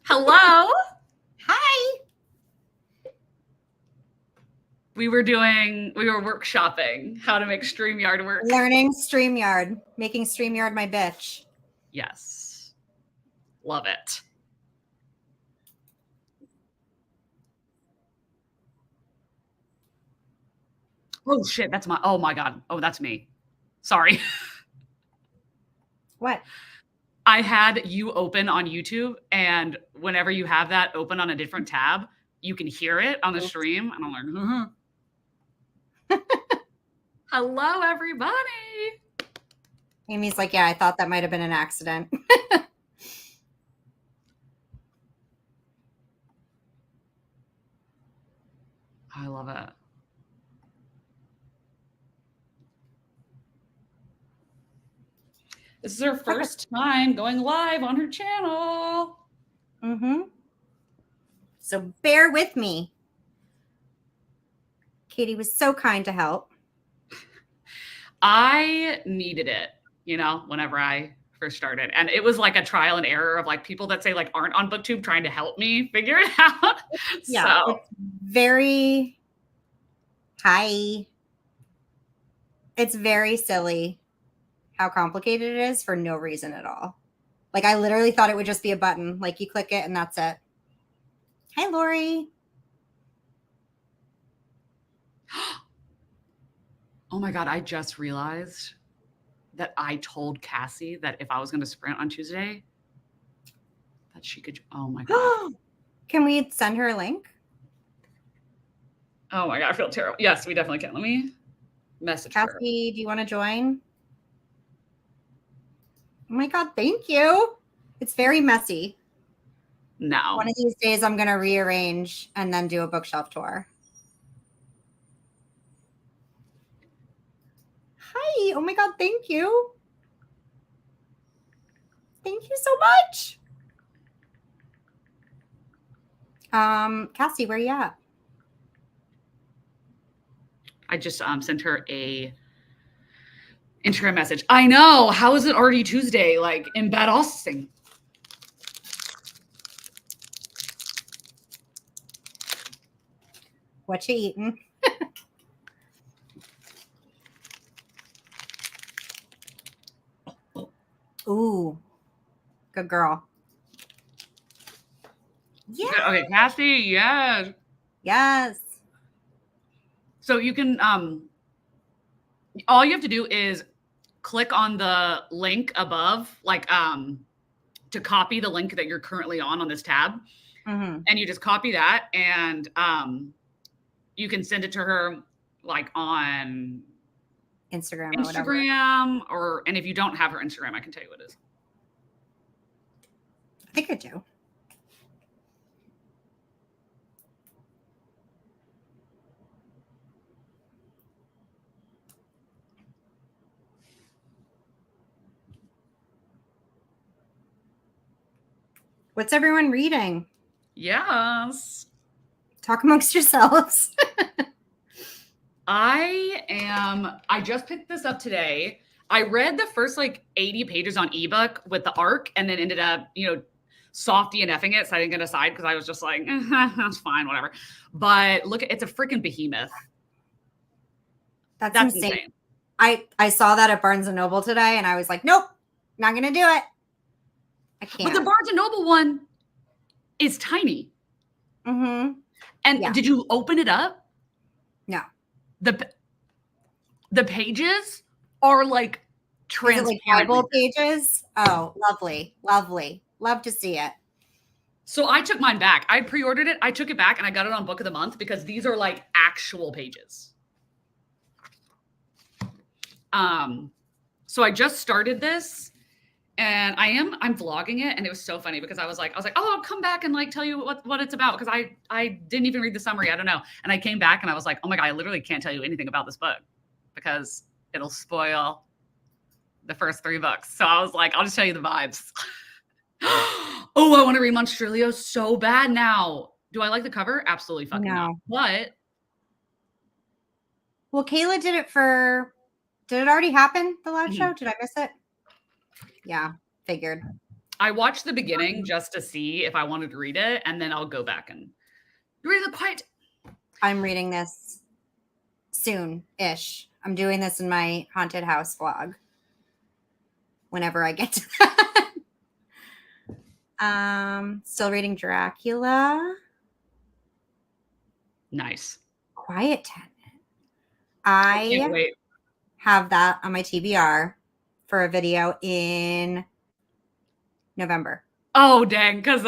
Hello. Hi. We were workshopping how to make StreamYard work. Learning StreamYard, making StreamYard my bitch. Yes. Love it. Oh shit, oh my God. Oh, that's me. Sorry. What? I had you open on YouTube, and whenever you have that open on a different tab, you can hear it on the stream. And I'm like, hello, everybody. Amy's like, yeah, I thought that might have been an accident. I love it. This is her first time going live on her channel. Mm-hmm. So bear with me. Katie was so kind to help. I needed it, whenever I first started. And it was like a trial and error of like people that say like aren't on BookTube trying to help me figure it out. Yeah, so. It's very It's very silly how complicated it is for no reason at all. Like I literally thought it would just be a button. Like you click it and that's it. Hi, Lori. Oh my God, I just realized that I told Cassie that if I was going to sprint on Tuesday, that she could. Oh my God. Can we send her a link? Oh my God, I feel terrible. Yes, we definitely can. Let me message Cassie, her. do you want to join? Oh my God, thank you. It's very messy. No. One of these days I'm going to rearrange and then do a bookshelf tour. Hi. Oh my God, thank you. Thank you so much. Cassie, where are you at? I just sent her a Instagram message. I know. How is it already Tuesday? Like in bed Austin. What you eating? Ooh, good girl. Yeah. Okay, Cassie. Yes. Yes. So you can all you have to do is click on the link above, like to copy the link that you're currently on this tab. Mm-hmm. And you just copy that and you can send it to her like on Instagram or and if you don't have her Instagram, I can tell you what it is. I think I do. What's everyone reading? Yes. Talk amongst yourselves. I just picked this up today. I read the first like 80 pages on ebook with the arc and then ended up, softy and effing it. So I didn't get a side because I was just like, that's fine, whatever. But look, it's a freaking behemoth. That's insane. I saw that at Barnes & Noble today and I was like, nope, not going to do it. I can't. But the Barnes & Noble one is tiny. Mm-hmm. And did you open it up? No. The pages are like transparent. Is it like Bible pages? Oh, lovely. Lovely. Love to see it. So I took mine back. I pre-ordered it. I took it back and I got it on Book of the Month because these are like actual pages. So I just started this and I'm vlogging it, and it was so funny because I was like, oh, I'll come back and like tell you what it's about because I didn't even read the summary. I don't know. And I came back and I was like, oh my God, I literally can't tell you anything about this book because it'll spoil the first 3 books. So I was like, I'll just tell you the vibes. Oh, I want to read Monstrilio so bad now. Do I like the cover? Absolutely fucking not. But well, Kayla did it for. Did it already happen? The live show? Did I miss it? Yeah, figured. I watched the beginning just to see if I wanted to read it, and then I'll go back and read the quiet. I'm reading this soon-ish. I'm doing this in my haunted house vlog whenever I get to that. Still reading Dracula. Nice. Quiet Tenant. I can't wait. have that on my TBR for a video in November. Oh dang, because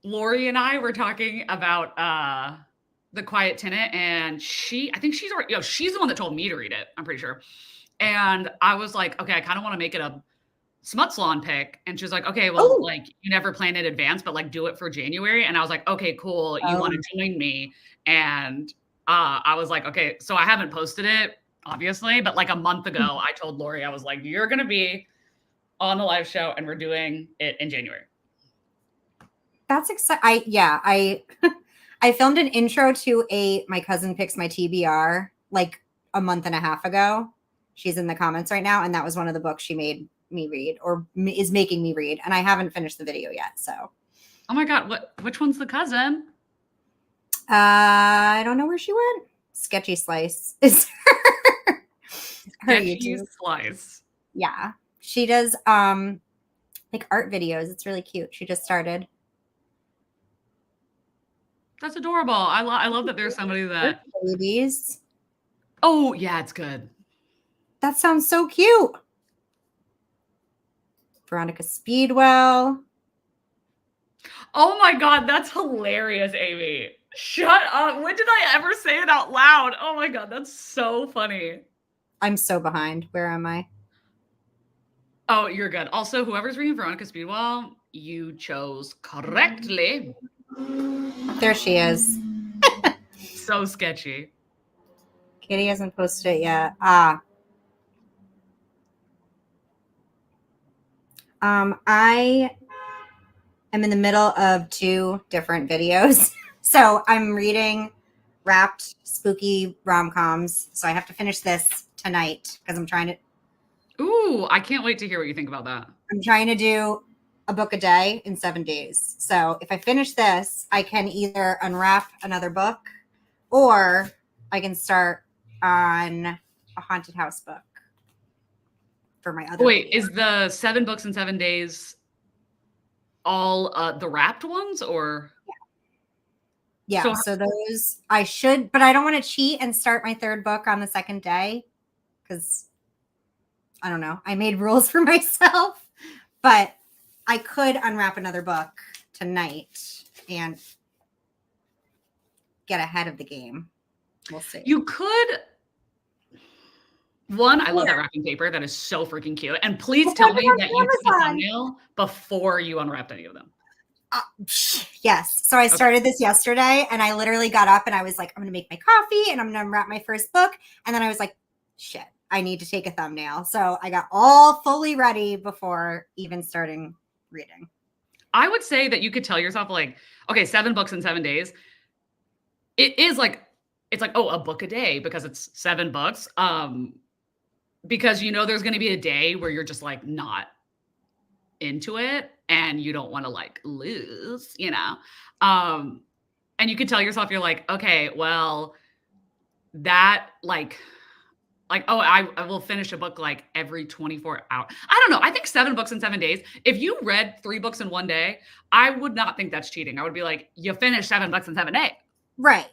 Lori and I were talking about the Quiet Tenant, and I think she's already, she's the one that told me to read it, I'm pretty sure. And I was like, okay, I kind of want to make it a Smut Salon pick. And she was like, okay, well, like you never planned in advance, but like do it for January. And I was like, okay, cool. You want to join me? And I was like, okay, so I haven't posted it, obviously, but like a month ago, I told Lori, I was like, you're going to be on the live show and we're doing it in January. That's exciting. I I filmed an intro to My Cousin Picks My TBR like a month and a half ago. She's in the comments right now, and that was one of the books she made me read or is making me read, and I haven't finished the video yet. So, oh my god, which one's the cousin? I don't know where she went. Sketchy Slice is her YouTube Slice. Yeah, she does like art videos. It's really cute. She just started. That's adorable. I love that there's somebody that babies. Oh yeah, it's good. That sounds so cute. Veronica Speedwell. Oh my god, that's hilarious, Amy. Shut up. When did I ever say it out loud? Oh my god, that's so funny. I'm so behind. Where am I? Oh, you're good. Also, whoever's reading Veronica Speedwell, you chose correctly. There she is. So sketchy. Katie hasn't posted it yet. I am in the middle of 2 different videos. So I'm reading Wrapped Spooky Rom-Coms. So I have to finish this tonight because I'm trying to. Ooh, I can't wait to hear what you think about that. I'm trying to do a book a day in 7 days. So if I finish this, I can either unwrap another book or I can start on a haunted house book for my other. Wait, is the 7 books in 7 days all the wrapped ones or? Yeah, so those I should, but I don't want to cheat and start my 3rd book on the 2nd day because I don't know. I made rules for myself, but I could unwrap another book tonight and get ahead of the game. We'll see. You could. One, I love that wrapping paper. That is so freaking cute. And please tell me that you took a thumbnail before you unwrapped any of them. Yes. So I started this yesterday and I literally got up and I was like, I'm going to make my coffee and I'm going to unwrap my first book. And then I was like, shit, I need to take a thumbnail. So I got all fully ready before even starting reading. I would say that you could tell yourself like, okay, 7 books in 7 days. It is like, it's like, oh, a book a day because it's 7 books. Because you know there's going to be a day where you're just like not into it and you don't want to like lose, you know. And you could tell yourself you're like, okay, well, that like oh, I will finish a book like every 24 hours. I don't know. I think 7 books in 7 days. If you read 3 books in 1 day, I would not think that's cheating. I would be like, you finished 7 books in 7 days. Right.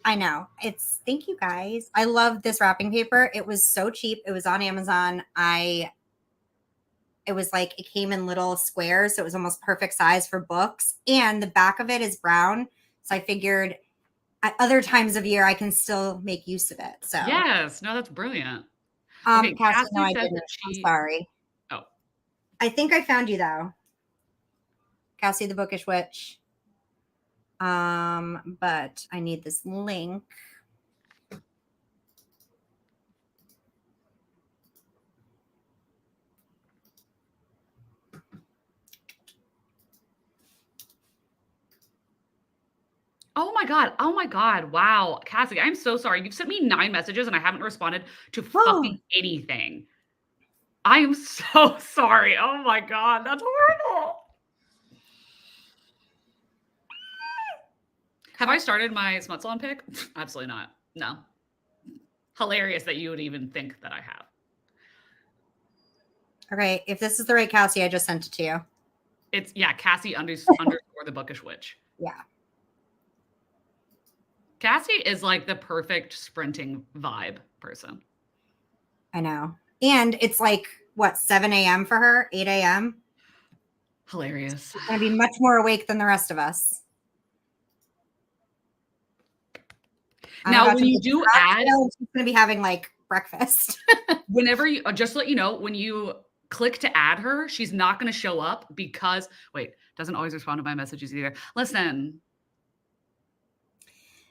I know. Thank you guys. I love this wrapping paper. It was so cheap. It was on Amazon. It was like, it came in little squares. So it was almost perfect size for books. And the back of it is brown. So I figured at other times of year, I can still make use of it. So yes. No, that's brilliant. Okay, Cassie, no, I didn't. I'm sorry. Oh. I think I found you though. Cassie the Bookish Witch. But I need this link. Oh my God. Oh my God. Wow. Cassie, I'm so sorry. You've sent me 9 messages and I haven't responded to fucking anything. I am so sorry. Oh my God. That's horrible. Have I started my smut salon pick? Absolutely not. No. Hilarious that you would even think that I have. Okay, if this is the right Cassie, I just sent it to you. It's Cassie underscore the bookish witch. Yeah. Cassie is like the perfect sprinting vibe person. I know. And it's like, what, 7 a.m. for her? 8 a.m.? Hilarious. She's going to be much more awake than the rest of us. Now, when you do add, she's going to be having like breakfast. whenever you, just to let you know, when you click to add her, she's not going to show up because, wait, doesn't always respond to my messages either. Listen.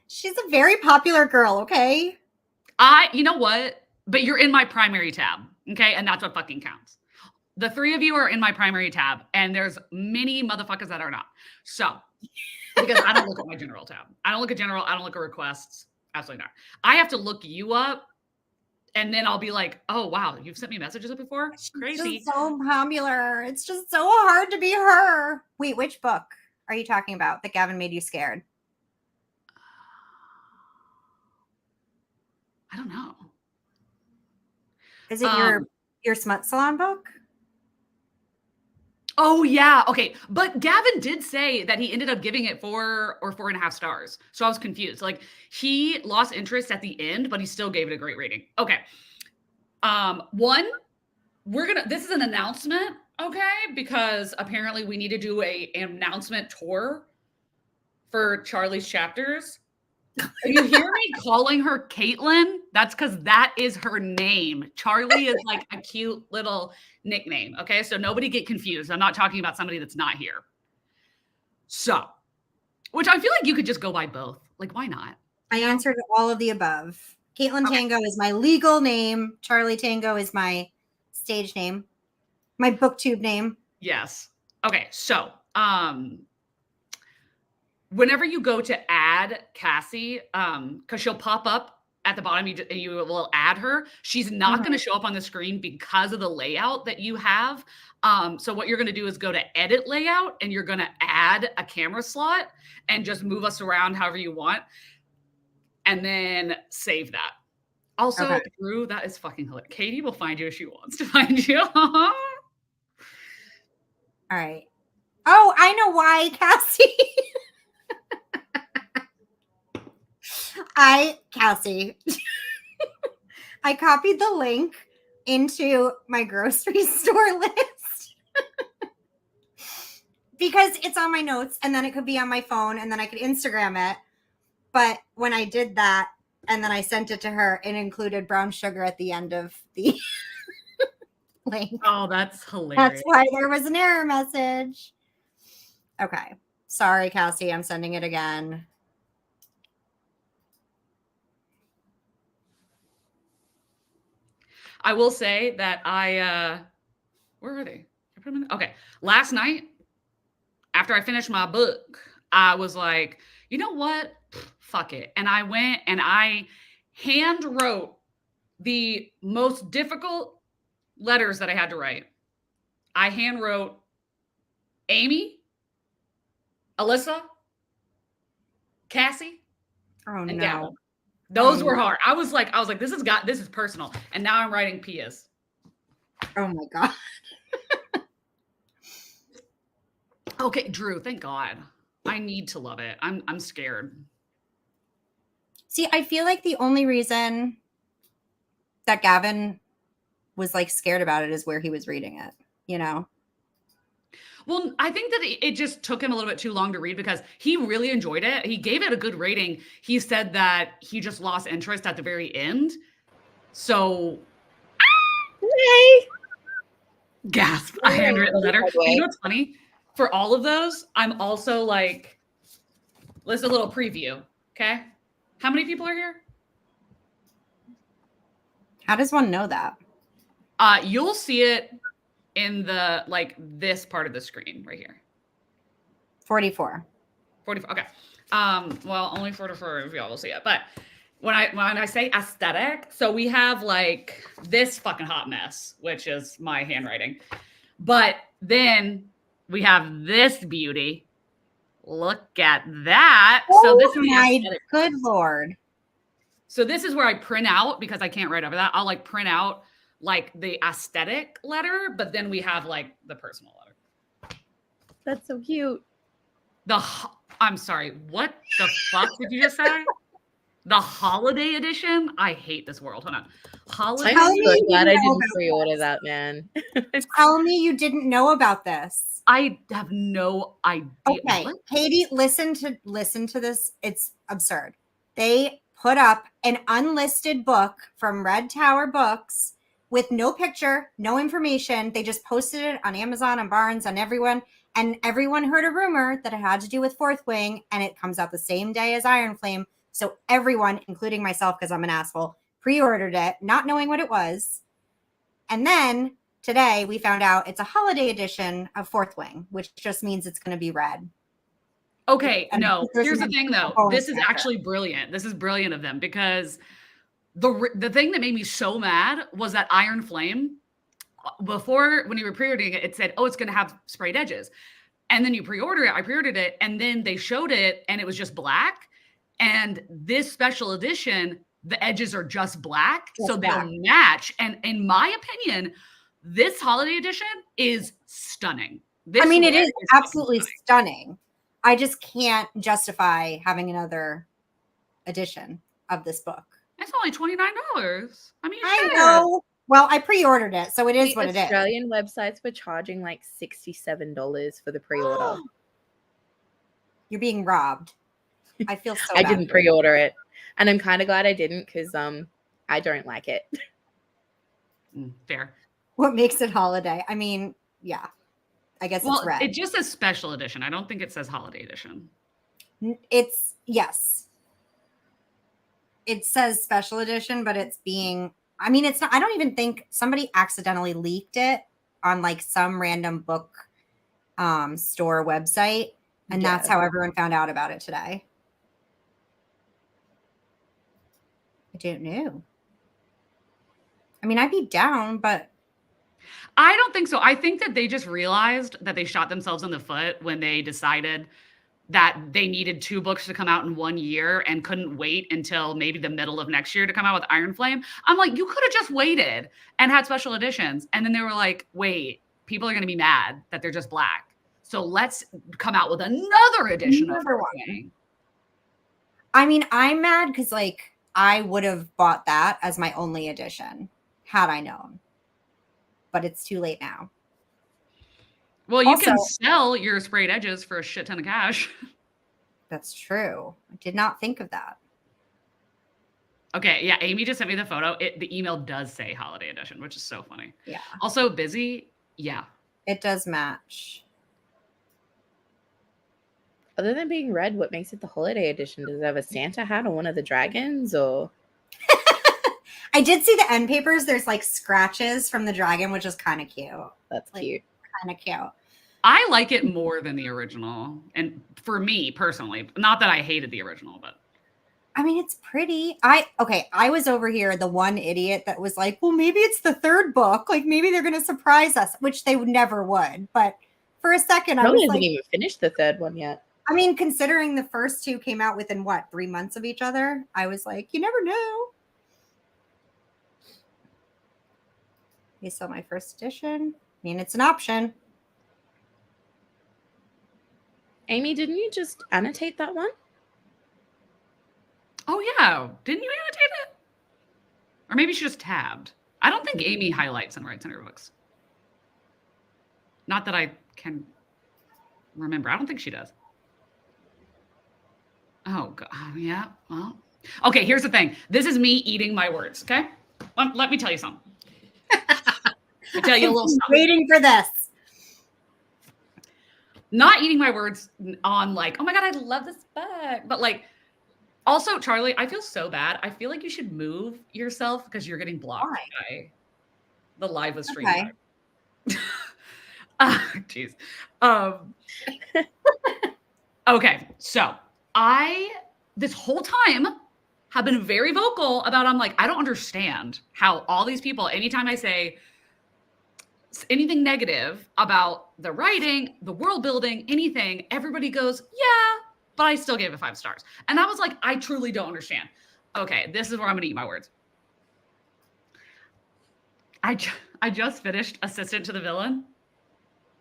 She's a very popular girl, okay? You know what? But you're in my primary tab, okay? And that's what fucking counts. The three of you are in my primary tab, and there's many motherfuckers that are not. So, because I don't look at my general tab. I don't look at general. I don't look at requests. Absolutely not. I have to look you up, and then I'll be like, oh, wow, you've sent me messages before? Crazy. She's so popular. It's just so hard to be her. Wait, which book are you talking about that Gavin made you scared? I don't know. Is it your smut salon book? Oh yeah, okay. But Gavin did say that he ended up giving it 4 or 4.5 stars. So I was confused. Like he lost interest at the end, but he still gave it a great rating. Okay. One, this is an announcement, okay? Because apparently we need to do an announcement tour for Charlie's chapters. If you hear me calling her Caitlin, that's because that is her name. Charlie is like a cute little nickname. Okay. So nobody get confused. I'm not talking about somebody that's not here. So, which I feel like you could just go by both. Like, why not? I answered all of the above. Caitlin Tango is my legal name. Charlie Tango is my stage name, my booktube name. Yes. Okay. So, whenever you go to add Cassie, because she'll pop up at the bottom, you will add her. She's not going to show up on the screen because of the layout that you have. So what you're going to do is go to edit layout, and you're going to add a camera slot and just move us around however you want, and then save that. Also, Drew, that is fucking hilarious. Katie will find you if she wants to find you. All right. Oh, I know why, Cassie. Cassie, I copied the link into my grocery store list because it's on my notes, and then it could be on my phone, and then I could Instagram it. But when I did that and then I sent it to her, it included brown sugar at the end of the link. Oh, that's hilarious. That's why there was an error message. Okay. Sorry, Cassie. I'm sending it again. I will say that where are they? Okay. Last night, after I finished my book, I was like, you know what? Fuck it. And I went and I hand wrote the most difficult letters that I had to write. I hand wrote Amy, Alyssa, Cassie, and Gavin. Those were hard. I was like, this is personal. And now I'm writing Pia's. Oh my God. Okay, Drew, thank God. I need to love it. I'm scared. See, I feel like the only reason that Gavin was like scared about it is where he was reading it, you know? Well, I think that it just took him a little bit too long to read because he really enjoyed it. He gave it a good rating. He said that he just lost interest at the very end. So, gasp, a handwritten letter. You know what's funny? For all of those, I'm also like, let's do a little preview, okay? How many people are here? How does one know that? You'll see it in the, like, this part of the screen right here. 44. 44, okay. Well, only 44 of y'all will see it. But when I say aesthetic, so we have like this fucking hot mess, which is my handwriting. But then we have this beauty. Look at that. So this is the my aesthetic. good Lord. So this is where I print out, because I can't write over that. I'll like print out like the aesthetic letter, but then we have like the personal letter. That's so cute. I'm sorry, what the fuck did you just say? The holiday edition? I hate this world. Hold on. Holiday. I'm so you glad I didn't know didn't about pre-order this. that, man. Tell me you didn't know about this. I have no idea. Okay, What? Katie, listen to this. It's absurd. They put up an unlisted book from Red Tower Books with no picture, no information. They just posted it on Amazon, on Barnes, on everyone. And everyone heard a rumor that it had to do with Fourth Wing, and it comes out the same day as Iron Flame. So everyone, including myself, because I'm an asshole, pre-ordered it, not knowing what it was. And then today we found out it's a holiday edition of Fourth Wing, which just means it's going to be red. Okay, And no. there's Here's the no thing, though. bonus This is factor. actually brilliant. This is brilliant of them, because the thing that made me so mad was that Iron Flame, before, when you were pre-ordering it, it said, oh, it's going to have sprayed edges. And then you pre-order it. I pre-ordered it, and then they showed it, and it was just black. And this special edition, the edges are just black, Just so black. they'll match. And in my opinion, this holiday edition is stunning. This I mean, it red is fucking absolutely stunning. I just can't justify having another edition of this book. It's only $29. I mean, I shit. know. Well, I pre-ordered it, so it is The what it is. Australian websites were charging like $67 for the pre-order. You're being robbed. I feel so I bad didn't for you. pre-order it, and I'm kind of glad I didn't, because I don't like it. Fair. What makes it holiday? I mean, yeah. I guess Well, it's red. it just says special edition. I don't think it says holiday edition. It's yes. It says special edition, but it's being, I mean, it's not, I don't even think somebody accidentally leaked it on like some random book store website. And that's Yeah. how everyone found out about it today. I don't know. I mean, I'd be down, but I don't think so. I think that they just realized that they shot themselves in the foot when they decided that they needed 2 books to come out in 1 year and couldn't wait until maybe the middle of next year to come out with Iron Flame. I'm like, you could have just waited and had special editions. And then they were like, wait, people are going to be mad that they're just black. So let's come out with another edition of Another Fourth one. Wing. I mean, I'm mad because like I would have bought that as my only edition had I known. But it's too late now. Well, you can Also- sell your sprayed edges for a shit ton of cash. That's true. I did not think of that. Okay, yeah, Amy just sent me the photo. The email does say holiday edition, which is so funny. Yeah, Also busy. Yeah. it does match. Other than being red, what makes it the holiday edition? Does it have a Santa hat or one of the dragons, or? I did see the end papers. There's like scratches from the dragon, which is kind of cute. That's Like- cute. Kind of cute. I like it more than the original. And for me personally, not that I hated the original, but I mean, it's pretty. I was over here, the one idiot that was like, well, maybe it's the third book. Like maybe they're going to surprise us, which they never would. But for a second, I Probably was hasn't like, even finished the third one yet. I mean, considering the first 2 came out within what, 3 months of each other, I was like, you never know. Okay, so my first edition. I mean, it's an option. Amy, didn't you just annotate that one? oh yeah, didn't you annotate it? Or maybe she just tabbed. I don't think Amy highlights and writes in her books. Not that I can remember. I don't think she does. Oh god, yeah. Well, okay. Here's the thing. This is me eating my words. Okay, let me tell you something. I'll tell you a little I've been something. waiting for this. Not eating my words on like, oh my god, I love this book, but like, also Charlie, I feel so bad. I feel like you should move yourself because you're getting blocked by the live with stream. Okay. Jeez. Okay, so this whole time have been very vocal about, I'm like, I don't understand how all these people, anytime I say anything negative about the writing, the world building, anything, everybody goes, yeah, but I still gave it 5 stars. And I was like, I truly don't understand. Okay, this is where I'm going to eat my words. I just finished Assistant to the Villain.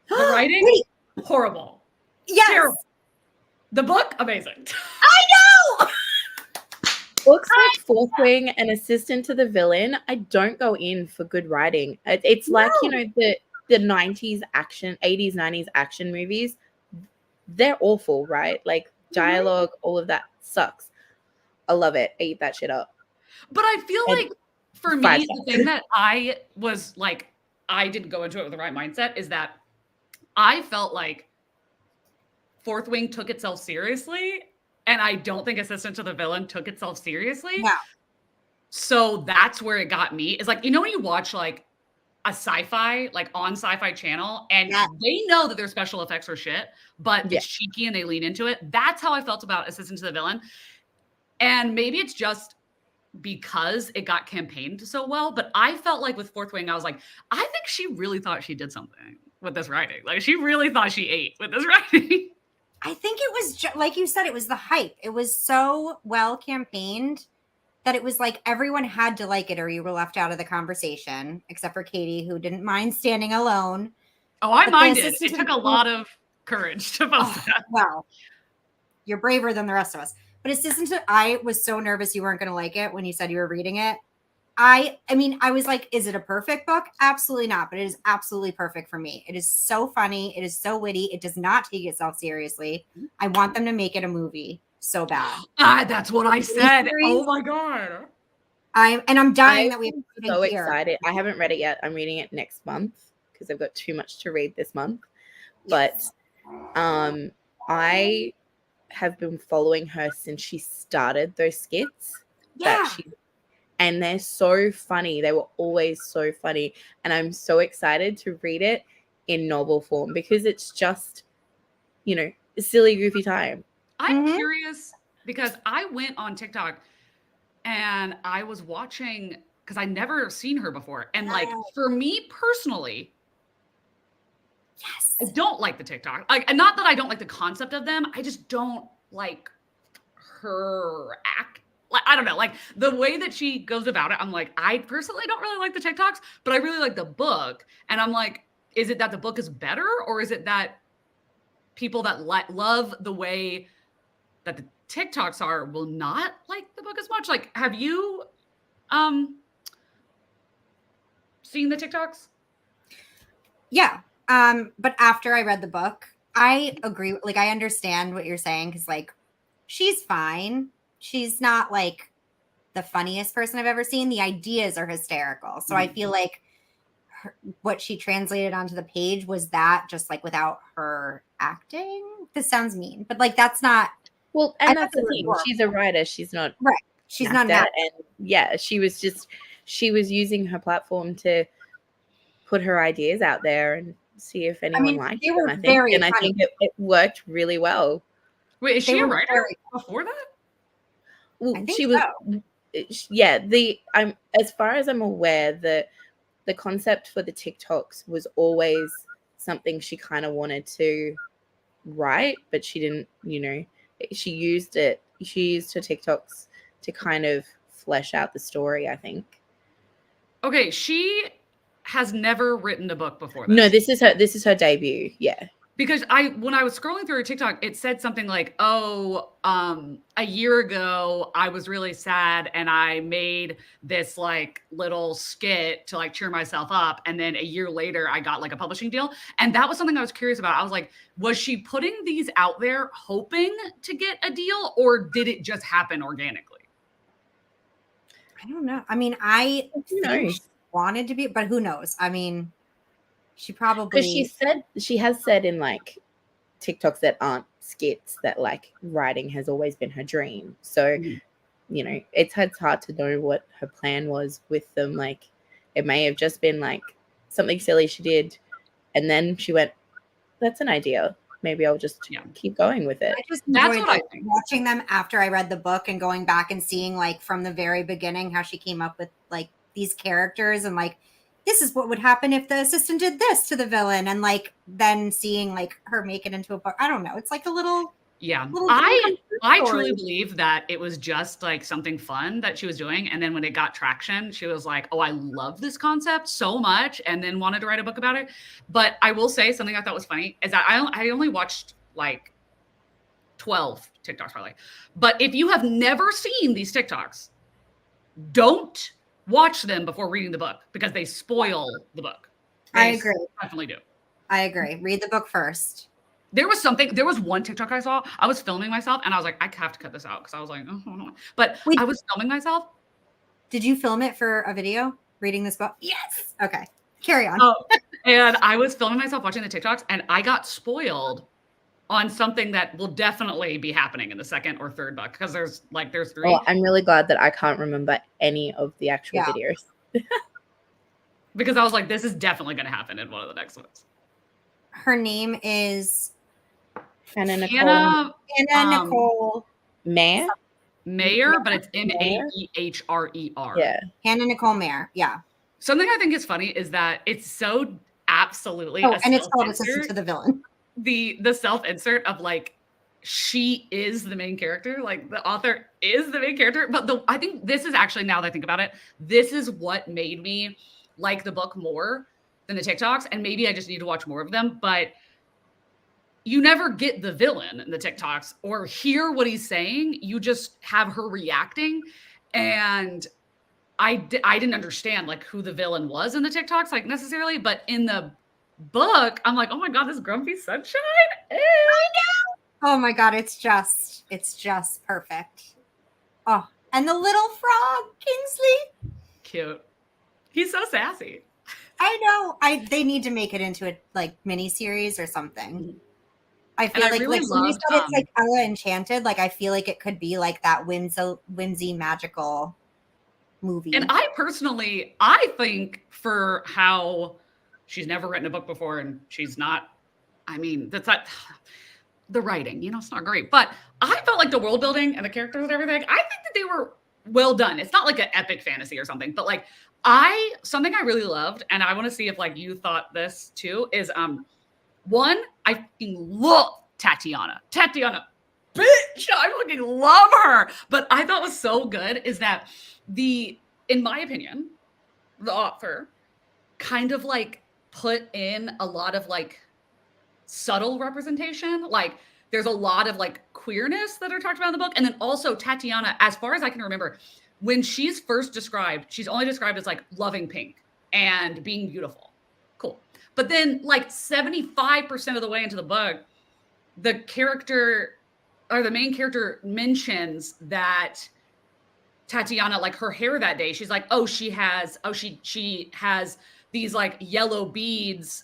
The writing, Wait, horrible. yes. Terrible. The book, amazing. I know. Books like Fourth Wing and Assistant to the Villain, I don't go in for good writing. It's like, you know, the 90s action, 80s, 90s action movies, they're awful, right? Like dialogue, all of that sucks. I love it. I eat that shit up. But I feel And like for 5 me, stars. the thing that I was like, I didn't go into it with the right mindset is that I felt like Fourth Wing took itself seriously. And I don't think Assistant to the Villain took itself seriously. Yeah. So that's where it got me. Is like, you know, when you watch like a sci-fi, like on Sci-Fi Channel, and they know that their special effects are shit, but it's cheeky and they lean into it. That's how I felt about Assistant to the Villain. And maybe it's just because it got campaigned so well, but I felt like with Fourth Wing, I was like, I think she really thought she did something with this writing. Like she really thought she ate with this writing. I think it was like you said, it was the hype. It was so well campaigned that it was like everyone had to like it or you were left out of the conversation, except for Katie, who didn't mind standing alone. Oh, I minded. It took a lot of courage to post that. Well, you're braver than the rest of us. But Assistant to, I was so nervous you weren't going to like it when you said you were reading it. I mean, I was like, is it a perfect book? Absolutely not. But it is absolutely perfect for me. It is so funny. It is so witty. It does not take itself seriously. I want them to make it a movie so bad. That's what I said. Oh my God. I'm dying that we have so excited. I haven't read it yet. I'm reading it next month because I've got too much to read this month. But I have been following her since she started those skits. Yeah. And they're so funny. They were always so funny. And I'm so excited to read it in novel form because it's just, you know, a silly, goofy time. I'm curious because I went on TikTok and I was watching because I'd never seen her before. And like for me personally, I don't like the TikTok. Like, not that I don't like the concept of them. I just don't like her act. Like, I don't know, like the way that she goes about it. I'm like, I personally don't really like the TikToks, but I really like the book. And I'm like, is it that the book is better, or is it that people that love the way that the TikToks are will not like the book as much? Like, have you seen the TikToks? Yeah. But after I read the book, I agree. Like, I understand what you're saying because, like, she's fine. She's not like the funniest person I've ever seen. The ideas are hysterical. So I feel like what she translated onto the page was that just like without her acting. This sounds mean, but like that's not. Well, and that's the thing. She's a writer. She's not right. She's not an actor. And yeah, she was using her platform to put her ideas out there and see if anyone liked they were them. I think it worked really well. Wait, is she a writer before that? Well, she was. So. Yeah, I'm as far as I'm aware, the concept for the TikToks was always something she kind of wanted to write, but she didn't. You know, she used her TikToks to kind of flesh out the story, I think. Okay, she has never written a book before this. No, this is her debut. Yeah. Because when I was scrolling through her TikTok, it said something like, a year ago, I was really sad and I made this like little skit to like cheer myself up. And then a year later, I got like a publishing deal. And that was something I was curious about. I was like, was she putting these out there hoping to get a deal, or did it just happen organically? I don't know. I mean, I think she wanted to be, but who knows? I mean, she probably, because she has said in like TikToks that aren't skits that like writing has always been her dream. So, you know, it's hard to know what her plan was with them. Like, it may have just been like something silly she did, and then she went, "That's an idea. maybe I'll just keep going with it. I just That's enjoyed what I think. watching them after I read the book and going back and seeing like from the very beginning how she came up with like these characters and like this is what would happen if the assistant did this to the villain, and like then seeing like her make it into a book. I don't know. It's like a little I truly believe that it was just like something fun that she was doing, and then when it got traction, she was like, "Oh, I love this concept so much," and then wanted to write a book about it. But I will say something I thought was funny is that I only watched like 12 TikToks probably. But if you have never seen these TikToks, don't watch them before reading the book because they spoil the book. I agree. Definitely do. I agree. Read the book first. There was one TikTok I saw. I was filming myself and I was like, I have to cut this out because I was like, oh, no. But I was filming myself. Did you film it for a video reading this book? Yes. Okay. Carry on. Oh, and I was filming myself watching the TikToks and I got spoiled on something that will definitely be happening in the second or third book because there's 3. Well, I'm really glad that I can't remember any of the actual videos. Because I was like, this is definitely going to happen in one of the next ones. Her name is Hannah Nicole Mayer, but it's Maehrer. Yeah. Hannah Nicole Mayer. Yeah. Something I think is funny is that it's so absolutely and it's called Assistant to the Villain. The self-insert of like she is the main character, like the author is the main character. But I think this is actually, now that I think about it, this is what made me like the book more than the TikToks. And maybe I just need to watch more of them, but you never get the villain in the TikToks or hear what he's saying. You just have her reacting. And I didn't understand like who the villain was in the TikToks, like necessarily, but in the book, I'm like, oh my God, this grumpy sunshine. I know. Oh my God, it's just perfect. Oh, and the little frog, Kingsley. Cute. He's so sassy. I know. They need to make it into a like mini series or something. I feel like when you said it's like Ella Enchanted, like I feel like it could be like that whimsy magical movie. And I think for how she's never written a book before and she's not, I mean, that's not the writing, it's not great, but I felt like the world building and the characters and everything, I think that they were well done. It's not like an epic fantasy or something, but like something I really loved, and I want to see if like you thought this too, is one, I fucking love Tatiana. Tatiana, bitch, I fucking love her. But I thought was so good is that in my opinion, the author kind of like put in a lot of like subtle representation. Like there's a lot of like queerness that are talked about in the book. And then also Tatiana, as far as I can remember, when she's first described, she's only described as like loving pink and being beautiful. Cool. But then like 75% of the way into the book, the character or the main character mentions that Tatiana, like her hair that day, she's like, she has these like yellow beads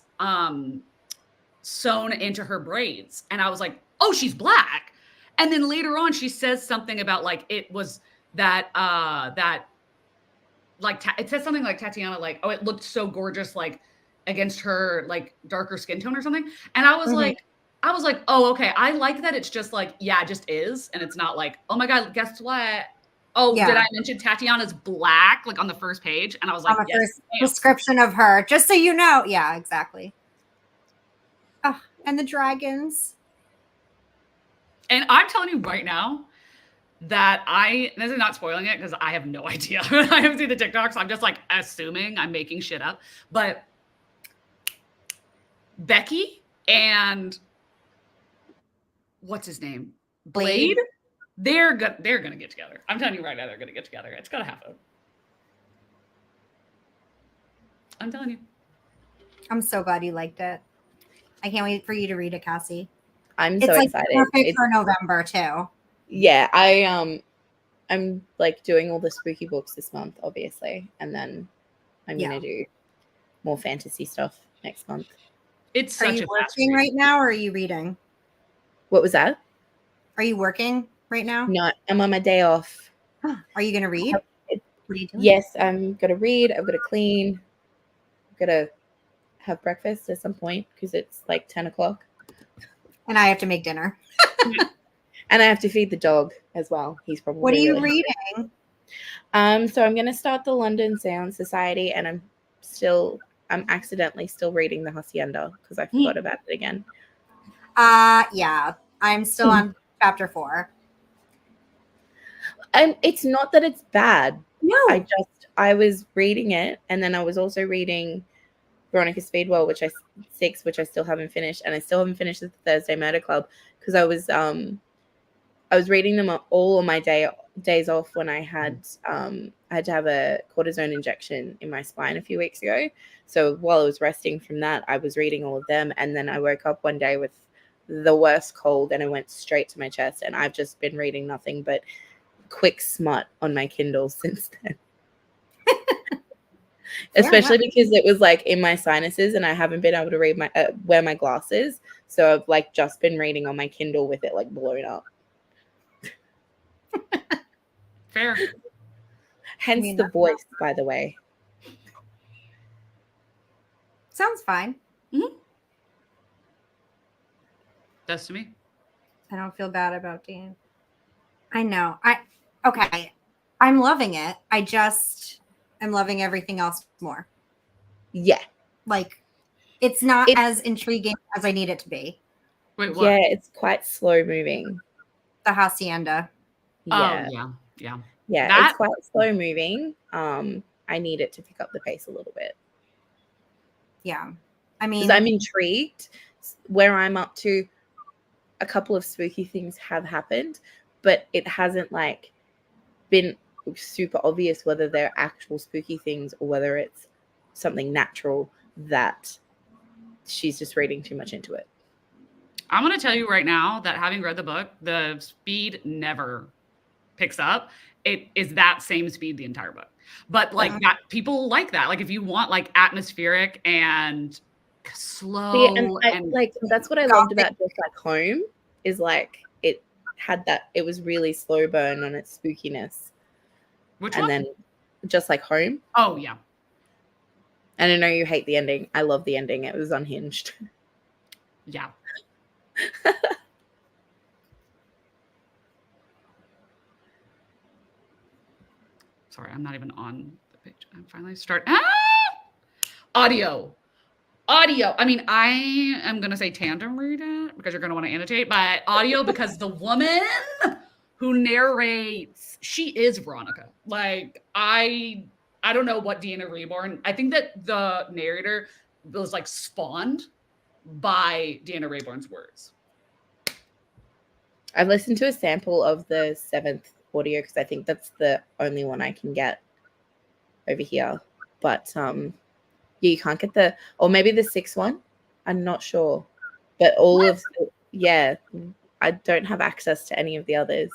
sewn into her braids. And I was like, she's black. And then later on, she says something about like, it was that like, it says something like Tatiana, like, it looked so gorgeous, like against her like darker skin tone or something. And I was like, oh, okay. I like that. It's just like, it just is. And it's not like, oh my God, guess what? Did I mention Tatiana's black, like on the first page? And I was like, on the first description of her, just so you know. Yeah, exactly. Oh, and the dragons. And I'm telling you right now that this is not spoiling it because I have no idea. I haven't seen the TikToks. I'm just like assuming, I'm making shit up. But Becky and what's his name? Blade? They're gonna get together. I'm telling you right now, they're gonna get together. It's gonna happen. I'm telling you. I'm so glad you liked it. I can't wait for you to read it, Cassie. I'm so excited. It's perfect for November too. Yeah, I'm like doing all the spooky books this month, obviously, and then I'm gonna do more fantasy stuff next month. It's Are you working right now, or are you reading? What was that? Are you working right now? No, I'm on my day off. Are you gonna read? What are you doing? Yes, I'm gonna read. I'm gonna clean. I'm gonna have breakfast at some point because it's like 10 o'clock. And I have to make dinner. And I have to feed the dog as well. He's probably What are you really reading? So I'm going to start the London Sound Society, and I'm accidentally still reading the Hacienda because I forgot about it again. Yeah, I'm still on chapter 4. And it's not that it's bad. No. I was reading it, and then I was also reading Veronica Speedwell, which I still haven't finished, and I still haven't finished the Thursday Murder Club because I was reading them all on my days off when I had to have a cortisone injection in my spine a few weeks ago. So while I was resting from that, I was reading all of them, and then I woke up one day with the worst cold, and it went straight to my chest, and I've just been reading nothing but quick smut on my Kindle since then. Especially because it was like in my sinuses, and I haven't been able to wear my glasses, so I've like just been reading on my Kindle with it like blown up. Fair. Hence the voice, by the way. Sounds fine. Mm-hmm. Does to me. I don't feel bad about Dan. I know. Okay. I'm loving it. I just am loving everything else more. Yeah. Like, it's not as intriguing as I need it to be. Wait, what? Yeah, it's quite slow moving. The Hacienda. Yeah. Oh, yeah. Yeah, it's quite slow moving. I need it to pick up the pace a little bit. Yeah. I mean, because I'm intrigued. Where I'm up to, a couple of spooky things have happened, but it hasn't like been super obvious whether they're actual spooky things or whether it's something natural that she's just reading too much into it. I'm going to tell you right now that having read the book, the speed never picks up. It is that same speed the entire book. But like that, people like that. Like if you want like atmospheric and slow, and like that's what I loved about Just Like Home is like it had that. It was really slow burn on its spookiness. Which and one? Then Just Like Home. Oh yeah. And I know you hate the ending. I love the ending. It was unhinged. Yeah. Sorry, I'm not even on the page. I'm finally audio. I mean, I am going to say tandem read it because you're going to want to annotate, but audio because the woman who narrates, she is Veronica. Like, I don't know what Deanna Reborn, I think that the narrator was like spawned by Deanna Reborn's words. I've listened to a sample of the 7th audio because I think that's the only one I can get over here. But yeah, you can't get or maybe the 6th one. I'm not sure. But I don't have access to any of the others.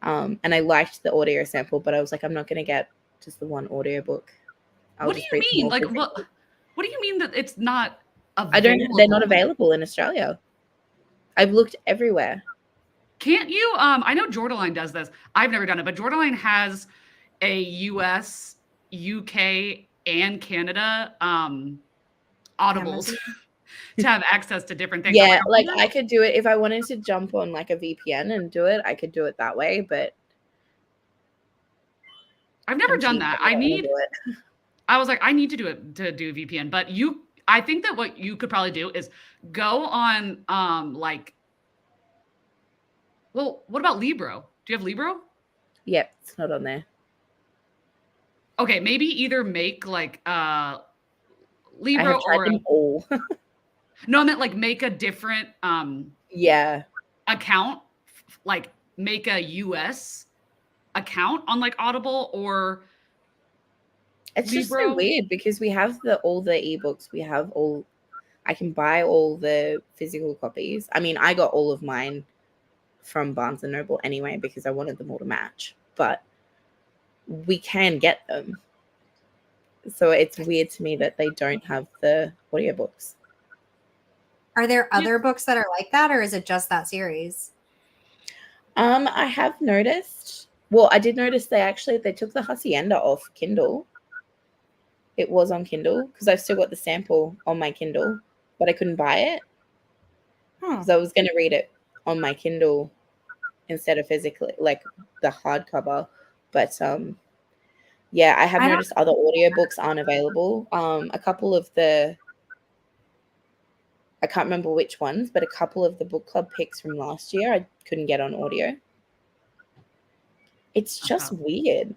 And I liked the audio sample, but I was like, I'm not going to get just the one audiobook. What do you mean? Like, what do you mean that it's not available? They're not available in Australia. I've looked everywhere. Can't you? I know Jordaline does this. I've never done it, but Jordaline has a US, UK, and Canada audibles to have access to different things. Yeah, like I could do it if I wanted to jump on like a VPN and do it. I could do it that way, but I've never done that. I was like, I need to do it to do VPN, but I think that what you could probably do is go on well, what about Libro? Do you have Libro? Yep, it's not on there. Okay, maybe either make like Libro I have tried them all. No, I meant like make a different account, like make a US account on like Audible or it's Libro. Just so weird because we have all the ebooks. I can buy all the physical copies. I mean, I got all of mine from Barnes & Noble anyway because I wanted them all to match, but we can get them. So it's weird to me that they don't have the audiobooks. Are there other books that are like that, or is it just that series? I have noticed. Well, I did notice they took the Hacienda off Kindle. It was on Kindle because I've still got the sample on my Kindle, but I couldn't buy it. because I was going to read it on my Kindle instead of physically, like the hardcover. But yeah, I have noticed other audiobooks aren't available. A couple of the, I can't remember which ones, but a couple of the book club picks from last year I couldn't get on audio. It's just weird.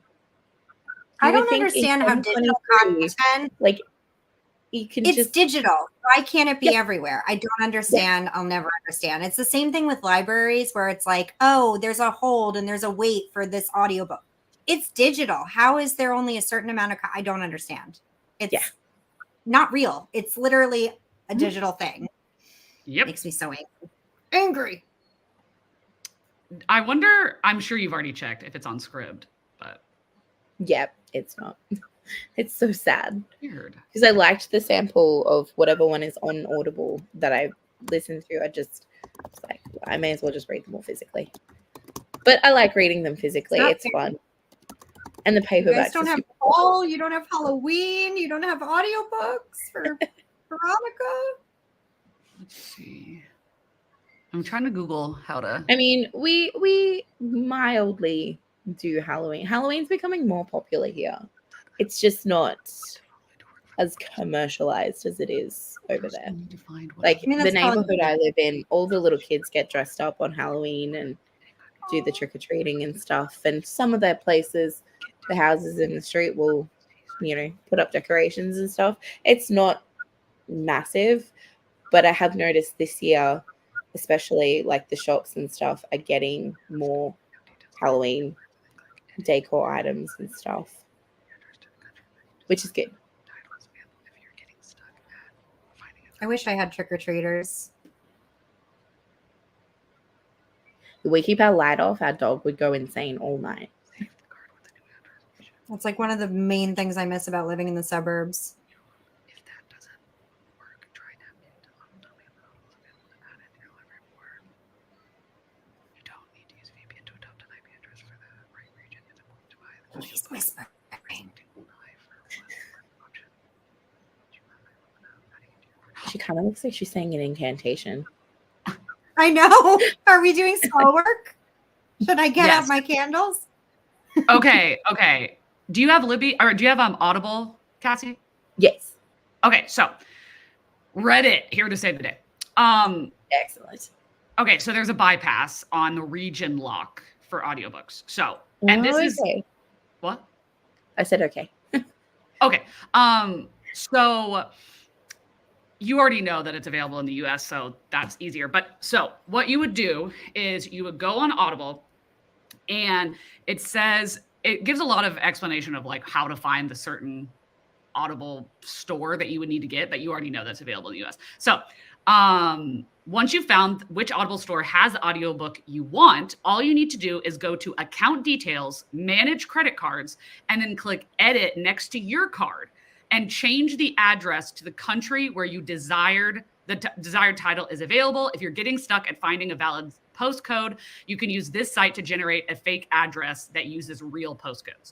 I don't understand how digital content, like, you can it's digital. Why can't it be everywhere? I don't understand. I'll never understand. It's the same thing with libraries where it's like, oh, there's a hold and there's a wait for this audiobook. It's digital. How is there only a certain amount of I don't understand. It's not real. It's literally a digital thing. Yep. Makes me so angry. I wonder, I'm sure you've already checked if it's on Scribd, but it's not. It's so sad. Weird. Because I liked the sample of whatever one is on Audible that I listened to. I was like, I may as well just read them all physically. But I like reading them physically. It's fun. And the paperbacks. You guys don't have fall. You don't have Halloween. You don't have audiobooks for Veronica. Let's see. I'm trying to Google how to. I mean, we mildly do Halloween. Halloween's becoming more popular here. It's just not as commercialized as it is over there. Like the neighborhood I live in, all the little kids get dressed up on Halloween and do the trick-or-treating and stuff. And some of their places, the houses in the street will, put up decorations and stuff. It's not massive, but I have noticed this year, especially like the shops and stuff are getting more Halloween decor items and stuff, which is good. I wish I had trick-or-treaters. If we keep our light off, our dog would go insane all night. That's like one of the main things I miss about living in the suburbs. If that doesn't work, try that. Tell me about what's available to add in your library more. You don't need to use VPN to adopt an IP address for the right region. It's important to buy the He's whispering. She kind of looks like she's saying an incantation. I know. Are we doing spell work? Should I get out my candles? Okay. Do you have Libby or do you have Audible, Cassie? Yes. Okay, so Reddit here to save the day. Excellent. Okay, so there's a bypass on the region lock for audiobooks. So, and this is what? I said okay. Okay. So you already know that it's available in the US, so that's easier. But so what you would do is you would go on Audible and it gives a lot of explanation of like how to find the certain Audible store that you would need to get that you already know that's available in the US. So once you've found which Audible store has the audiobook you want, all you need to do is go to account details, manage credit cards, and then click edit next to your card and change the address to the country where you desired desired title is available. If you're getting stuck at finding a valid postcode, you can use this site to generate a fake address that uses real postcodes.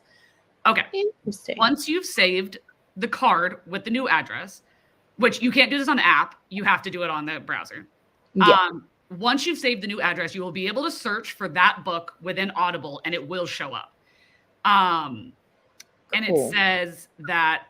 Okay. Interesting. Once you've saved the card with the new address, which you can't do this on the app, you have to do it on the browser. Yeah. Once you've saved the new address, you will be able to search for that book within Audible and it will show up. And it says that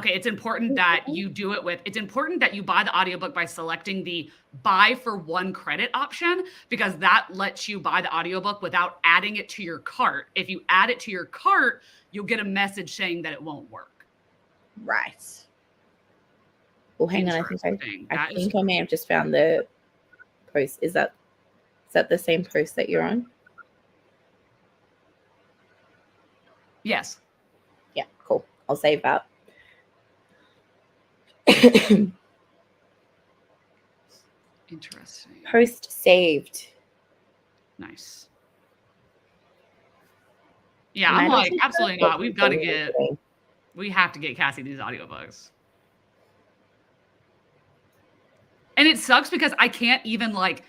it's important that you do it with, it's important that you buy the audiobook by selecting the buy for one credit option, because that lets you buy the audiobook without adding it to your cart. If you add it to your cart, you'll get a message saying that it won't work. Right. Well, hang on. I think I may have just found the post. Is that the same post that you're on? Yes. Yeah, cool. I'll save that. Interesting. Post saved. Nice. Yeah, I'm like, absolutely not. We have to get Cassie these audiobooks. And it sucks because I can't even like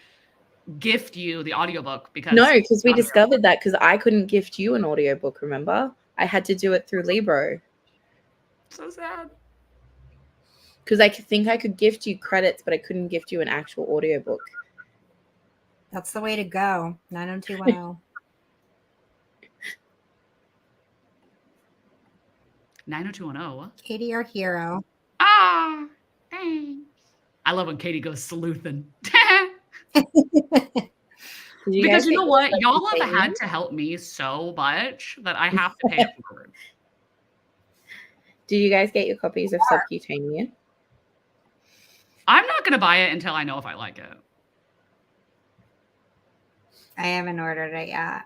gift you the audiobook because we discovered that because I couldn't gift you an audiobook, remember? I had to do it through Libro. So sad. Because I think I could gift you credits, but I couldn't gift you an actual audiobook. That's the way to go. 90210. 90210. Katie, our hero. Ah, thanks. I love when Katie goes sleuthing. Because you know what? Y'all have had to help me so much that I have to pay it forward. Did you guys get your copies of Subcutaneous? I'm not going to buy it until I know if I like it. I haven't ordered it yet.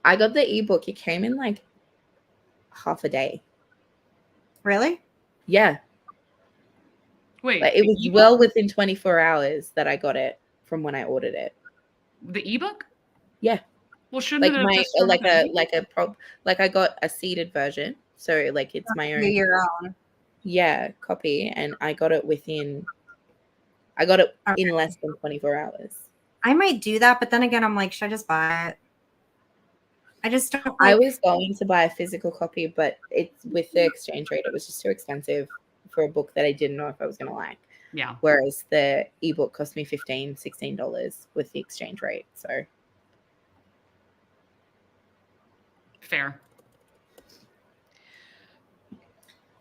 I got the ebook. It came in like half a day. Really? Yeah. Wait. Like, it was well within 24 hours that I got it from when I ordered it. The ebook? Yeah. Well, shouldn't like it my like I got a seeded version, so like it's my own your own copy, and I got it in less than 24 hours. I might do that, but then again, I'm like, should I just buy it? I just don't. I was going to buy a physical copy, but it's with the exchange rate, it was just too expensive for a book that I didn't know if I was going to like. Yeah. Whereas the ebook cost me $16 with the exchange rate. So fair.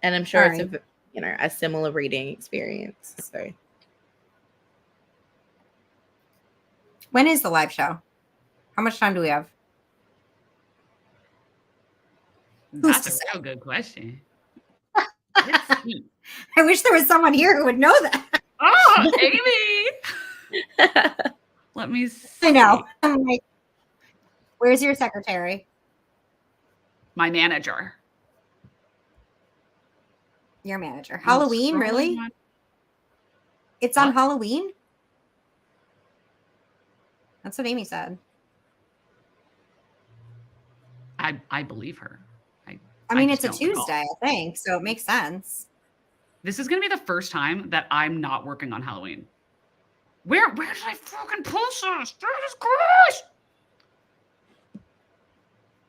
And I'm sure it's a similar reading experience. So when is the live show? How much time do we have? That's a real good question. I wish there was someone here who would know that. Oh, Amy. Let me see. I know. I'm like, where's your secretary? My manager. Your manager. Halloween, really? It's on Halloween? That's what Amy said. I believe her. I mean, it's a Tuesday, I think, so it makes sense. This is going to be the first time that I'm not working on Halloween. Where did I fucking post this? Jesus Christ!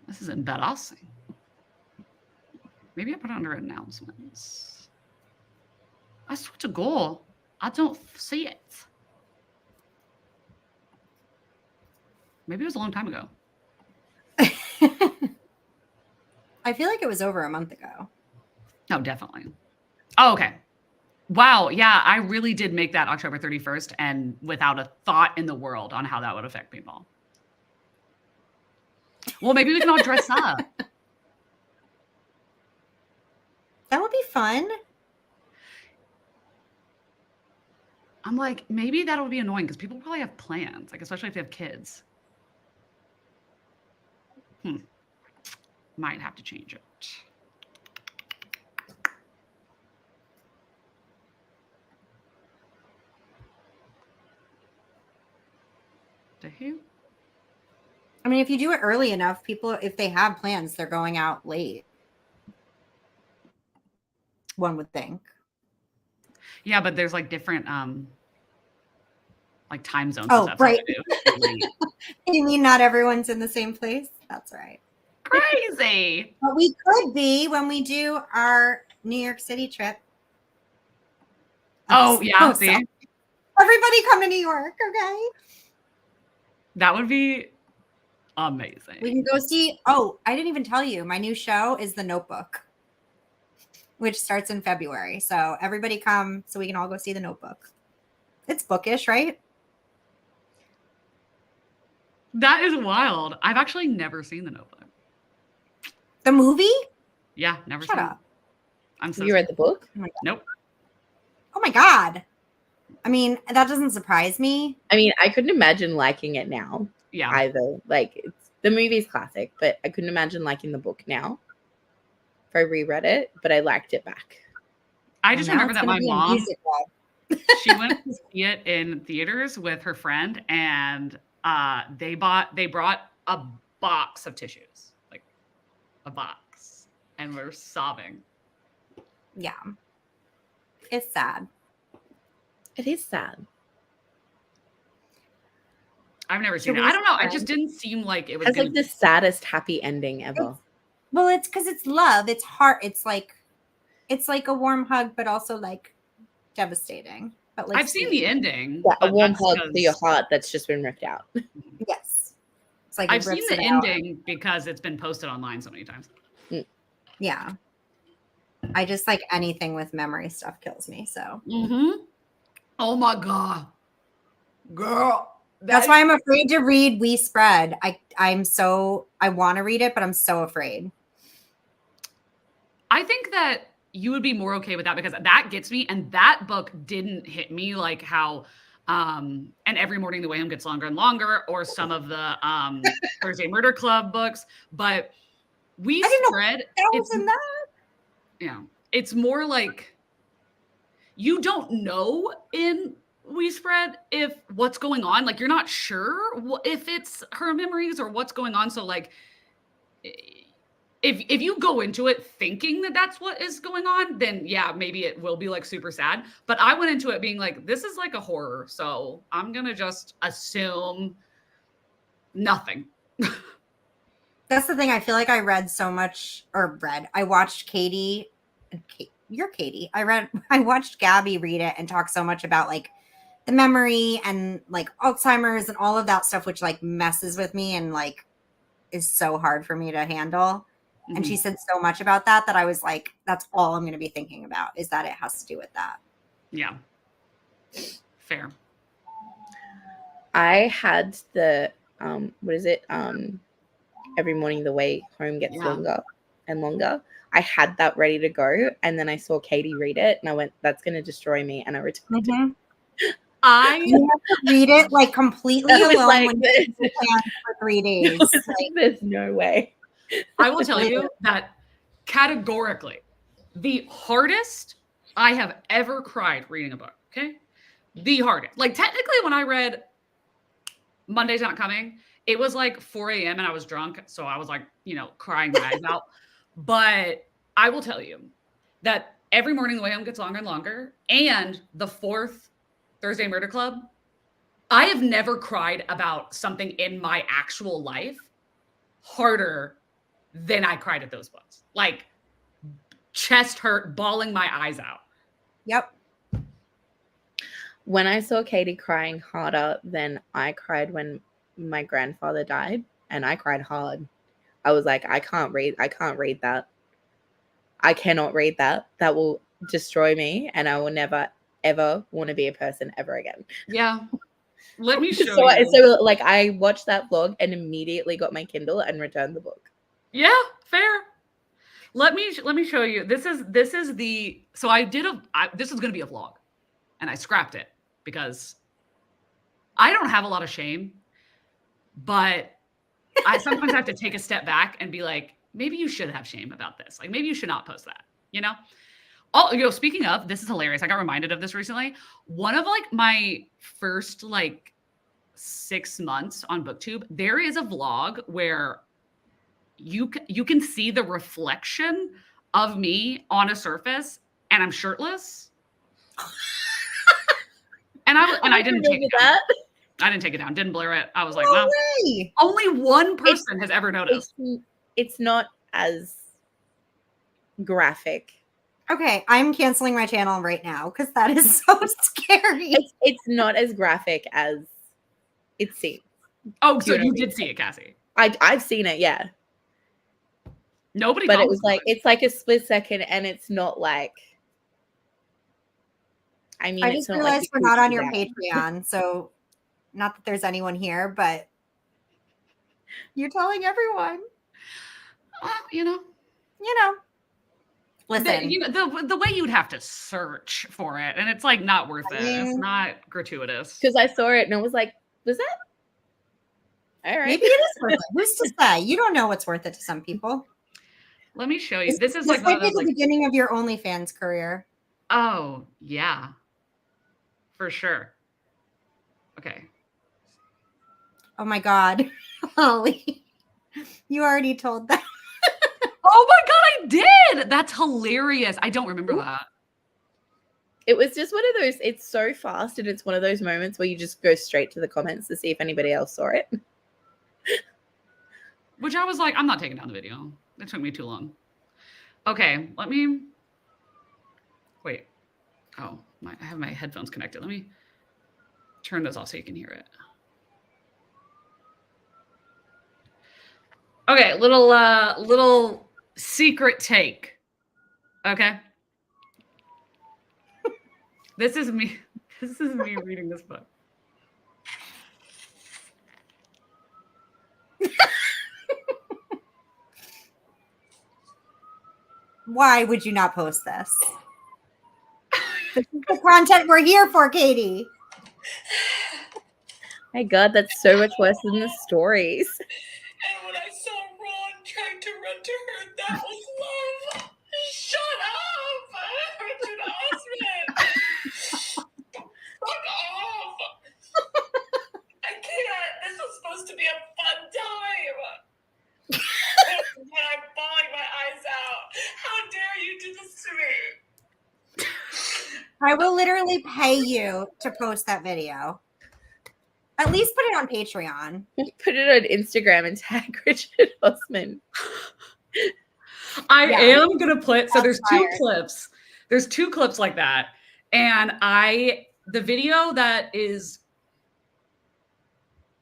This is embarrassing. Maybe I put it under announcements. I swear to God, I don't see it. Maybe it was a long time ago. I feel like it was over a month ago. Oh, definitely. Oh, okay. Wow. Yeah, I really did make that October 31st and without a thought in the world on how that would affect people. Well, maybe we can all dress up. That would be fun. I'm like, maybe that'll be annoying because people probably have plans, like especially if they have kids. Might have to change it. To who? I mean, if you do it early enough, people, if they have plans, they're going out late. One would think. Yeah, but there's like different like time zones. Oh, right. You mean not everyone's in the same place? That's right. Crazy. But we could be when we do our New York City trip. Oh, yeah. See? Everybody come to New York, okay? That would be amazing. We can go see. Oh, I didn't even tell you. My new show is The Notebook, which starts in February. So everybody come so we can all go see The Notebook. It's bookish, right? That is wild. I've actually never seen The Notebook. The movie? Yeah, never Shut seen up. it. I'm so You read the book? Oh nope. Oh my God. I mean, that doesn't surprise me. I mean, I couldn't imagine liking it now. Yeah. Either. Like, the movie's classic, but I couldn't imagine liking the book now if I reread it, but I liked it back. I just remember that my mom, she went to see it in theaters with her friend, and they brought a box of tissues, like a box, and we're sobbing. Yeah. It's sad. It is sad. I've never seen it. I don't know. It just didn't seem like it was like the saddest happy ending ever. Well, it's because it's love. It's heart. It's like, It's like a warm hug, but also like devastating. But like I've seen the ending. Yeah, a but warm that's hug to 'cause- your heart that's just been ripped out. Yes. It's like it I've seen rips the it out. ending because it's been posted online so many times. Yeah. I just like anything with memory stuff kills me. So Oh my God. Girl. that's why I'm afraid to read We Spread. I want to read it, but I'm so afraid. I think that you would be more okay with that because that gets me, and that book didn't hit me like how and Every Morning the Way Home Gets Longer and Longer, or some of the Thursday Murder Club books. But We I didn't know Spread, that was it's in that. yeah, it's more like you don't know in We Spread if what's going on. Like you're not sure if it's her memories or what's going on. So like if you go into it thinking that that's what is going on, then yeah, maybe it will be like super sad. But I went into it being like, this is like a horror, so I'm gonna just assume nothing. That's the thing. I feel like I read so much, or read. I watched Katie. You're Katie. I watched Gabby read it and talk so much about like the memory and like Alzheimer's and all of that stuff, which like messes with me and like is so hard for me to handle. And she said so much about that I was like, that's all I'm going to be thinking about, is that it has to do with that. Yeah. Fair. I had the what is it? Every Morning the Way Home Gets Longer and Longer. I had that ready to go, and then I saw Katie read it, and I went, "That's going to destroy me," and I returned it. You have to read it like completely alone like, when you for 3 days. Like, there's no way. I will tell you that categorically, the hardest I have ever cried reading a book. Okay, the hardest. Like technically, when I read Monday's Not Coming, it was like 4 a.m. and I was drunk, so I was like, crying my eyes out. But I will tell you that Every Morning the Way Home Gets Longer and Longer, and the fourth Thursday Murder Club, I have never cried about something in my actual life harder than I cried at those books. Like chest hurt, bawling my eyes out. Yep. When I saw Katie crying harder than I cried when my grandfather died, and I cried hard. I was like, I can't read that. I cannot read that. That will destroy me, and I will never, ever want to be a person ever again. Yeah. Let me show you. So like I watched that vlog and immediately got my Kindle and returned the book. Yeah, fair. Let me show you. This is the, so I did this was going to be a vlog and I scrapped it because I don't have a lot of shame, but I sometimes have to take a step back and be like, maybe you should have shame about this. Like maybe you should not post that, Oh, speaking of, this is hilarious. I got reminded of this recently. One of like my first like 6 months on BookTube, there is a vlog where you can see the reflection of me on a surface, and I'm shirtless. and I didn't take it down. I didn't take it down. Didn't blur it. I was like, no wow. way. Only one person has ever noticed. It's not as graphic. Okay, I'm canceling my channel right now because that is so scary. It's not as graphic as it seems. Oh, so you did see it, Cassie? I've seen it, yeah. Nobody. But it was like it's like a split second, and it's not like. I mean, I just realized we're not on your Patreon, so not that there's anyone here, but you're telling everyone. Listen, the way you'd have to search for it, and it's like not worth it. It's not gratuitous. Because I saw it and I was like, was that? All right. Maybe it is worth it. Who's to say? You don't know what's worth it to some people. Let me show you. This is like the beginning of your OnlyFans career. Oh, yeah. For sure. Okay. Oh my God. Holly. You already told that. Oh my God, I did. That's hilarious. I don't remember that. It was just one of those, it's so fast, and it's one of those moments where you just go straight to the comments to see if anybody else saw it. Which I was like, I'm not taking down the video. It took me too long. Okay, let me Wait. Oh, I have my headphones connected. Let me turn those off so you can hear it. Okay, little secret take. Okay. This is me. This is me reading this book. Why would you not post this? This is the content we're here for, Katie. My God, that's so much worse than the stories. And when I saw Ron trying to run to her, that was love. Shut up, Richard Osman. Fuck off. I can't. This was supposed to be a fun time. And I'm bawling my eyes out. How dare you do this to me? I will literally pay you to post that video. At least put it on Patreon. Put it on Instagram and tag Richard Osman. I am gonna put so there's two fired. clips. There's two clips like that. And the video that is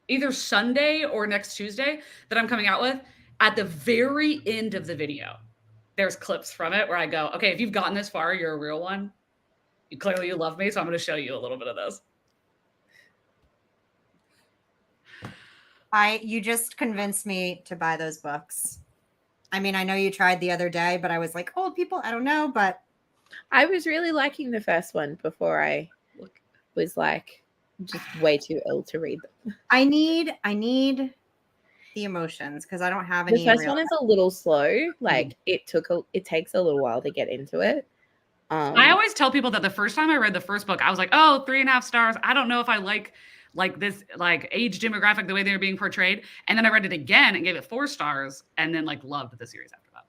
either Sunday or next Tuesday that I'm coming out with, at the very end of the video, there's clips from it where I go, okay, if you've gotten this far, you're a real one. Clearly you love me, so I'm going to show you a little bit of this. You just convinced me to buy those books. I mean, I know you tried the other day, but I was like, old people, I don't know, but I was really liking the first one before I was like just way too ill to read them. I need the emotions because I don't have any. The first one is a little slow. Like it takes a little while to get into it. I always tell people that the first time I read the first book, I was like, oh, 3.5 stars. I don't know if I like this like age demographic the way they were being portrayed. And then I read it again and gave it 4 stars and then like loved the series after that.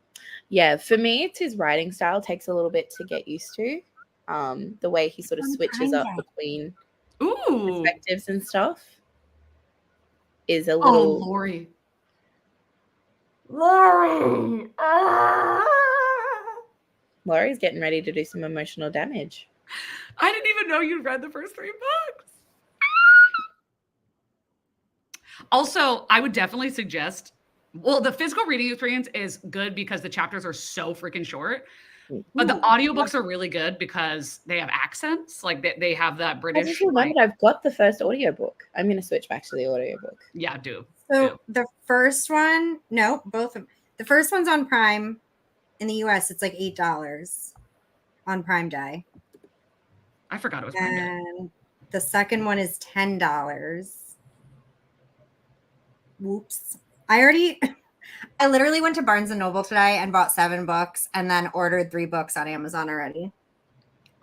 Yeah, for me, it's his writing style takes a little bit to get used to. The way he sort of switches up between perspectives and stuff is a little. Oh, Lori. Laurie's getting ready to do some emotional damage. I didn't even know you'd read the first 3 books. Also, I would definitely suggest, well, the physical reading experience is good because the chapters are so freaking short. But the audiobooks are really good because they have accents. Like they have that British. I just remembered I've got the first audiobook. I'm going to switch back to the audiobook. Yeah, do. So the first one, no, both of them. The first one's on Prime. In the US, it's like $8 on Prime Day. I forgot it was Prime Day. And the second one is $10. Whoops. I literally went to Barnes & Noble today and bought 7 books and then ordered 3 books on Amazon already.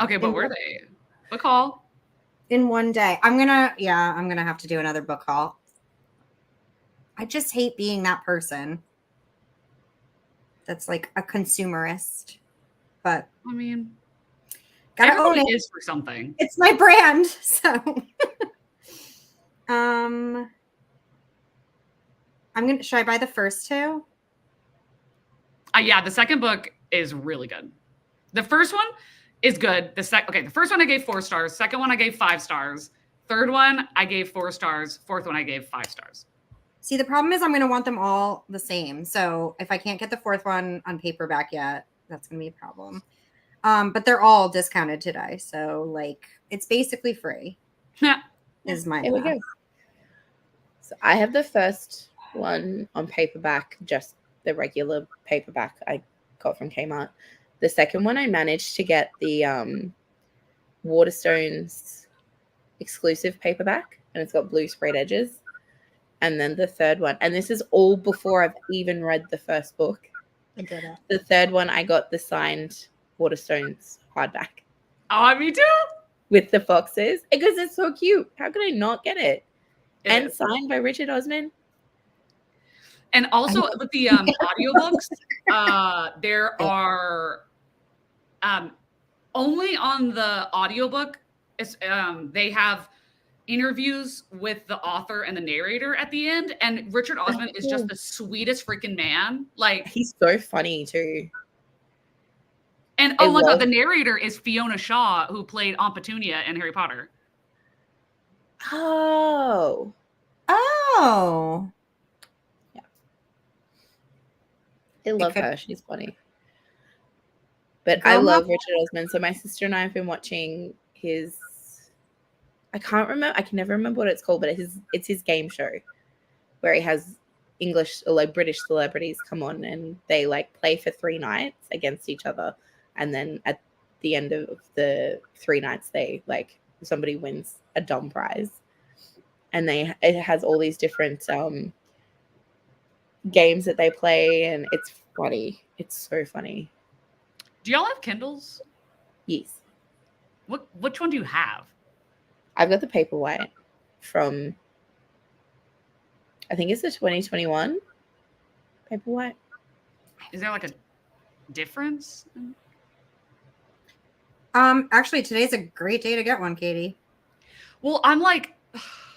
Okay, but were they? Book haul? In one day. I'm gonna have to do another book haul. I just hate being that person that's like a consumerist. But I mean, gotta own everybody it. is for something. It's my brand. So should I buy the first 2? Yeah, the second book is really good. The first one is good. The first one I gave 4 stars. Second one I gave 5 stars. Third one I gave 4 stars. Fourth one I gave 5 stars. See, the problem is I'm going to want them all the same. So if I can't get the 4th one on paperback yet, that's going to be a problem. But they're all discounted today. So like it's basically free. Is my Here we go. So I have the first one on paperback, just the regular paperback I got from Kmart. The second one I managed to get the Waterstones exclusive paperback, and it's got blue sprayed edges. And then the third one, and this is all before I've even read the first book. I did it. The third one, I got the signed Waterstones hardback. Oh, me too. With the foxes, because it's so cute. How could I not get it? And signed by Richard Osman. And also with the audiobooks, there are only on the audiobook, they have interviews with the author and the narrator at the end. And Richard Osman is just the sweetest freaking man. Like he's so funny too. And oh my God, the narrator is Fiona Shaw, who played Aunt Petunia in Harry Potter. Oh. Oh. Yeah. I love her. She's funny. But I love Richard Osman. So my sister and I have been watching his, I can't remember, I can never remember what it's called, but it's his game show where he has English or like British celebrities come on and they like play for 3 nights against each other. And then at the end of the 3 nights, they like somebody wins a dumb prize. And it has all these different games that they play, and it's funny. It's so funny. Do y'all have Kindles? Yes. Which one do you have? I've got the Paperwhite from, I think it's the 2021 Paperwhite. Is there like a difference? Actually, today's a great day to get one, Katie. Well, I'm like,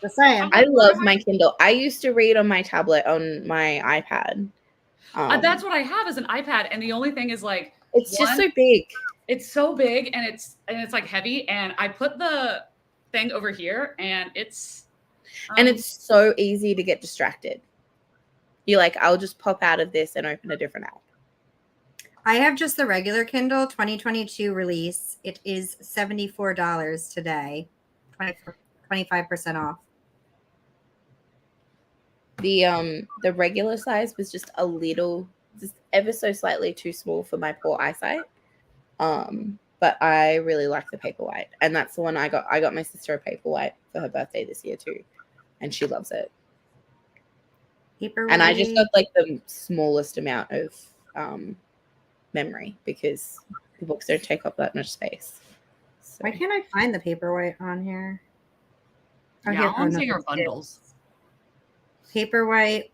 just saying. I love my Kindle. I used to read on my tablet on my iPad. That's what I have is an iPad, and the only thing is like it's just so big. It's so big, and it's like heavy, and I put the thing over here, and it's so easy to get distracted. You're like, I'll just pop out of this and open a different app. I have just the regular Kindle 2022 release. It is $74 today, 25% off. The regular size was just ever so slightly too small for my poor eyesight. But I really like the Paperwhite, and that's the one I got. I got my sister a Paperwhite for her birthday this year too, and she loves it. And I just got like the smallest amount of memory because the books don't take up that much space. So. Why can't I find the Paperwhite on here? Yeah, I'm seeing our bundles. Paperwhite,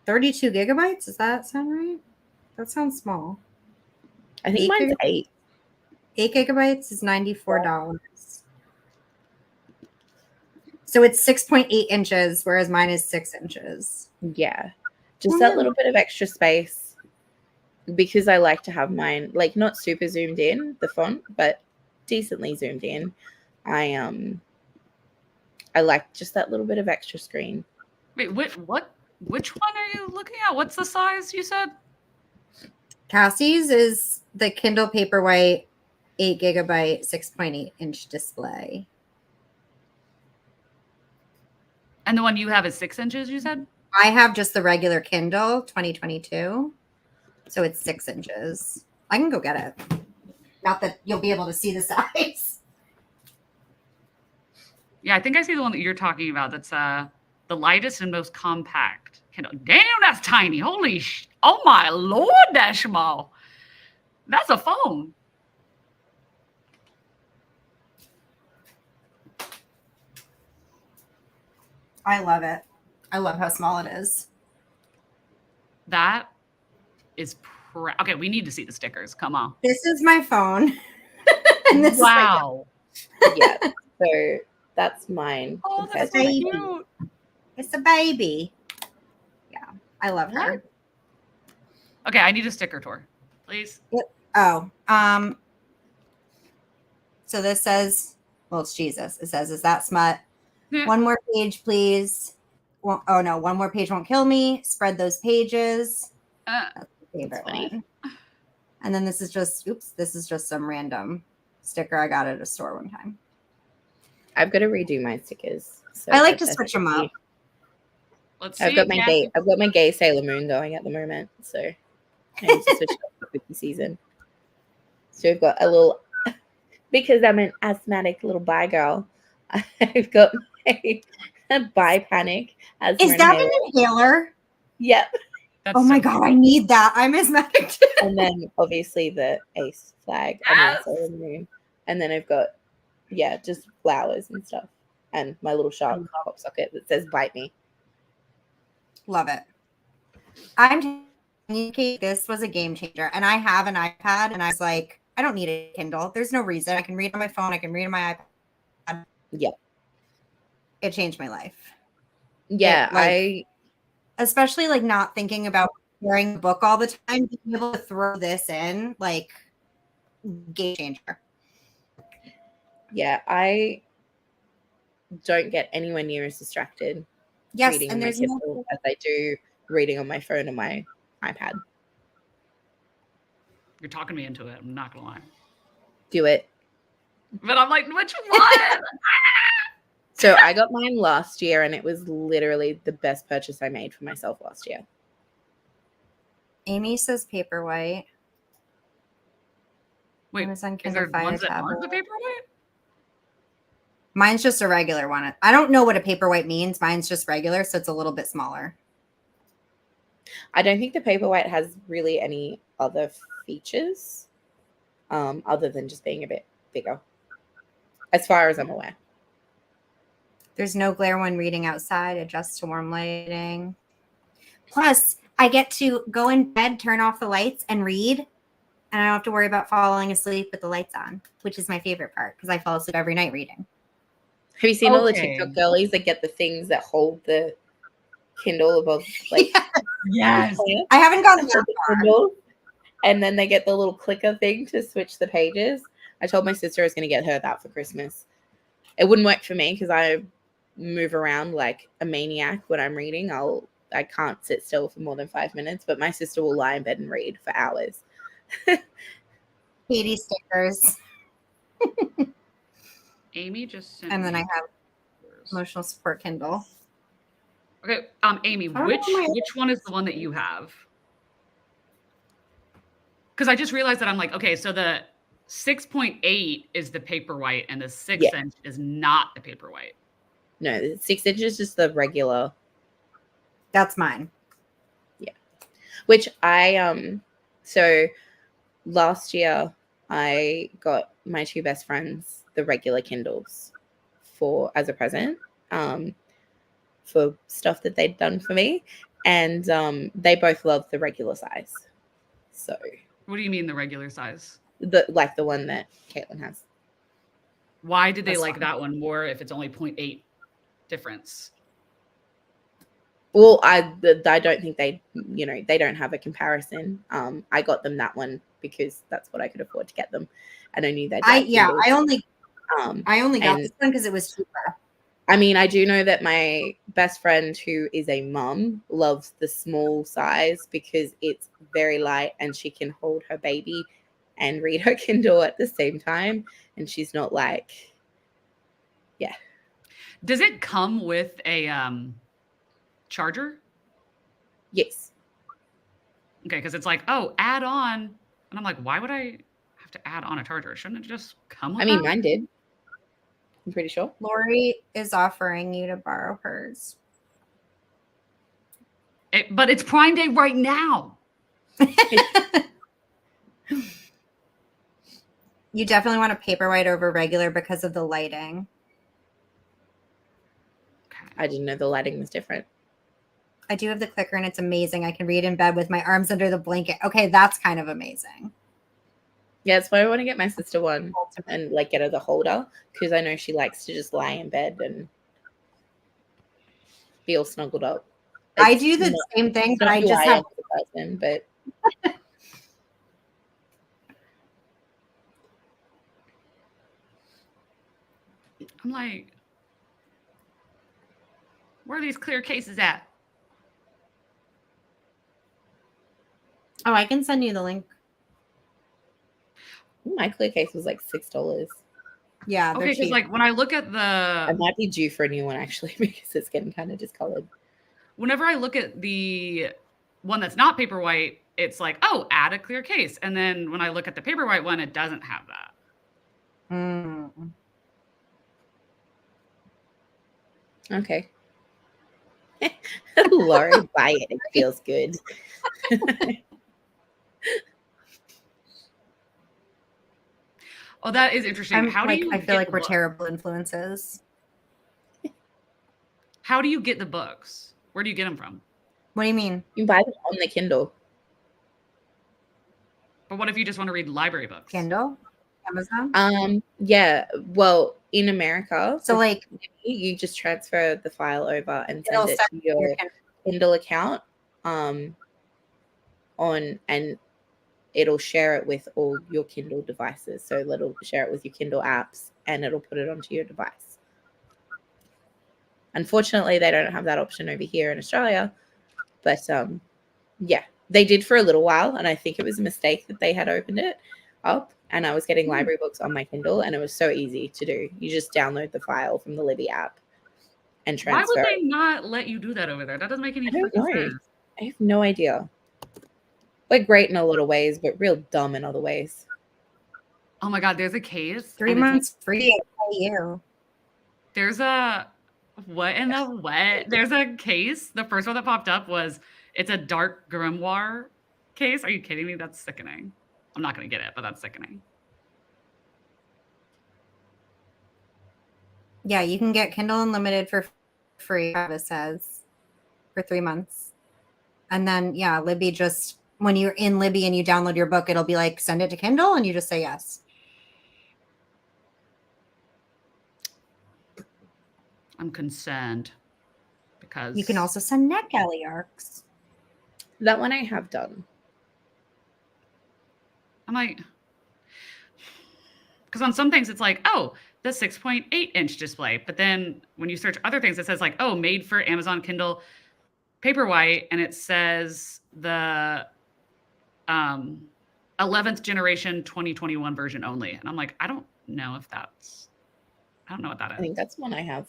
32 gigabytes. Does that sound right? That sounds small. I think mine's 8. 8 gigabytes is $94. So it's 6.8 inches, whereas mine is 6 inches. Yeah. Just that little bit of extra space, because I like to have mine like not super zoomed in, the font, but decently zoomed in. I like just that little bit of extra screen. Wait, which one are you looking at? What's the size you said? Cassie's is the Kindle Paperwhite 8 gigabyte, 6.8 inch display. And the one you have is 6 inches, you said? I have just the regular Kindle 2022. So it's 6 inches. I can go get it. Not that you'll be able to see the size. Yeah, I think I see the one that you're talking about. That's the lightest and most compact Kindle. Damn, that's tiny. Oh my Lord, that's small. That's a phone. I love it. I love how small it is. That is okay. We need to see the stickers. Come on. This is my phone. And this wow. Yeah. So that's mine. Oh, that's so cute. It's a baby. Yeah, I love her. Okay, I need a sticker tour, please. Oh, so this says, well, it's Jesus. It says, "Is that smut? Yeah. One more page, please." Well, oh no, one more page won't kill me. Spread those pages. That's my favorite one. And then this is just, this is just some random sticker I got at a store one time. I've got to redo my stickers. So I like to switch them up. Let's see. I've got my gay Sailor Moon going at the moment, so I need to switch up for the season. So I've got a little, because I'm an asthmatic little bi girl, I've got a bi panic. Is that an inhaler? Yep. That's my God, I need that. I'm asthmatic too. And then obviously the ace flag and then Sailor Moon. And then I've got, just flowers and stuff. And my little shark pop socket that says "bite me." Love it. This was a game changer. And I have an iPad and I was like, I don't need a Kindle. There's no reason. I can read on my phone. I can read on my iPad. Yep. It changed my life. Yeah, especially like not thinking about carrying a book all the time, being able to throw this in, like game changer. Yeah, I don't get anywhere near as distracted Yes, reading on and my there's Kindle as I do reading on my phone or my iPad. You're talking me into it. I'm not gonna lie. Do it. But I'm like, which one? So I got mine last year, and it was literally the best purchase I made for myself last year. Amy says Paperwhite. Wait, Amazon is Kindle there Fire ones that aren't the tablet. Paperwhite? Mine's just a regular one. I don't know what a Paperwhite means. Mine's just regular, so it's a little bit smaller. I don't think the Paperwhite has really any other features other than just being a bit bigger, as far as I'm aware. There's no glare when reading outside. Adjust to warm lighting. Plus, I get to go in bed, turn off the lights, and read. And I don't have to worry about falling asleep with the lights on, which is my favorite part because I fall asleep every night reading. Have you seen all the Okay. TikTok girlies that get the things that hold the Kindle above, like, Yes. I haven't gotten the that far. Kindle, and then they get the little clicker thing to switch the pages? I told my sister I was going to get her that for Christmas. It wouldn't work for me because I move around like a maniac when I'm reading. I can't sit still for more than 5 minutes, but my sister will lie in bed and read for hours. Katie stickers. Amy just sent And then me I have yours. emotional support Kindle. Okay, Amy, don't know which my- one is the one that you have? Because I just realized that I'm like, okay, so the 6.8 is the Paperwhite, and the 6-inch is not the Paperwhite. No, the 6 inch is just the regular, That's mine. which I so last year I got my two best friends the regular Kindles as a present for stuff that they'd done for me, and they both love the regular size. So What do you mean the regular size? the one that Caitlin has. Why did they That's like fine. that one more if it's only 0.8 difference? Well, I don't think they don't have a comparison. I got them that one because that's what I could afford to get them, and I knew they'd like Kindles. I only got and- this one because it was cheaper. I mean, I do know that my best friend, who is a mum, loves the small size because it's very light and she can hold her baby and read her Kindle at the same time. And she's not like, Does it come with a charger? yes. Okay, because it's like, oh, add on. And I'm like, why would I have to add on a charger? Shouldn't it just come with I mean, that? mine did. I'm pretty sure. Lori is offering you to borrow hers. But it's Prime Day right now. You definitely want a Paperwhite over regular because of the lighting. Okay. I didn't know the lighting was different. I do have the clicker and it's amazing. I can read in bed with my arms under the blanket. Okay, that's kind of amazing. Yeah, that's why I want to get my sister one and like get her the holder because I know she likes to just lie in bed and be all snuggled up. I do the same thing, but I just have person, but I'm like, where are these clear cases at? Oh, I can send you the link. my clear case was like $6. Yeah, they're Okay, because cheap. like when I look at I the, might be due for a new one actually because it's getting kind of discolored. whenever I look at the one that's not Paperwhite, it's like, oh, add a clear case. And then when I look at the Paperwhite one, it doesn't have that. Mm. Okay. Lori, buy it. It feels good. Oh, that is interesting. How do you I feel get like the we're book? terrible influences. How do you get the books? Where do you get them from? What do you mean? You can buy them on the Kindle. But what if you just want to read library books? Kindle? Amazon? Yeah. Well, in America, So like you just transfer the file over and it'll send it send to your Kindle. Kindle account. And it'll share it with all your Kindle devices. So it'll share it with your Kindle apps and it'll put it onto your device. Unfortunately, they don't have that option over here in Australia. But yeah, they did for a little while. And I think it was a mistake that they had opened it up. And I was getting library books on my Kindle. And it was so easy to do. You just download the file from the Libby app and transfer. Why would they not let you do that over there? That doesn't make any I don't know. sense. I have no idea. We're great in a lot of ways, but real dumb in other ways. Oh my God, there's a case. 3 months free at you. There's a what in the what? There's a case. The first one that popped up was it's a dark grimoire case. Are you kidding me? That's sickening. I'm not gonna get it, but that's sickening. Yeah, you can get Kindle Unlimited for free, Travis says, for 3 months. And then, yeah, Libby just, when you're in Libby and you download your book, it'll be like, send it to Kindle, and you just say yes. I'm concerned because You can also send NetGalley arcs. That one I have done. I'm like, because on some things it's like, oh, the 6.8-inch display. But then when you search other things, it says like, oh, made for Amazon Kindle Paperwhite, and it says the 11th generation 2021 version only. And I'm like, I don't know what that is. I think that's one I have.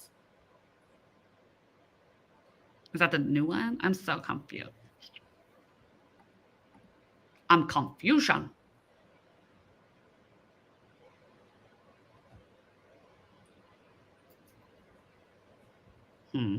Is that the new one? I'm so confused. I'm confusion. Hmm.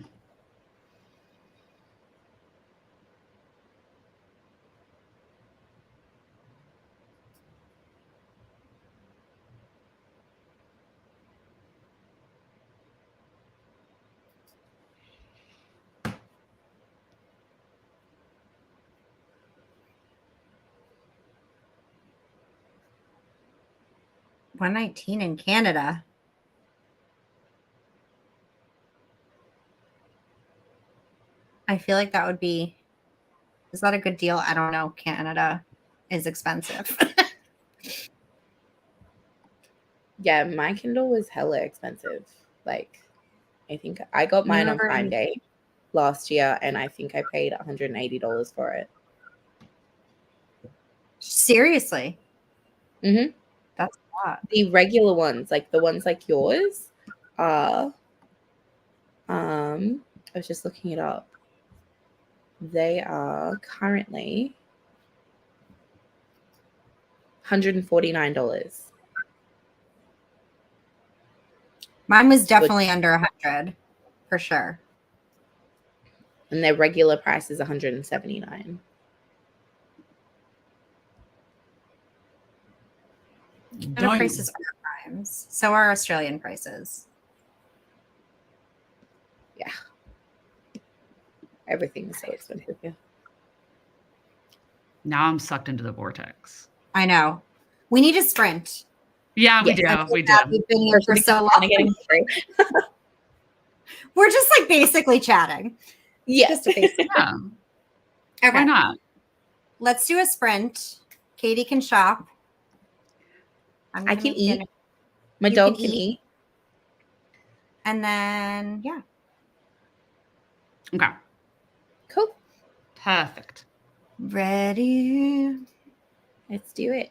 $119 in Canada. I feel like that would be, is that a good deal? I don't know. Canada is expensive. Yeah, my Kindle was hella expensive. Like, I think I got mine on Prime Day last year, and I think I paid $180 for it. Seriously? Mm-hmm. That's a lot. The regular ones, like the ones like yours, are I was just looking it up. They are currently $149. Mine was definitely under 100 for sure. And their regular price is $179. Canada prices are Primes. So are Australian prices. Yeah. Everything is so expensive here. Now I'm sucked into the vortex. I know. We need a sprint. Yeah, we Yes, do. We do. We've been here for so long. We're just like basically chatting. Yes. Just a basic. Yeah. Okay. Why not? Let's do a sprint. Katie can shop. I can eat. Dinner. My dog can eat. And then, yeah. Okay. Cool. Perfect. Ready? Let's do it.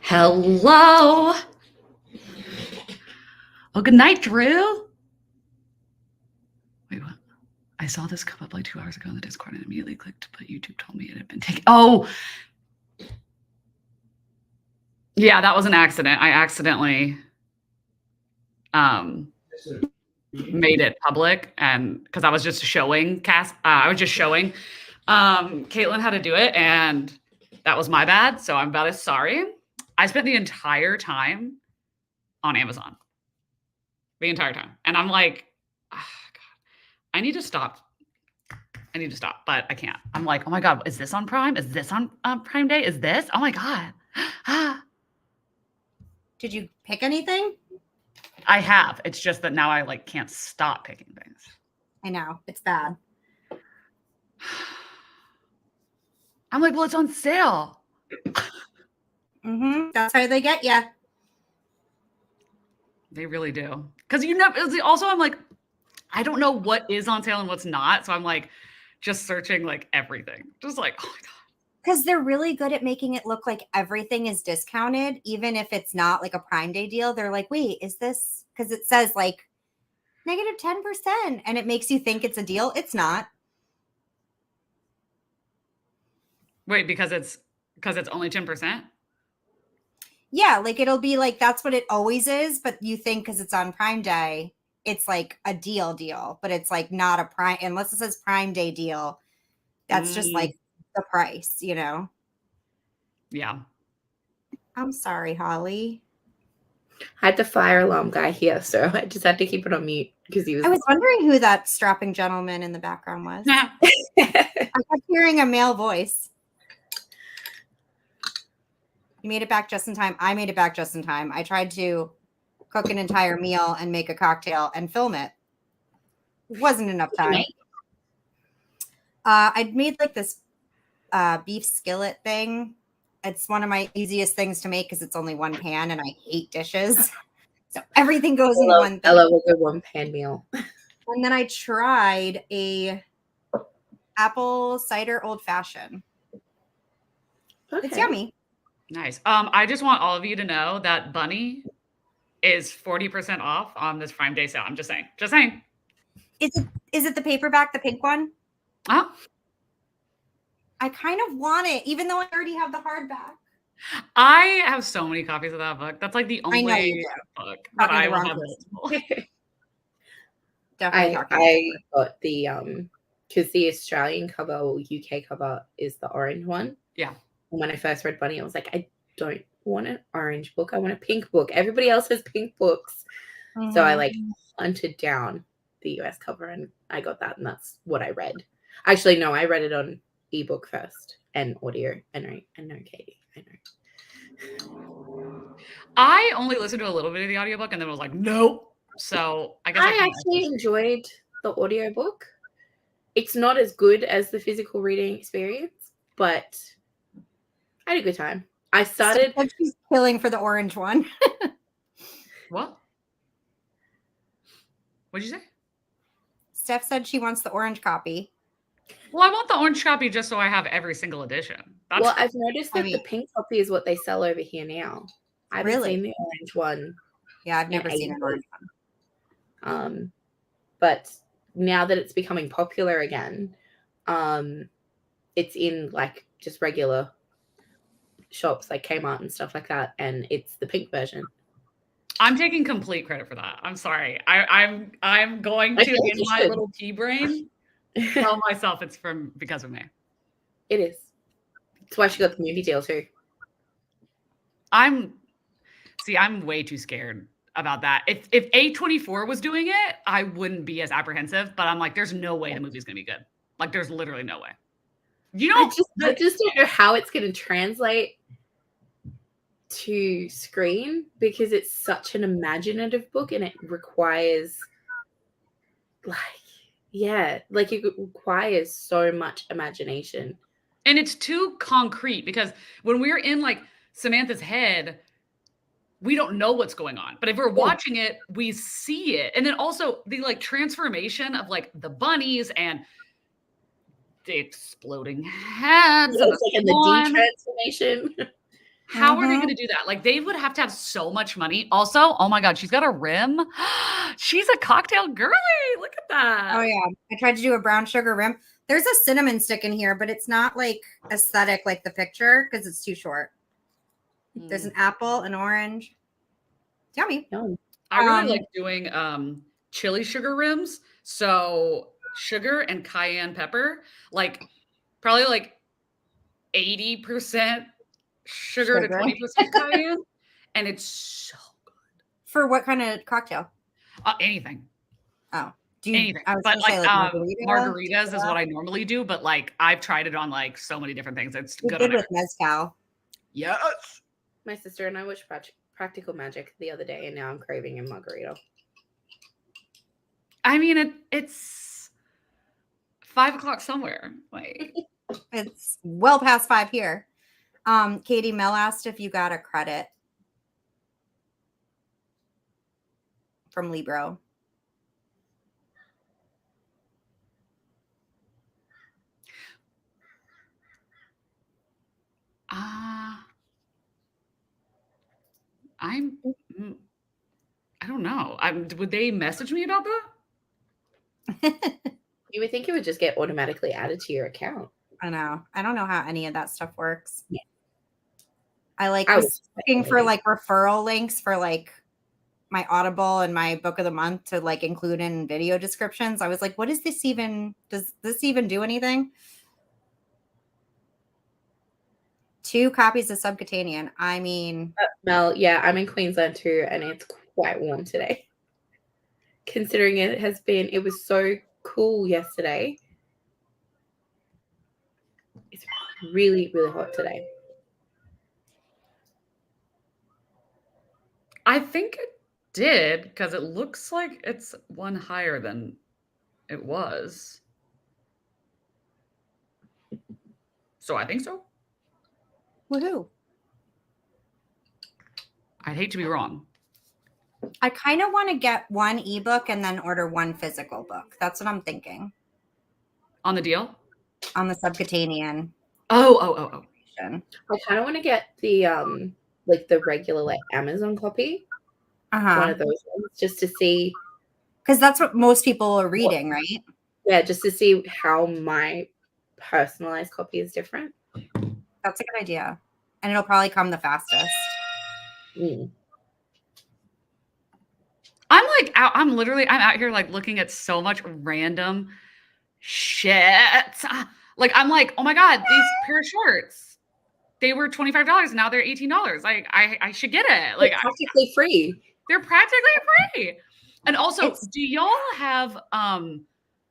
Hello. Oh, good night, Drew. Wait, what? I saw this come up like 2 hours ago in the Discord and immediately clicked, but YouTube told me it had been taken. Oh, yeah, that was an accident. I accidentally made it public, and because I was just showing Caitlin how to do it, and that was my bad. So I'm about as sorry. I spent the entire time on Amazon, the entire time, and I'm like, oh, God, I need to stop, but I can't. I'm like, oh my God, is this on Prime? Is this on Prime Day? Is this? Oh my God. Did you pick anything? I have. It's just that now I like can't stop picking things. I know. It's bad. I'm like, well, it's on sale. That's how they get you. They really do. Because also I'm like, I don't know what is on sale and what's not. So I'm like just searching like everything. Just like, oh my God. Because they're really good at making it look like everything is discounted, even if it's not like a Prime Day deal. They're like, wait, is this? Because it says like negative 10%, and it makes you think it's a deal. It's not. Wait, because it's only 10%? Yeah, like it'll be like that's what it always is, but you think because it's on Prime Day, it's like a deal, but it's like not a Prime unless it says Prime Day deal. That's just like the price, you know? Yeah. I'm sorry, Holly. I had the fire alarm guy here, so I just had to keep it on mute because he was. I was wondering who that strapping gentleman in the background was. I kept hearing a male voice. You made it back just in time. I made it back just in time. I tried to cook an entire meal and make a cocktail and film it. It wasn't enough time. I'd made like this beef skillet thing. It's one of my easiest things to make because it's only one pan and I hate dishes. So everything goes in one thing. I love a good one pan meal. And then I tried a apple cider old fashioned. Okay. It's yummy. Nice. I just want all of you to know that Bunny is 40% off on this Prime Day sale. I'm just saying. Just saying. Is it the paperback, the pink one? Oh. I kind of want it, even though I already have the hardback. I have so many copies of that book. That's like the only book that I will have multiple. Definitely. I got the because the Australian cover or UK cover is the orange one. Yeah. And when I first read Bunny, I was like, I don't want an orange book. I want a pink book. Everybody else has pink books. Mm-hmm. So I like hunted down the US cover and I got that, and that's what I read. Actually, no, I read it on ebook first and audio. I know, Katie. I know. I only listened to a little bit of the audiobook and then was like, nope. So I guess I actually enjoyed the audiobook. It's not as good as the physical reading experience, but I had a good time. I started. So she's killing for the orange one. What? What'd you say? Steph said she wants the orange copy. Well, I want the orange copy just so I have every single edition. Well, I've noticed that the pink copy is what they sell over here now. I haven't seen the orange one. Yeah, I've never seen an orange one. But now that it's becoming popular again, it's in like just regular shops like Kmart and stuff like that, and it's the pink version. I'm taking complete credit for that. I'm sorry. I'm going to feel like in you my should. little pea brain tell myself it's because of me. It is. That's why she got the movie deal too. I'm way too scared about that. If A24 was doing it, I wouldn't be as apprehensive, but I'm like, there's no way the movie's gonna be good. Like, there's literally no way. You know, I just don't know how it's going to translate to screen because it's such an imaginative book and it requires it requires so much imagination. and it's too concrete because when we're in like Samantha's head, we don't know what's going on. But if we're watching it, we see it. And then also the like transformation of like the bunnies and the exploding heads and It's like in the swan. de-transformation. How are they going to do that? Like, they would have to have so much money. Also, oh my God, she's got a rim. She's a cocktail girly. Look at that. Oh yeah, I tried to do a brown sugar rim. There's a cinnamon stick in here, but it's not like aesthetic like the picture because it's too short. There's an apple, an orange. Yummy. I really like doing chili sugar rims. So sugar and cayenne pepper, like probably like 80% sugar to 20% cayenne. And it's so good. For what kind of cocktail? Anything. Oh, anything. But like, margaritas is what I normally do. But like, I've tried it on like so many different things. It's good on with mezcal. Yes. My sister and I watched Practical Magic the other day, and now I'm craving a margarita. I mean, it's 5:00 somewhere. Like, it's well past 5 here. Katie Mel asked if you got a credit from Libro. I don't know. Would they message me about that? You would think it would just get automatically added to your account. I know. I don't know how any of that stuff works. Yeah. I was looking for like referral links for like my Audible and my book of the month to like include in video descriptions. I was like, what is this even? Does this even do anything? 2 copies of Subcutanean. I mean, Mel, yeah, I'm in Queensland too, and it's quite warm today. Considering it was so cool yesterday. It's really, really hot today. I think it did because it looks like it's one higher than it was. So I think so. Woohoo. I'd hate to be wrong. I kind of want to get 1 ebook and then order 1 physical book. That's what I'm thinking. On the deal? On the Subcutanean. Oh. I kind of want to get the like the regular like Amazon copy. One of those ones, just to see. Because that's what most people are reading, right? Yeah, just to see how my personalized copy is different. That's a good idea. And it'll probably come the fastest. I'm out here like looking at so much random shit. Like, I'm like, oh my God, these pair of shorts, they were $25. Now they're $18. Like, I should get it. Like, they're practically free. They're practically free. And also, do y'all have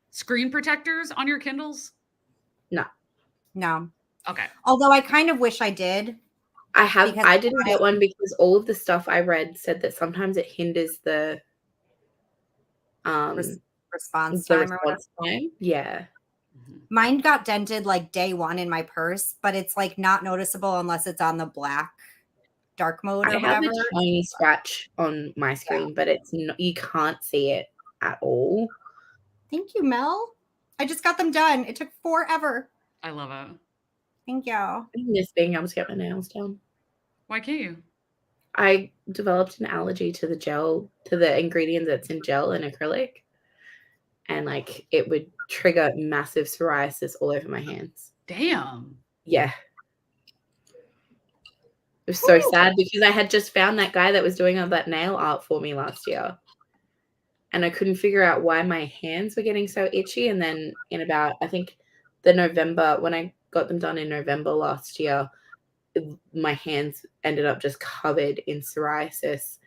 screen protectors on your Kindles? No. Okay. Although I kind of wish I did. I didn't get one because all of the stuff I read said that sometimes it hinders the response time. Yeah. Mine got dented like day 1 in my purse, but it's like not noticeable unless it's on the black dark mode or whatever. I have a tiny scratch on my screen, but it's not, you can't see it at all. Thank you, Mel. I just got them done. It took forever. I love it. Thank you. I miss being able to get my nails done. Why can't you? I developed an allergy to the gel, to the ingredient that's in gel and acrylic. And like it would trigger massive psoriasis all over my hands. Damn. Yeah. It was so Woo! sad because I had just found that guy that was doing all that nail art for me last year. And I couldn't figure out why my hands were getting so itchy. And then in about, I think the November, when I got them done in November last year, my hands ended up just covered in psoriasis.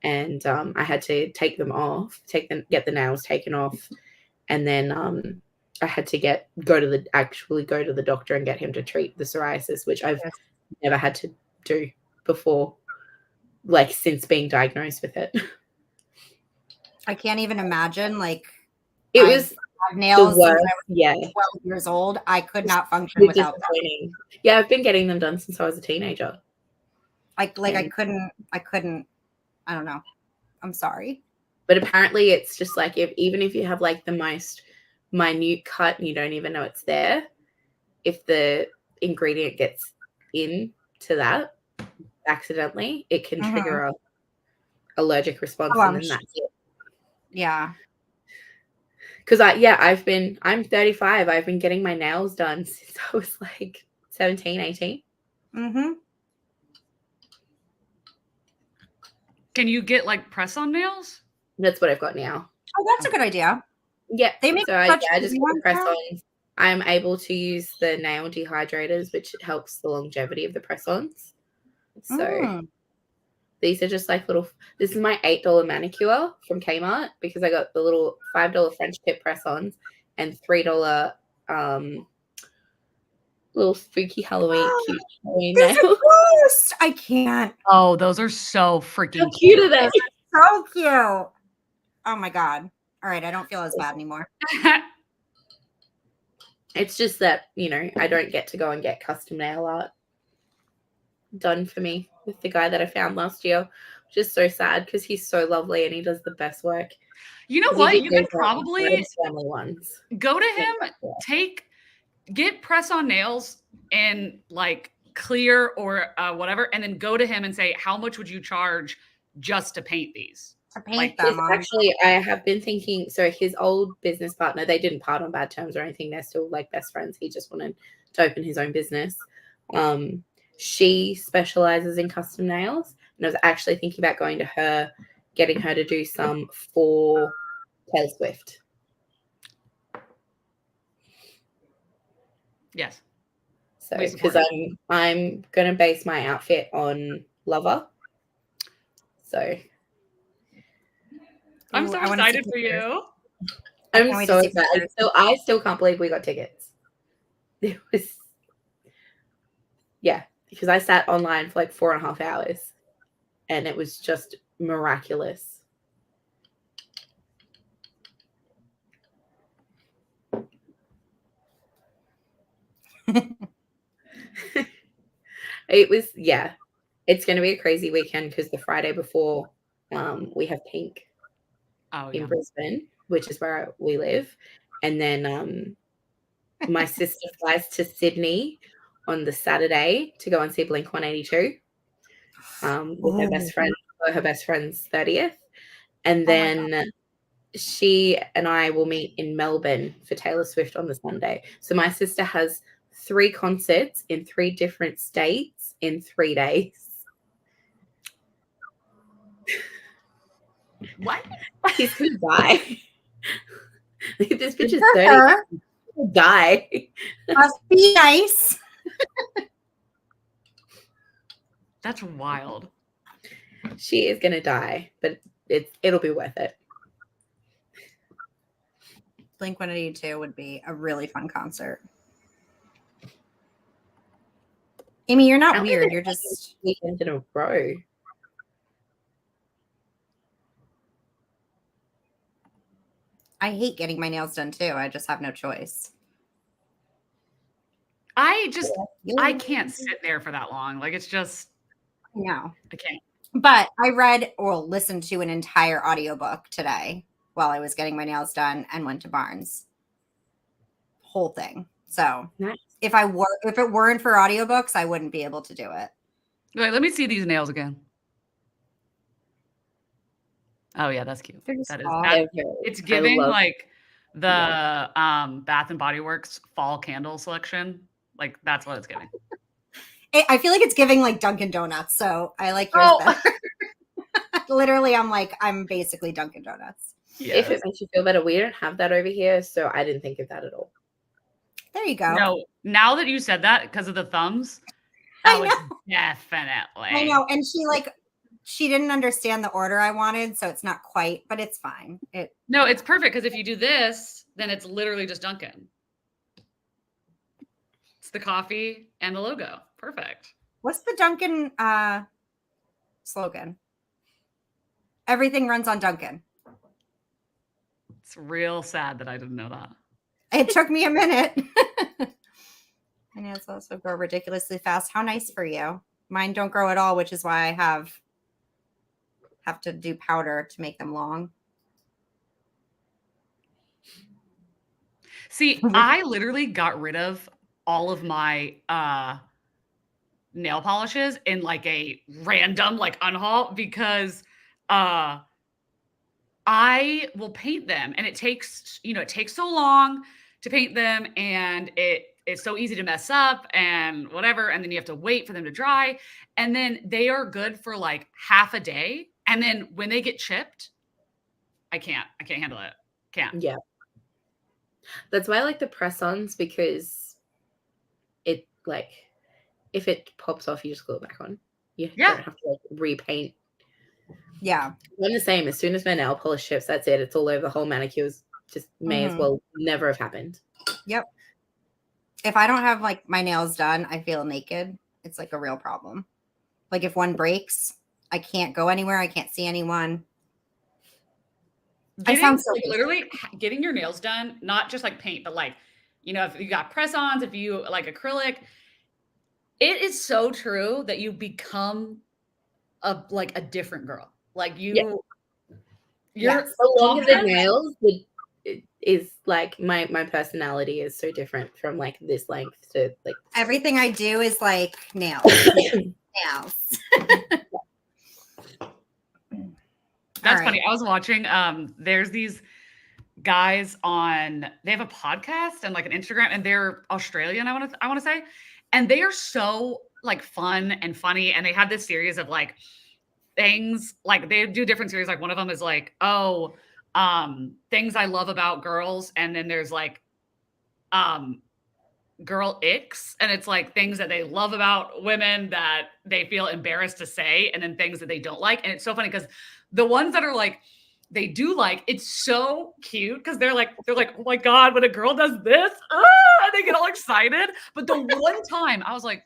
And I had to take them off, get the nails taken off. And then I had to go to the doctor and get him to treat the psoriasis, which I've never had to do before, like since being diagnosed with it. I can't even imagine. Like, It was had nails the since worst. I was Yeah, 12 years old. I could not function It's without them. disappointing. Yeah, I've been getting them done since I was a teenager. Like I And- couldn't. I don't know. I'm sorry. But apparently, it's just like even if you have like the most minute cut and you don't even know it's there, if the ingredient gets into that accidentally, it can trigger a allergic response, and then that's it. Yeah. Because I'm 35. I've been getting my nails done since I was like 17, 18. Mm-hmm. Can you get like press-on nails? That's what I've got now. Oh, that's a good idea. Yeah. They make so I such just easy got the ones press now. ons. I'm able to use the nail dehydrators, which helps the longevity of the press ons. So these are just like this is my $8 manicure from Kmart because I got the little $5 French tip press ons and $3 little spooky Halloween cute Halloween These are nails. gross. I can't. Oh, those are so freaking How cute are they? So cute. Oh my god. All right, I don't feel as bad anymore. It's just that, I don't get to go and get custom nail art done for me with the guy that I found last year, which is so sad because he's so lovely and he does the best work. You know 'Cause he what? did You could those, probably friends, family ones. go to him, get press-on nails in like clear or whatever, and then go to him and say, how much would you charge just to paint these? To paint Like, them on. Actually, I have been thinking, so his old business partner, they didn't part on bad terms or anything. They're still like best friends. He just wanted to open his own business. She specializes in custom nails. And I was actually thinking about going to her, getting her to do some for Taylor Swift. Yes. So We because support I'm gonna base my outfit on Lover. So I'm Ooh, so I wanna see excited for pictures. you. I I'm can't wait to so see excited. pictures. So I still can't believe we got tickets. It was because I sat online for like 4.5 hours and it was just miraculous. It was, it's going to be a crazy weekend because the Friday before we have Pink in Brisbane, which is where we live. And then my sister flies to Sydney on the Saturday to go and see Blink 182 with her best friend for her best friend's 30th. And then she and I will meet in Melbourne for Taylor Swift on the Sunday. So my sister has 3 concerts in 3 different states in 3 days. What? He's gonna die. This bitch is 30. He'll die. Must be nice. That's wild. She is gonna die, but it'll be worth it. Blink 182 would be a really fun concert. Amy, you're not weird. You're just weekends in a row. I hate getting my nails done too. I just have no choice. I can't sit there for that long. Like it's just No. I can't. But I read or listened to an entire audiobook today while I was getting my nails done and went to Barnes. Whole thing. So nice. if it weren't for audiobooks, I wouldn't be able to do it. Wait, let me see these nails again. Oh yeah, that's cute. It's giving like the Bath and Body Works fall candle selection. Like that's what it's giving. I feel like it's giving like Dunkin' Donuts, so I like yours better. Literally, I'm basically Dunkin' Donuts. Yes. If it makes you feel better, we don't have that over here, so I didn't think of that at all. There you go. No, now that you said that, because of the thumbs, I oh, know. it's definitely. I know, and she didn't understand the order I wanted, so it's not quite, but it's fine. No, it's perfect because if you do this, then it's literally just Dunkin'. It's the coffee and the logo. Perfect. What's the Dunkin' slogan? Everything runs on Dunkin'. It's real sad that I didn't know that. It took me a minute. I know it's also grow ridiculously fast. How nice for you. Mine don't grow at all, which is why I have to do powder to make them long. See, I literally got rid of all of my nail polishes in like a random like unhaul because I will paint them and it takes so long to paint them and it's so easy to mess up and whatever, and then you have to wait for them to dry, and then they are good for like half a day, and then when they get chipped, I can't handle it. Can't. Yeah. That's why I like the press-ons, because it like if it pops off, you just glue it back on. You don't have to like repaint. Yeah. I'm the same. As soon as my nail polish ships, that's it. It's all over. The whole manicures just may as well never have happened. Yep. If I don't have like my nails done, I feel naked. It's like a real problem. Like if one breaks, I can't go anywhere. I can't see anyone. I sound so literally getting your nails done, not just like paint, but like, if you got press-ons, if you like acrylic, it is so true that you become a different girl. Like you're so long as the nails is like my personality is so different from like this length to like everything I do is like nails. Nails. That's funny. I was watching there's these guys they have a podcast and like an Instagram, and they're Australian, I want to say, and they are so like fun and funny, and they have this series of like things, like they do different series, like one of them is like things I love about girls, and then there's like girl icks, and it's like things that they love about women that they feel embarrassed to say, and then things that they don't like. And it's so funny because the ones that are like they do like, it's so cute because they're like, oh my God, when a girl does this, and they get all excited. But the one time I was like,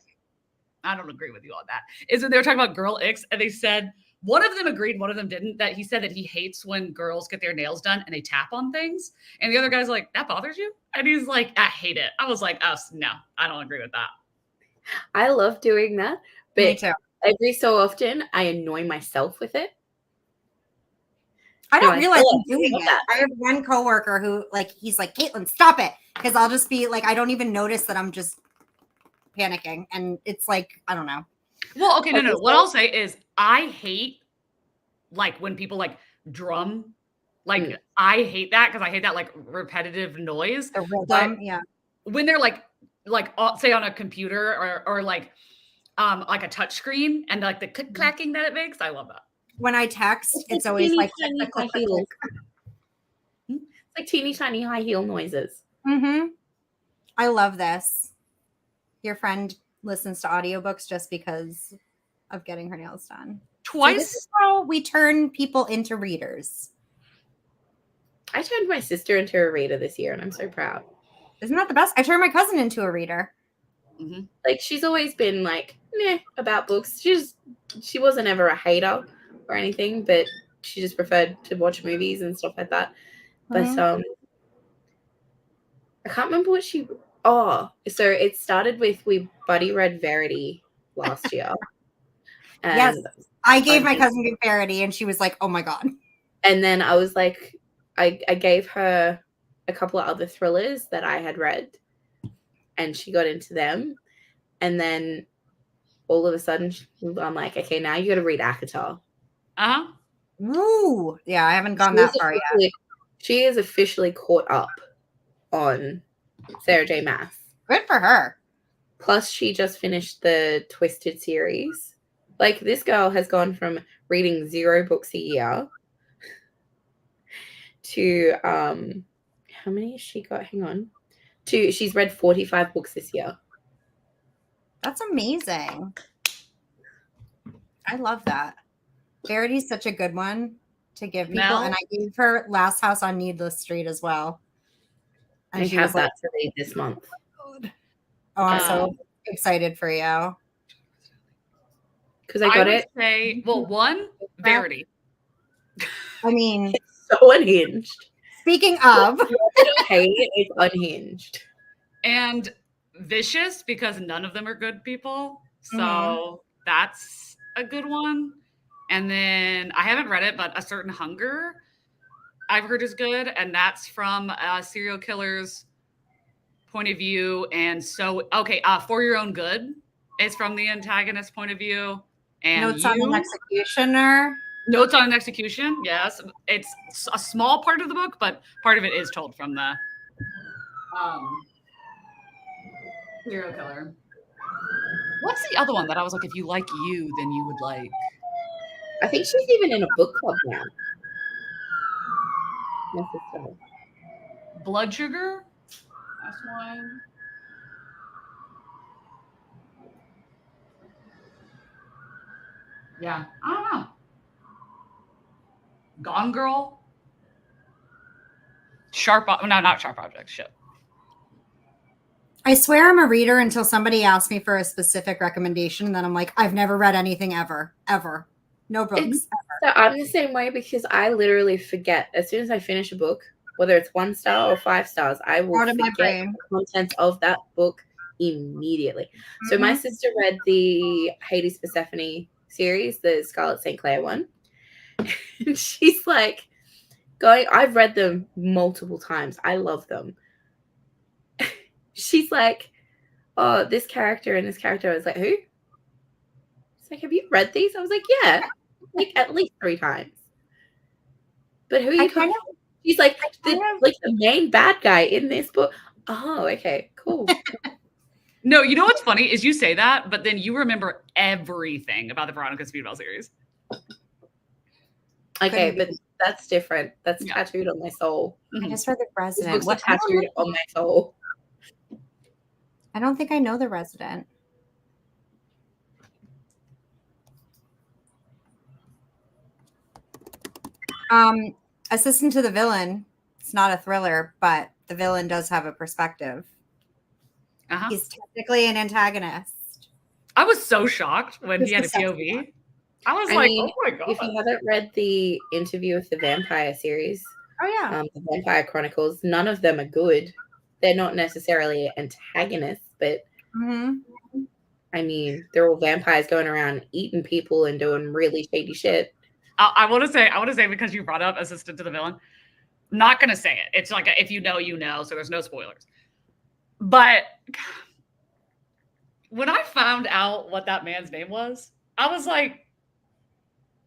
I don't agree with you on that, is when they were talking about girl icks, and they said, one of them agreed, one of them didn't, that he said that he hates when girls get their nails done and they tap on things. And the other guy's like, that bothers you? And he's like, I hate it. I was like, oh, no, I don't agree with that. I love doing that. But every so often I annoy myself with it. I don't realize I'm doing it. I have one coworker who he's like, Caitlin, stop it. Because I'll just be like, I don't even notice that I'm just panicking. And it's like, I don't know. Well, okay, no. What I'll say is I hate like when people like drum. Like I hate that because I hate that like repetitive noise. The rhythm, yeah. When they're like say on a computer or like a touch screen and like the click clacking that it makes, I love that. When I text, it's always like tiny high heels. It's like teeny tiny high heel noises. Mm-hmm. I love this. Your friend listens to audiobooks just because of getting her nails done. Twice. So this is how we turn people into readers. I turned my sister into a reader this year, and I'm so proud. Isn't that the best? I turned my cousin into a reader. Mm-hmm. Like she's always been like meh about books. She wasn't ever a hater or anything, but she just preferred to watch movies and stuff like that. But I can't remember what she. Oh, so it started with we buddy read Verity last year. And yes, I gave my cousin Verity, and she was like, "Oh my God!" And then I was like, I gave her a couple of other thrillers that I had read, and she got into them. And then all of a sudden, I'm like, okay, now you got to read ACOTAR. Woo! Yeah, I haven't gone that far yet. She is officially caught up on Sarah J. Maas. Good for her. Plus, she just finished the Twisted series. Like, this girl has gone from reading 0 books a year to how many has she got? Hang on. She's read 45 books this year. That's amazing. I love that. Verity's such a good one to give people. Mel? And I gave her Last House on Needless Street as well. And I she have was like, that to read this month. oh, I'm so excited for you. Because I got would it. say, well, one, Verity. I mean, It's so unhinged. speaking of, I don't hate it. It's unhinged. And Vicious, because none of them are good people. So that's a good one. And then I haven't read it, but A Certain Hunger I've heard is good. And that's from a serial killer's point of view. And so, okay, For Your Own Good is from the antagonist's point of view. And Notes on an Executioner. Notes on an Execution, yes. It's a small part of the book, but part of it is told from the serial killer. What's the other one that I was like, if you like you, then you would like? I think she's even in a book club now. My sister. Blood Sugar? That's one. Yeah, I don't know. Gone Girl? Not Sharp Objects, shit. I swear I'm a reader until somebody asks me for a specific recommendation. And then I'm like, I've never read anything ever. No books. So I'm the same way because I literally forget as soon as I finish a book, whether it's 1 star or 5 stars, I will Out of my forget brain. the contents of that book immediately. So my sister read the Hades Persephone series, the Scarlet St. Clair one. And she's like, I've read them multiple times. I love them. She's like, oh, this character and this character. I was like, who? She's like, have you read these? I was like, yeah, like at least 3 times. But who are you talking about? She's like, the main bad guy in this book. Oh, okay, cool. No, you know what's funny is you say that, but then you remember everything about the Veronica Speedball series. Okay, but that's different. That's tattooed on my soul. I just read The Resident. What's tattooed on my soul? I don't think I know The Resident. Assistant to the Villain. It's not a thriller, but the villain does have a perspective. He's technically an antagonist. I was so shocked when he had a POV. I was like, oh my God. If you haven't read the Interview with the Vampire series, the Vampire Chronicles, none of them are good. They're not necessarily antagonists, but I mean, they're all vampires going around eating people and doing really shady shit. I want to say because you brought up Assistant to the Villain, I'm not going to say it. It's like if you know, you know, so there's no spoilers. But when I found out what that man's name was, I was like,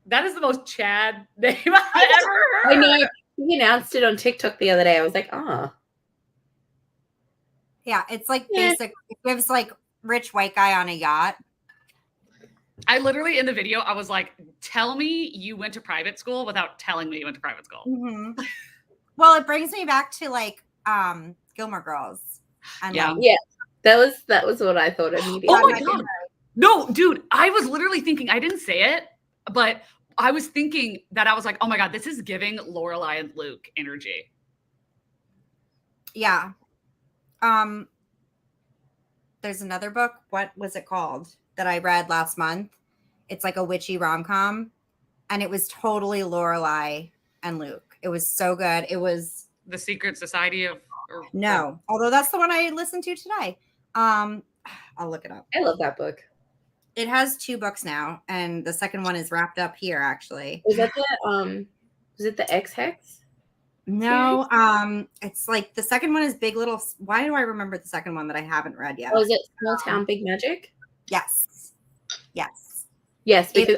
that is the most Chad name I've ever heard. I know. He announced it on TikTok the other day. I was like, oh. Yeah, it's like basic. It gives like rich white guy on a yacht. I literally in the video, I was like, tell me you went to private school without telling me you went to private school. Mm-hmm. Well, it brings me back to like Gilmore Girls. Yeah, that was what I thought immediately. Oh my God. No, dude, I was literally thinking, I didn't say it, but I was thinking that I was like, oh my God, this is giving Lorelai and Luke energy. Yeah. There's another book. What was it called that I read last month? It's like a witchy rom-com, and it was totally Lorelai and Luke. It was so good. It was The Secret Society of No, although that's the one I listened to today. I'll look it up. I love that book. It has 2 books now, and the second one is wrapped up here. Actually, is that was it the X-Hex? No, it's like the second one is Big Little. Why do I remember the second one that I haven't read yet? Oh, is it Small Town Big Magic? Yes, because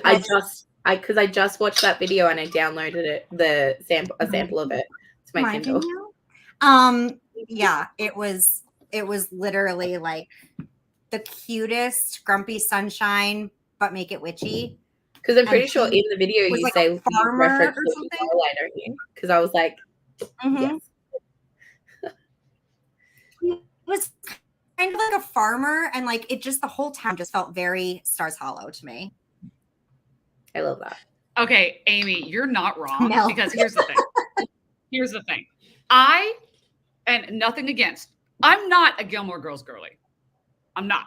I just watched that video and I downloaded it, a sample of it to my Kindle. Yeah, it was literally like the cutest grumpy sunshine, but make it witchy. Because I'm pretty And sure he in the video was you like say a you farmer reference or to something. Lorelai, don't you? Because I was like, Mhm. yes. He was kind of like a farmer, and like it just the whole town just felt very Stars Hollow to me. I love that. Okay, Amy, you're not wrong Mel. because here's the thing. Here's the thing. And nothing against, I'm not a Gilmore Girls girly. I'm not.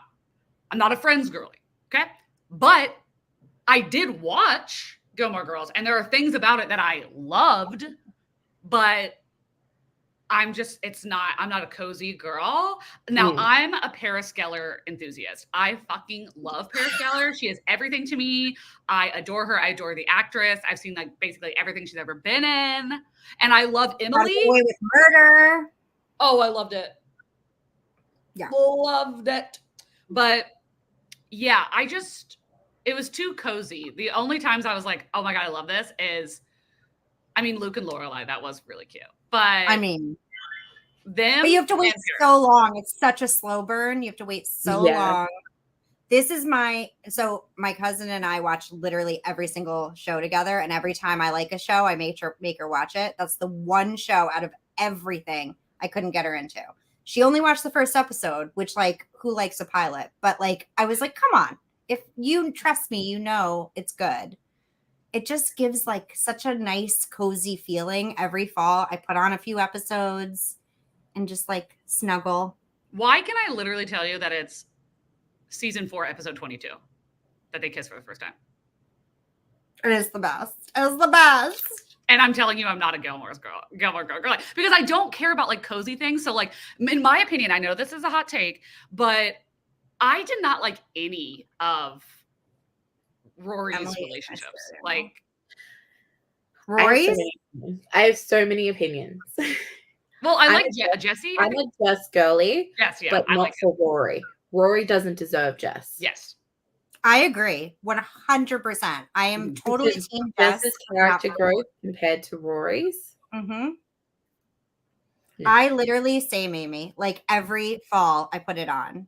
I'm not a Friends girly. Okay. But I did watch Gilmore Girls, and there are things about it that I loved, but I'm not a cozy girl. Now, I'm a Paris Geller enthusiast. I fucking love Paris Geller. She is everything to me. I adore her. I adore the actress. I've seen like basically everything she's ever been in. And I love Emily. Away with Murder. Oh, I loved it. Yeah. Loved it. But yeah, it was too cozy. The only times I was like, oh my God, I love this is, Luke and Lorelai, that was really cute. But I mean, them. but you have to wait so long. It's such a slow burn. You have to wait so long. This is my cousin and I watch literally every single show together. And every time I like a show, I make her watch it. That's the one show out of everything I couldn't get her into. She only watched the first episode, which like, who likes a pilot? But like, I was like, come on, if you trust me, you know, it's good. It just gives like such a nice, cozy feeling every fall. I put on a few episodes and just like snuggle. Why can I literally tell you that it's season 4, episode 22 that they kiss for the first time? It is the best. It was the best. And I'm telling you, I'm not a Gilmore girl because I don't care about like cozy things. So like, in my opinion, I know this is a hot take, but I did not like any of Rory's relationships. Like Rory's? I have so many opinions. Well, I like Jesse. I'm a Jess girly. Yes, yeah, but not for Rory. Rory doesn't deserve Jess. Yes. I agree 100%. I am totally team Jess. Jess's character growth compared to Rory's. Mm-hmm. Yeah. I literally same Amy. Like every fall, I put it on.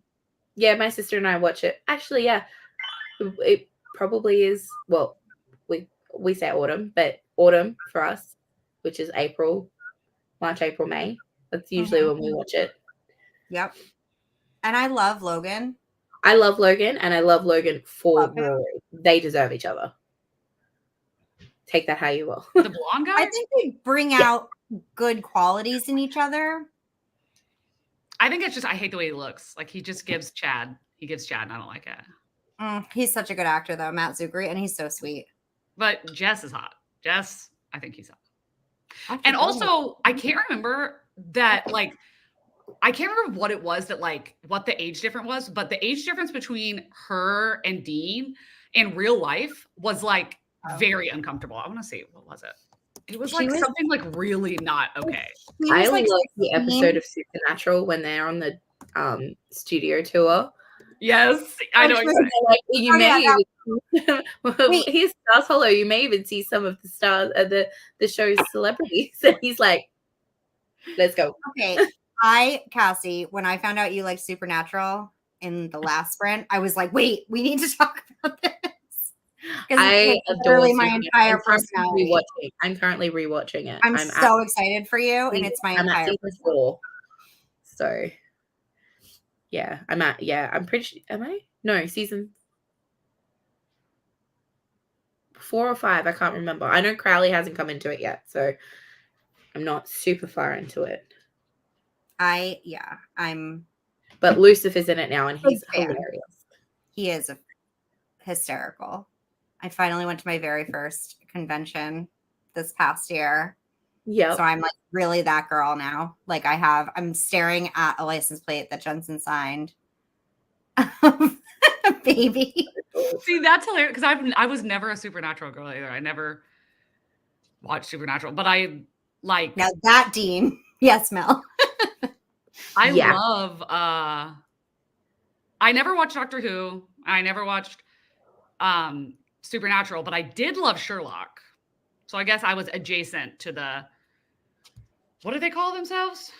Yeah, my sister and I watch it. Actually, yeah, it probably is. Well, we say autumn, but autumn for us, which is March, April, May. That's usually when we watch it. Yep. And I love Logan. I love Logan, and I love Logan for Rory. They deserve each other. Take that how you will. The blonde guy? I think they bring out good qualities in each other. I think it's just, I hate the way he looks. Like he just gives Chad. He gives Chad, and I don't like it. He's such a good actor, though, Matt Zuckery, and he's so sweet. But Jess is hot. Jess, I think he's hot. And also, I can't remember that, like, I can't remember what it was that, like, what the age difference was, but the age difference between her and Dean in real life was, like, very uncomfortable. I want to see, what was it? It was like something like really not okay. I love the episode of Supernatural when they're on the studio tour. Yes, I know. Like, you may here's Stars Hollow. You may even see some of the stars of the show's celebrities. And he's like, "Let's go." Okay, Cassie, when I found out you liked Supernatural in the last sprint, I was like, "Wait, we need to talk about this." I adore my entire personality. I'm currently rewatching it. I'm so excited for you, and it's my entire season 4. So, yeah, I'm pretty sure. Am I? No, season 4 or 5. I can't remember. I know Crowley hasn't come into it yet, so I'm not super far into it. But Lucifer's in it now, and he's hilarious. He is hysterical. I finally went to my very first convention this past year. Yeah. So I'm like really that girl now. Like I'm staring at a license plate that Jensen signed. Baby. See, that's hilarious because I was never a Supernatural girl either. I never watched Supernatural, but I like now that Dean. Yes, Mel. I love I never watched Doctor Who. I never watched Supernatural, but I did love Sherlock. So I guess I was adjacent to the, what do they call themselves?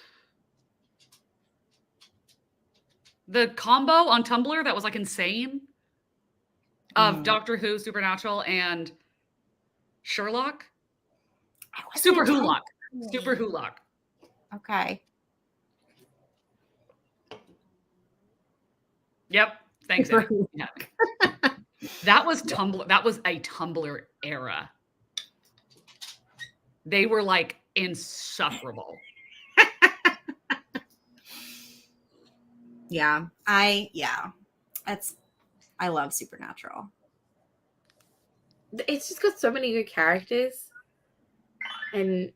The combo on Tumblr that was like insane of Doctor Who, Supernatural, and Sherlock. Super Who-Lock. Super Who-Lock. Okay. Yep. Thanks, Super Amy. Yeah. That was Tumblr. That was a Tumblr era. They were like insufferable. Yeah. I love Supernatural. It's just got so many good characters, and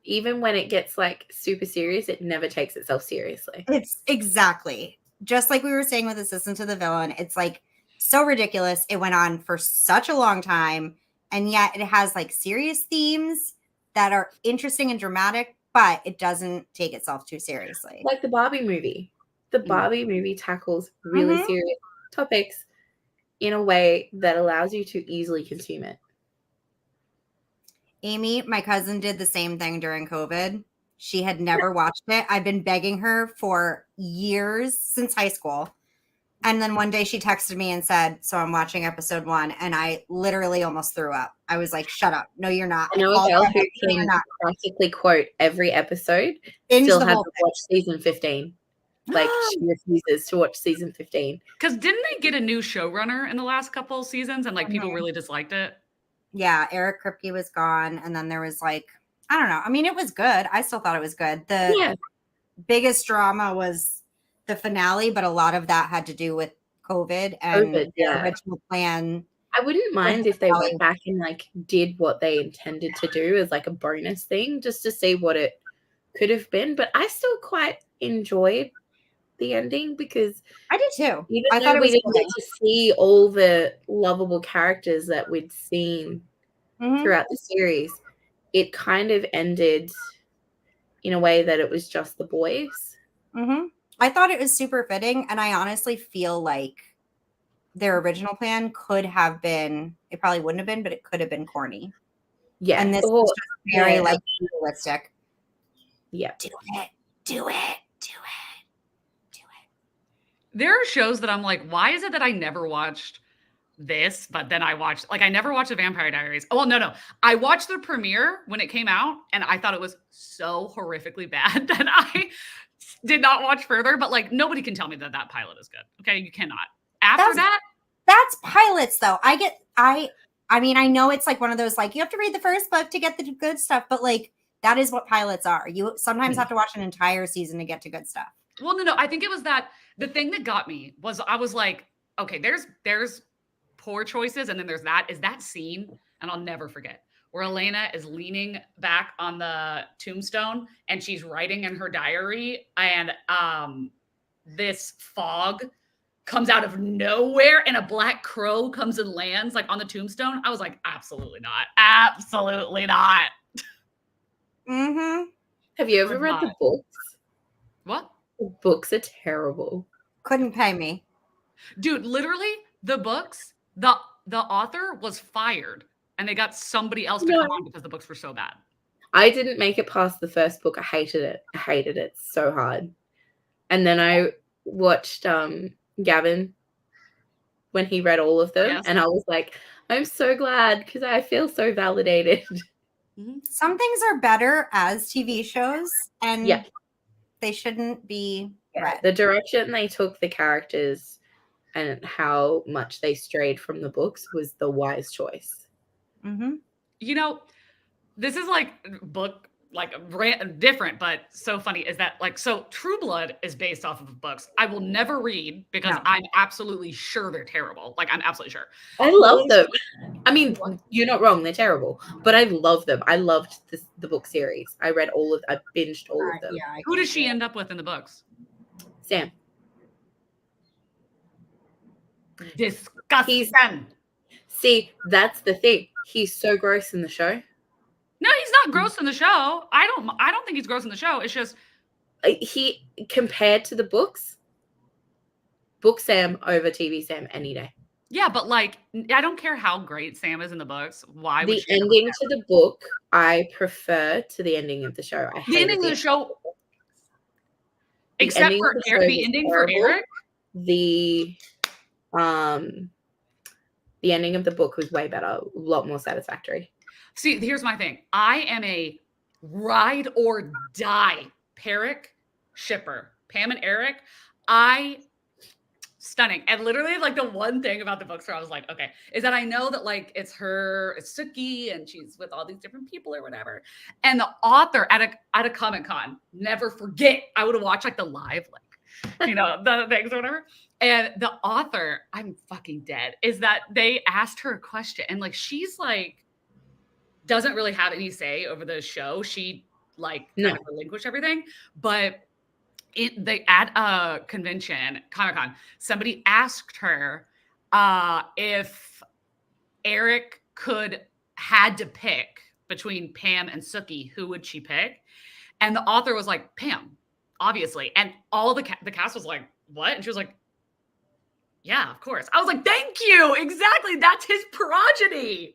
even when it gets like super serious, it never takes itself seriously. It's exactly just like we were saying with Assistant to the Villain. It's like so ridiculous. It went on for such a long time, and yet it has like serious themes that are interesting and dramatic, but it doesn't take itself too seriously. Like the Barbie movie. The Barbie movie tackles really serious topics in a way that allows you to easily consume it. Amy, my cousin, did the same thing during COVID. She had never watched it. I've been begging her for years, since high school. And then one day she texted me and said, so I'm watching episode 1. And I literally almost threw up. I was like, shut up. No, you're not. I know a girl who can practically quote every episode, still hasn't watched season 15. Like, she refuses to watch season 15. Because didn't they get a new showrunner in the last couple of seasons and like people really disliked it? Yeah, Eric Kripke was gone. And then there was like, I don't know. I mean, it was good. I still thought it was good. The biggest drama was the finale, but a lot of that had to do with COVID and the original plan. I wouldn't mind if they went back and like did what they intended to do as like a bonus thing, just to see what it could have been. But I still quite enjoyed the ending because I did too. Even though we didn't get to see all the lovable characters that we'd seen throughout the series, it kind of ended in a way that it was just the boys. I thought it was super fitting, and I honestly feel like their original plan could have been, it probably wouldn't have been, but it could have been corny. Yeah. And this is just very like realistic. Yeah. Do it. Do it. There are shows that I'm like, why is it that I never watched this, but then I watched, like, I never watched The Vampire Diaries. Oh, well, no. I watched the premiere when it came out, and I thought it was so horrifically bad that I did not watch further. But like, nobody can tell me that that pilot is good. Okay, you cannot. After that's pilots, though. I mean, I know it's like one of those, like, you have to read the first book to get the good stuff, but like, that is what pilots are. You sometimes have to watch an entire season to get to good stuff. Well, no. I think it was that the thing that got me was I was like, okay, there's poor choices, and then there's that scene, and I'll never forget, where Elena is leaning back on the tombstone and she's writing in her diary, and this fog comes out of nowhere and a black crow comes and lands like on the tombstone. I was like, absolutely not. Absolutely not. Have you ever read the books? What? The books are terrible. Couldn't pay me. Dude, literally the books, the author was fired and they got somebody else to come on because the books were so bad. I didn't make it past the first book. I hated it so hard. And then I watched Gavin when he read all of them, and I was like, I'm so glad because I feel so validated. Some things are better as TV shows, and they shouldn't be read. The direction they took the characters and how much they strayed from the books was the wise choice. You know, this is like book, like different, but so funny is that, like, so True Blood is based off of books I will never read because I'm absolutely sure they're terrible. Like, I'm absolutely sure. I love them. I mean, you're not wrong. They're terrible, but I love them. I loved the book series. I binged all of them. Who does she end up with in the books? Sam. Disgusting. See, that's the thing. He's so gross in the show. No, he's not gross in the show. I don't think he's gross in the show. It's just he, compared to the books, book Sam over TV Sam any day. Yeah, but like, I don't care how great Sam is in the books. Why would the ending to the book I prefer to the ending of the show? The ending of the show. Except for the the ending for Eric. The ending of the book was way better, a lot more satisfactory. See, here's my thing. I am a ride or die Peric shipper. Pam and Eric, stunning. And literally, like, the one thing about the books where I was like, okay, is that I know that, like, it's Suki, and she's with all these different people or whatever. And the author at a Comic-Con, never forget, I would have watched, like, the live, like, you know, the things or whatever. And the author, I'm fucking dead, is that they asked her a question, and, like, she's, like, doesn't really have any say over the show. She, like, kind of relinquished everything. But at a convention, Comic-Con, somebody asked her if Eric had to pick between Pam and Suki, who would she pick? And the author was like, Pam, obviously. And all the cast was like, what? And she was like, yeah, of course. I was like, thank you. Exactly. That's his progeny.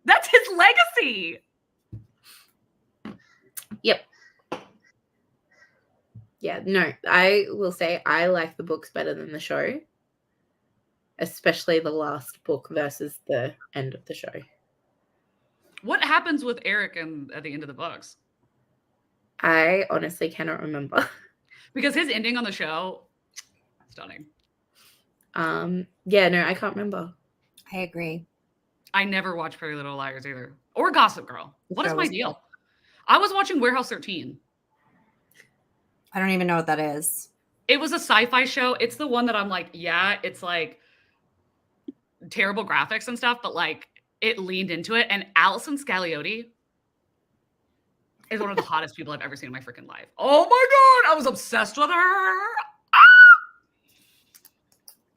That's his legacy. Yep. Yeah, no, I will say I like the books better than the show, especially the last book versus the end of the show. What happens with Eric at the end of the books? I honestly cannot remember. Because his ending on the show, stunning. Yeah, no, I can't remember. I agree. I never watched Pretty Little Liars either. Or Gossip Girl. What is my deal? I was watching Warehouse 13. I don't even know what that is. It was a sci-fi show. It's the one that I'm like, yeah, it's like terrible graphics and stuff, but like it leaned into it. And Allison Scagliotti is one of the hottest people I've ever seen in my freaking life. Oh my God. I was obsessed with her.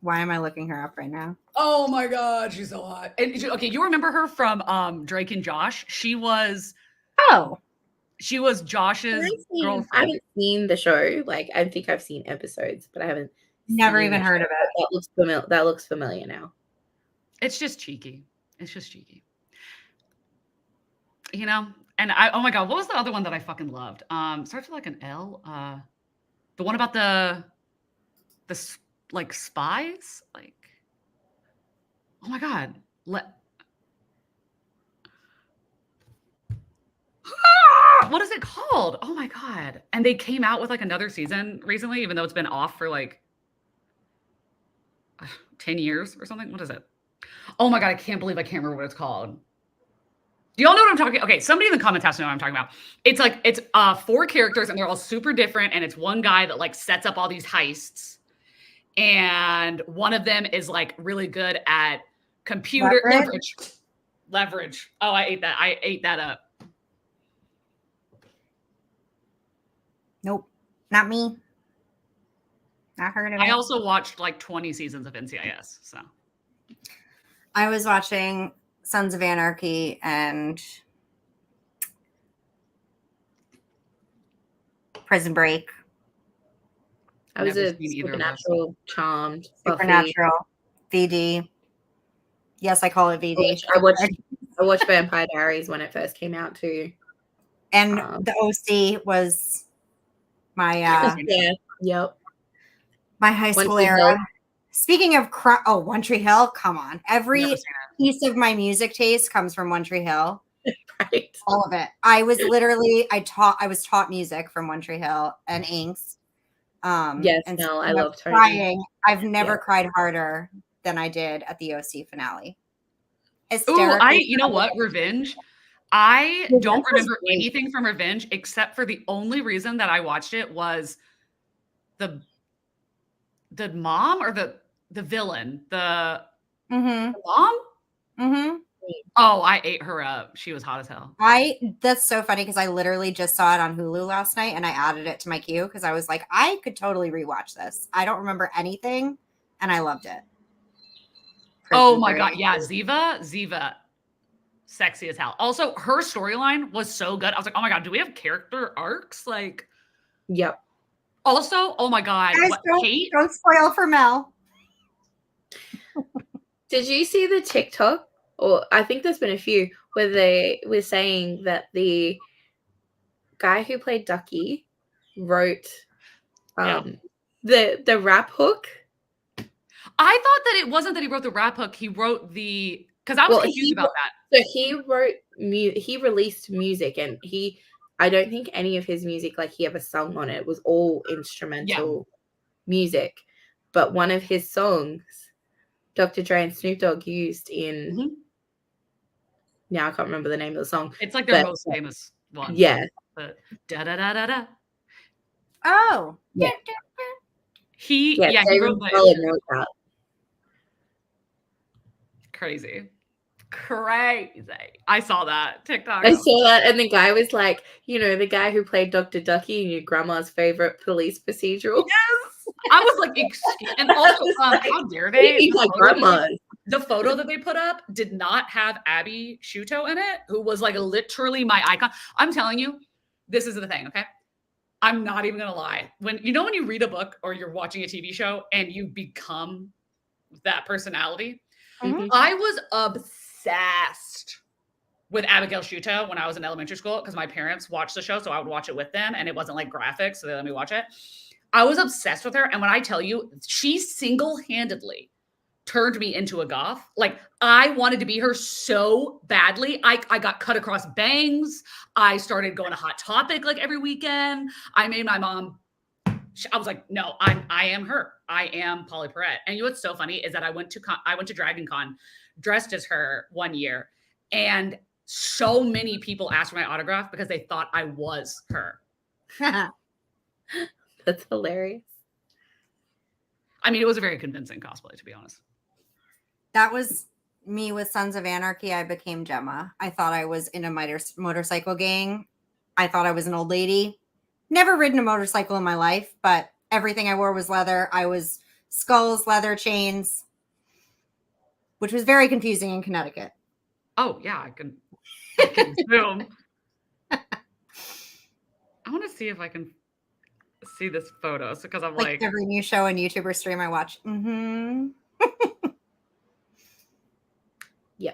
Why am I looking her up right now? Oh my God. She's so hot. And okay, you remember her from Drake and Josh? She was Josh's girlfriend. I haven't seen the show. Like, I think I've seen episodes, but I haven't never even heard of it. That looks familiar now. It's just cheeky. You know? And oh my God, what was the other one that I fucking loved? Starts with like an L. The one about the like spies? Like, oh my God. What is it called? Oh my God. And they came out with like another season recently, even though it's been off for like 10 years or something. What is it? Oh my God. I can't believe I can't remember what it's called. Do y'all know what I'm talking? Okay. Somebody in the comments has to know what I'm talking about. It's like, it's 4 characters and they're all super different. And it's one guy that like sets up all these heists. And one of them is like really good at computer leverage. Oh, I ate that up. Nope, not me. Not heard of it. I also watched like 20 seasons of NCIS. So I was watching Sons of Anarchy and Prison Break. I was a Supernatural, Charmed, Supernatural, VD. Yes, I call it VD. I watched Vampire Diaries when it first came out too. And the OC was my my high school era. Speaking of One Tree Hill, come on. Every piece of my music taste comes from One Tree Hill. Right. All of it. I was taught music from One Tree Hill and Inks. Yes, no, I love crying. I've never cried harder than I did at the OC finale. Oh, you know what? Revenge. I don't remember anything from Revenge except for the only reason that I watched it was the mom or the villain, the mom. Mm-hmm. Oh, I ate her up. She was hot as hell. That's so funny because I literally just saw it on Hulu last night and I added it to my queue because I was like, I could totally rewatch this. I don't remember anything and I loved it. Oh my God. Yeah. Ziva. Sexy as hell. Also, her storyline was so good. I was like, oh my God, do we have character arcs? Like, yep. Also, oh my God. Guys, don't spoil for Mel. Did you see the TikTok? Or I think there's been a few where they were saying that the guy who played Ducky wrote Yeah. The rap hook. I thought that it wasn't that he wrote the rap hook. He wrote because I was confused about that. So he wrote he released music, and I don't think any of his music, like, he ever sung on it. It was all instrumental music. But one of his songs, Dr. Dre and Snoop Dogg used in now I can't remember the name of the song. It's like their most famous one. Yeah. But da da da da da. Oh. Yeah. He wrote that. Crazy. I saw that TikTok. I saw that, and the guy was like, the guy who played Dr. Ducky in your grandma's favorite police procedural. Yes. I was like, excuse, and also, how dare they? The photo that they put up did not have Abby Shuto in it, who was like literally my icon. I'm telling you, this is the thing, okay? I'm not even gonna lie. When you read a book or you're watching a TV show and you become that personality, I was obsessed with Abigail Shuto when I was in elementary school because my parents watched the show, so I would watch it with them, and it wasn't like graphics, so they let me watch it. I was obsessed with her, and when I tell you, she single-handedly turned me into a goth. Like, I wanted to be her so badly. I got cut across bangs. I started going to Hot Topic like every weekend. I made my mom. I was like, no, I am her. I am Polly Perrette. And you know what's so funny is that I went to Dragon Con dressed as her one year, and so many people asked for my autograph because they thought I was her. That's hilarious. I mean, it was a very convincing cosplay, to be honest. That was me with Sons of Anarchy. I became Gemma. I thought I was in a motorcycle gang. I thought I was an old lady. Never ridden a motorcycle in my life, but everything I wore was leather. I was skulls, leather chains, which was very confusing in Connecticut. Oh, yeah, I can zoom. I want to see if I can see this photo because I'm like every new show and YouTuber stream I watch. Yeah.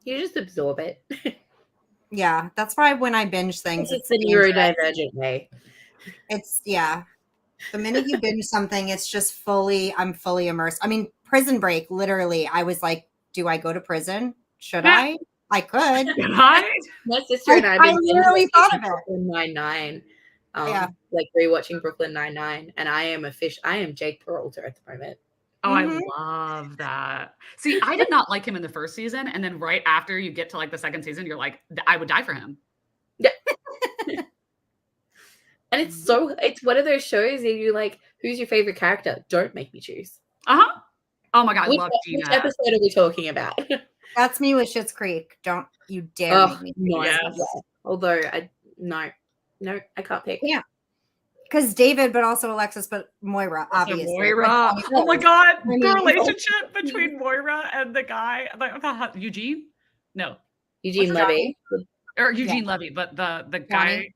You just absorb it. Yeah, that's why when I binge things, it's the neurodivergent way. It's the minute you binge something, it's just I'm fully immersed. I mean, Prison Break, literally, I was like, do I go to prison? Should I? I could. My sister and I literally thought of it. Brooklyn Nine-Nine. Like rewatching Brooklyn Nine-Nine, and I am Jake Peralta at the moment. Oh, I love that. See, I did not like him in the first season, and then right after you get to like the second season, you're like, I would die for him. Yeah. And it's one of those shows that you like, who's your favorite character? Don't make me choose. Oh my God, I love Gina. Which episode are we talking about? That's me with Schitt's Creek. Don't you dare make me choose. Yes. Yeah. Although no, I can't pick. Yeah. Because David, but also Alexis, but Moira, obviously. Moira. Oh my God. The relationship between Moira and the guy. Eugene? No. Eugene Levy. Or Eugene Levy, but the guy.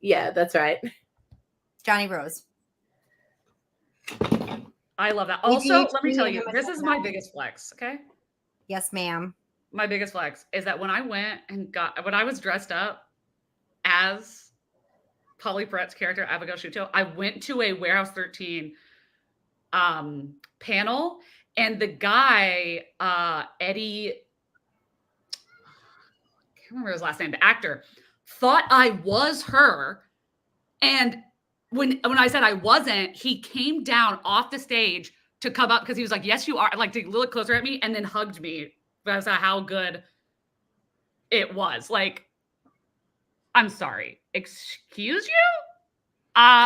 Yeah, that's right. Johnny Rose. I love that. Also, let me tell you, this is my biggest flex, okay? Yes, ma'am. My biggest flex is that when I was dressed up as Polly Perrette's character, Abigail Shuto, I went to a Warehouse 13 panel, and the guy, Eddie, I can't remember his last name, the actor, thought I was her. And when I said I wasn't, he came down off the stage to come up because he was like, yes, you are, like to look closer at me, and then hugged me because of how good it was. Like, I'm sorry. Excuse you?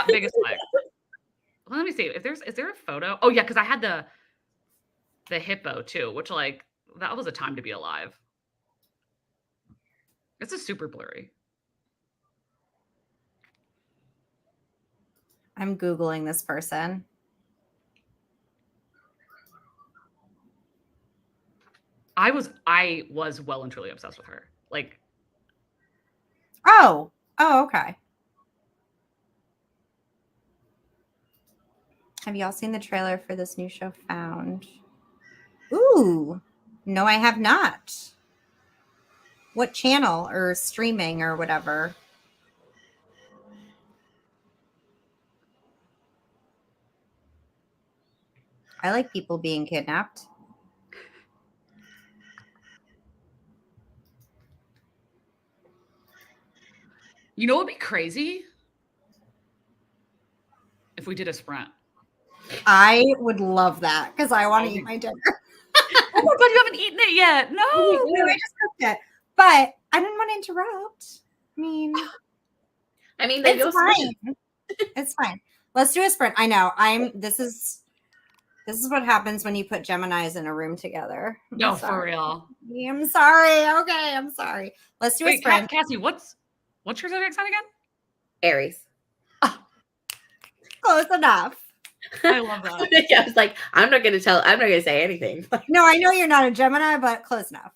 Biggest flex. Well, let me see. Is there a photo? Oh yeah, because I had the hippo too, which like that was a time to be alive. This is super blurry. I'm Googling this person. I was well and truly obsessed with her. Like, oh, okay. Have y'all seen the trailer for this new show, Found? Ooh, no, I have not. What channel or streaming or whatever? I like people being kidnapped. You know what would be crazy? If we did a sprint. I would love that because I want to eat my dinner. Oh my god, you haven't eaten it yet. No. No, I just cooked it. But I didn't want to interrupt. I mean, they're it's your fine. It's fine. Let's do a sprint. I know. This is what happens when you put Geminis in a room together. No, for real. I'm sorry. Okay, I'm sorry. Let's do a sprint. Cassie, what's your zodiac sign again? Aries. Close enough. I love that. I was like, I'm not gonna say anything. No, I know you're not a Gemini, but close enough.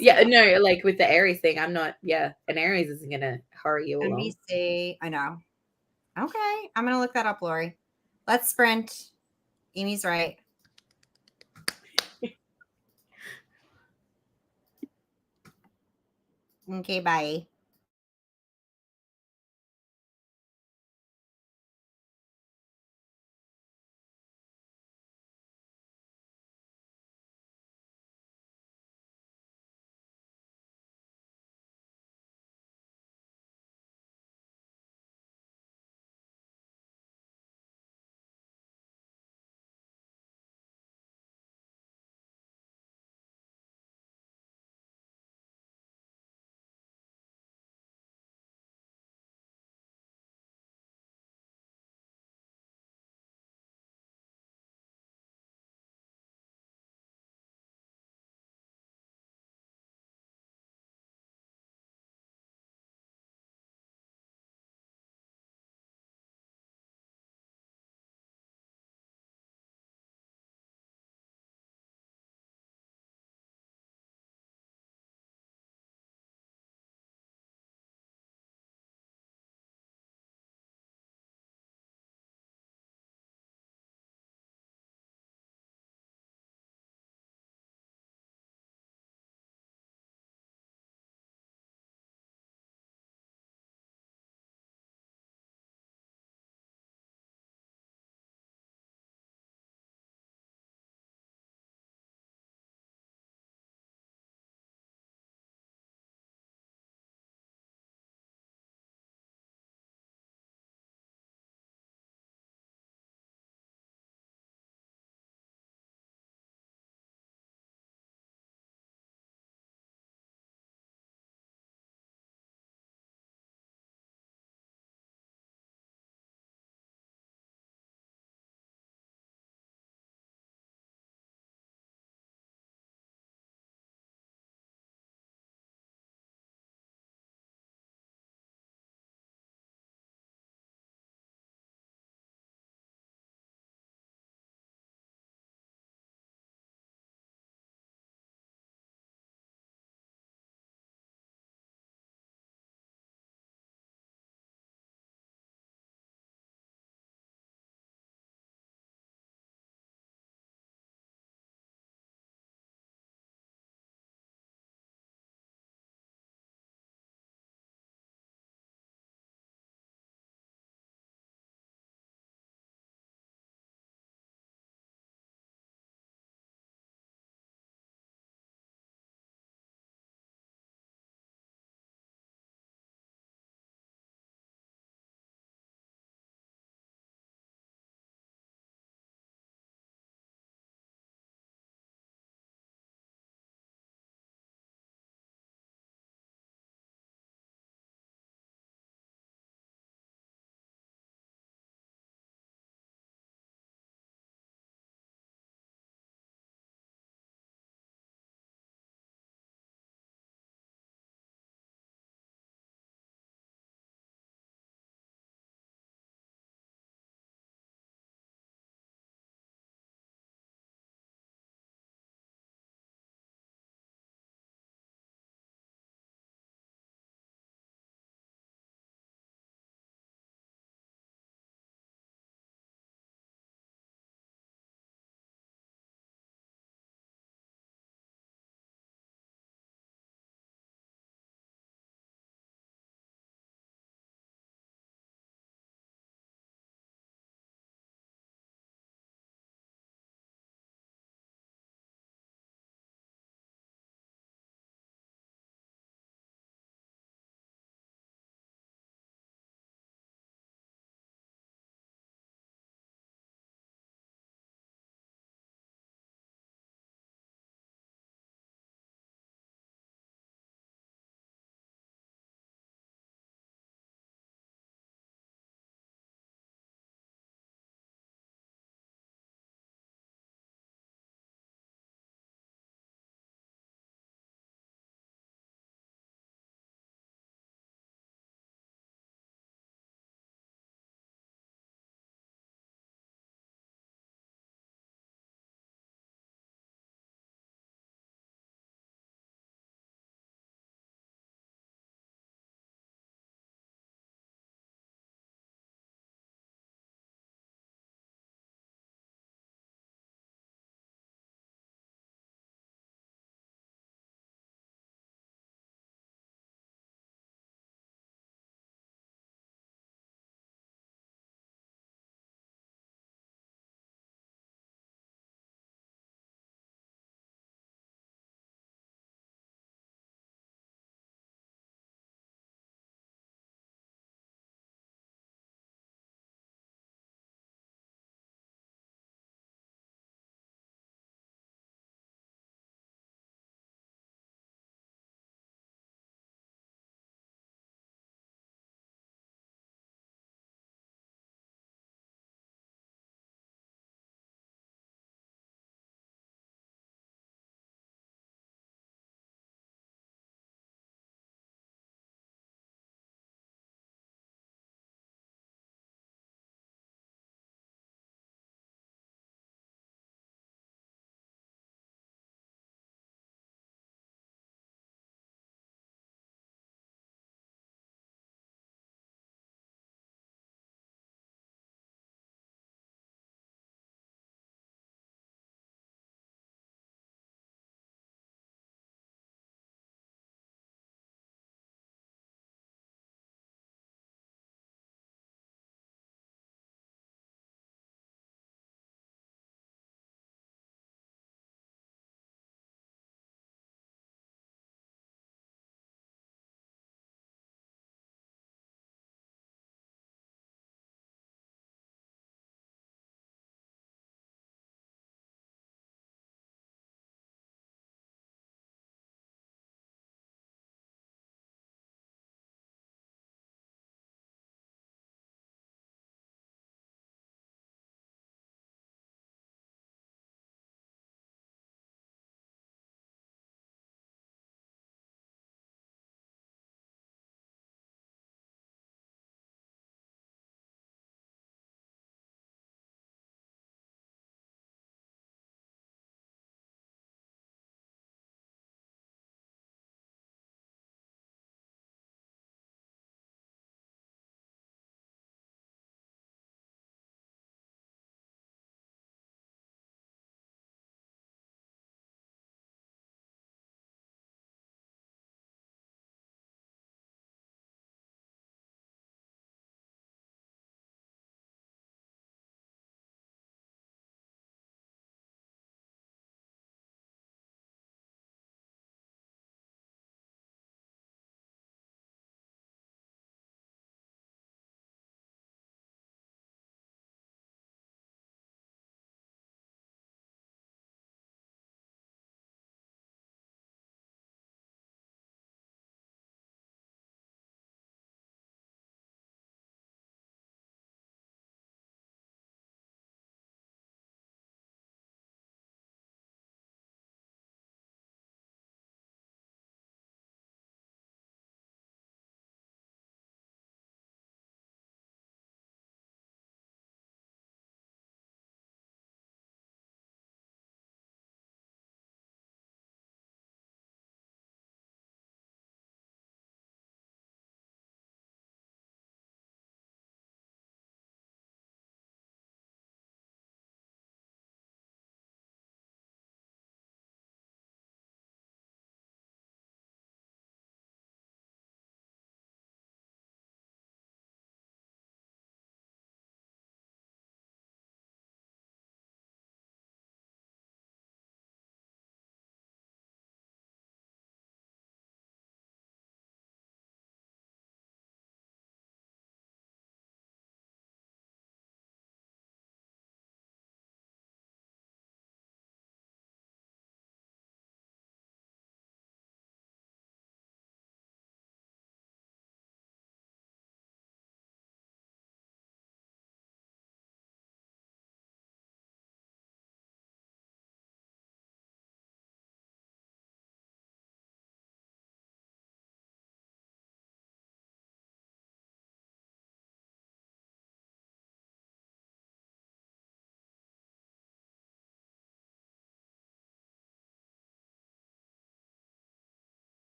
No, like with the Aries thing, I'm not. Yeah, an Aries isn't gonna hurry you along. NBC. I know. Okay, I'm gonna look that up, Lori. Let's sprint. Amy's right. Okay, bye.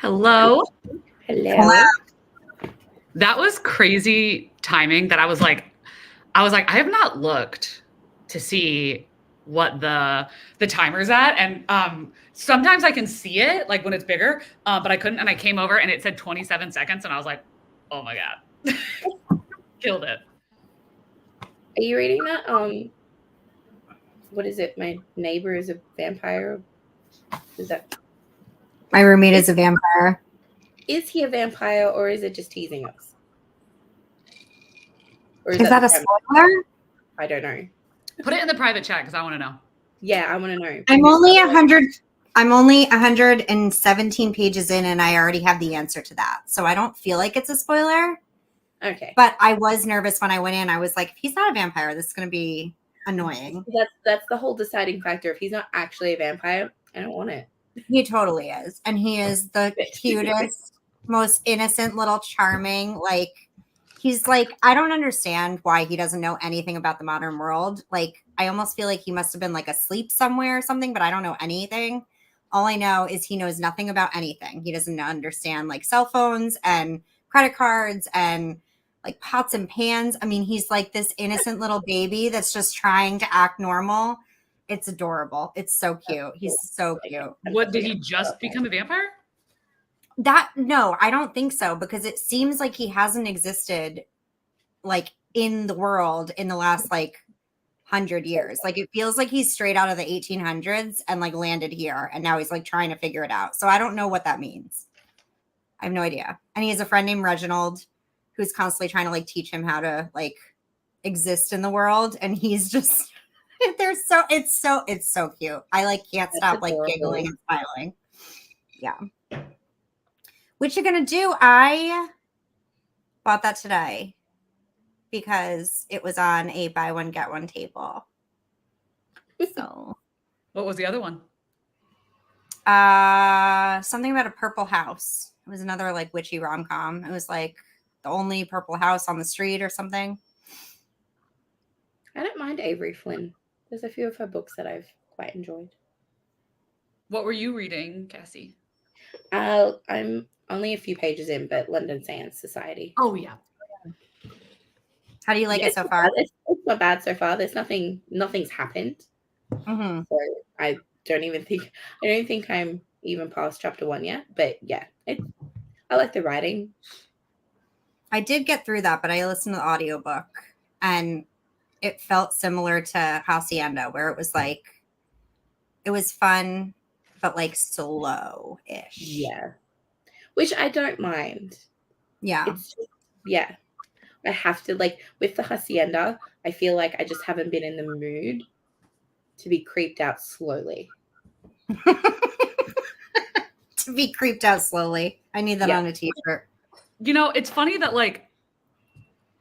Hello. Hello. That was crazy timing that I was like, I have not looked to see what the timer's at. And sometimes I can see it like when it's bigger, but I couldn't. And I came over and it said 27 seconds. And I was like, oh my God. Killed it. Are you reading that? What is it? My neighbor is a vampire. Is that? My roommate is a vampire. Is he a vampire or is it just teasing us? Or Is that a spoiler? I don't know. Put it in the private chat because I want to know. Yeah, I want to know. I'm only 117 pages in and I already have the answer to that. So I don't feel like it's a spoiler. Okay. But I was nervous when I went in. I was like, if he's not a vampire, this is going to be annoying. That's the whole deciding factor. If he's not actually a vampire, I don't want it. He totally is. And he is the cutest, most innocent little charming. Like, he's like, I don't understand why he doesn't know anything about the modern world. Like, I almost feel like he must have been like asleep somewhere or something, but I don't know anything. All I know is he knows nothing about anything. He doesn't understand like cell phones and credit cards and like pots and pans. I mean, he's like this innocent little baby that's just trying to act normal. It's adorable. It's so cute. He's so cute. What, did he just become a vampire? No, I don't think so, because it seems like he hasn't existed like in the world in the last like 100 years. Like it feels like he's straight out of the 1800s and like landed here and now he's like trying to figure it out. So I don't know what that means. I have no idea. And he has a friend named Reginald who's constantly trying to like teach him how to like exist in the world, and he's just it's so cute. I like can't stop like giggling and smiling. Yeah. What you gonna do? I bought that today because it was on a buy one get one table. So What was the other one? something about a purple house. It was another like witchy rom-com. It was like the only purple house on the street or something. I don't mind Avery Flynn. There's a few of her books that I've quite enjoyed. What were you reading, Cassie? I'm only a few pages in, but London Sands Society. Oh yeah. How do you like it so far? It's not bad so far. There's nothing's happened. Mm-hmm. So I don't think I'm even past chapter 1 yet. But yeah, I like the writing. I did get through that, but I listened to the audiobook and it felt similar to Hacienda, where it was like, it was fun, but like slow-ish. Yeah. Which I don't mind. Yeah. It's just, yeah. I have to, like, with the Hacienda, I feel like I just haven't been in the mood to be creeped out slowly. To be creeped out slowly. I need that on a t-shirt. You know, it's funny that like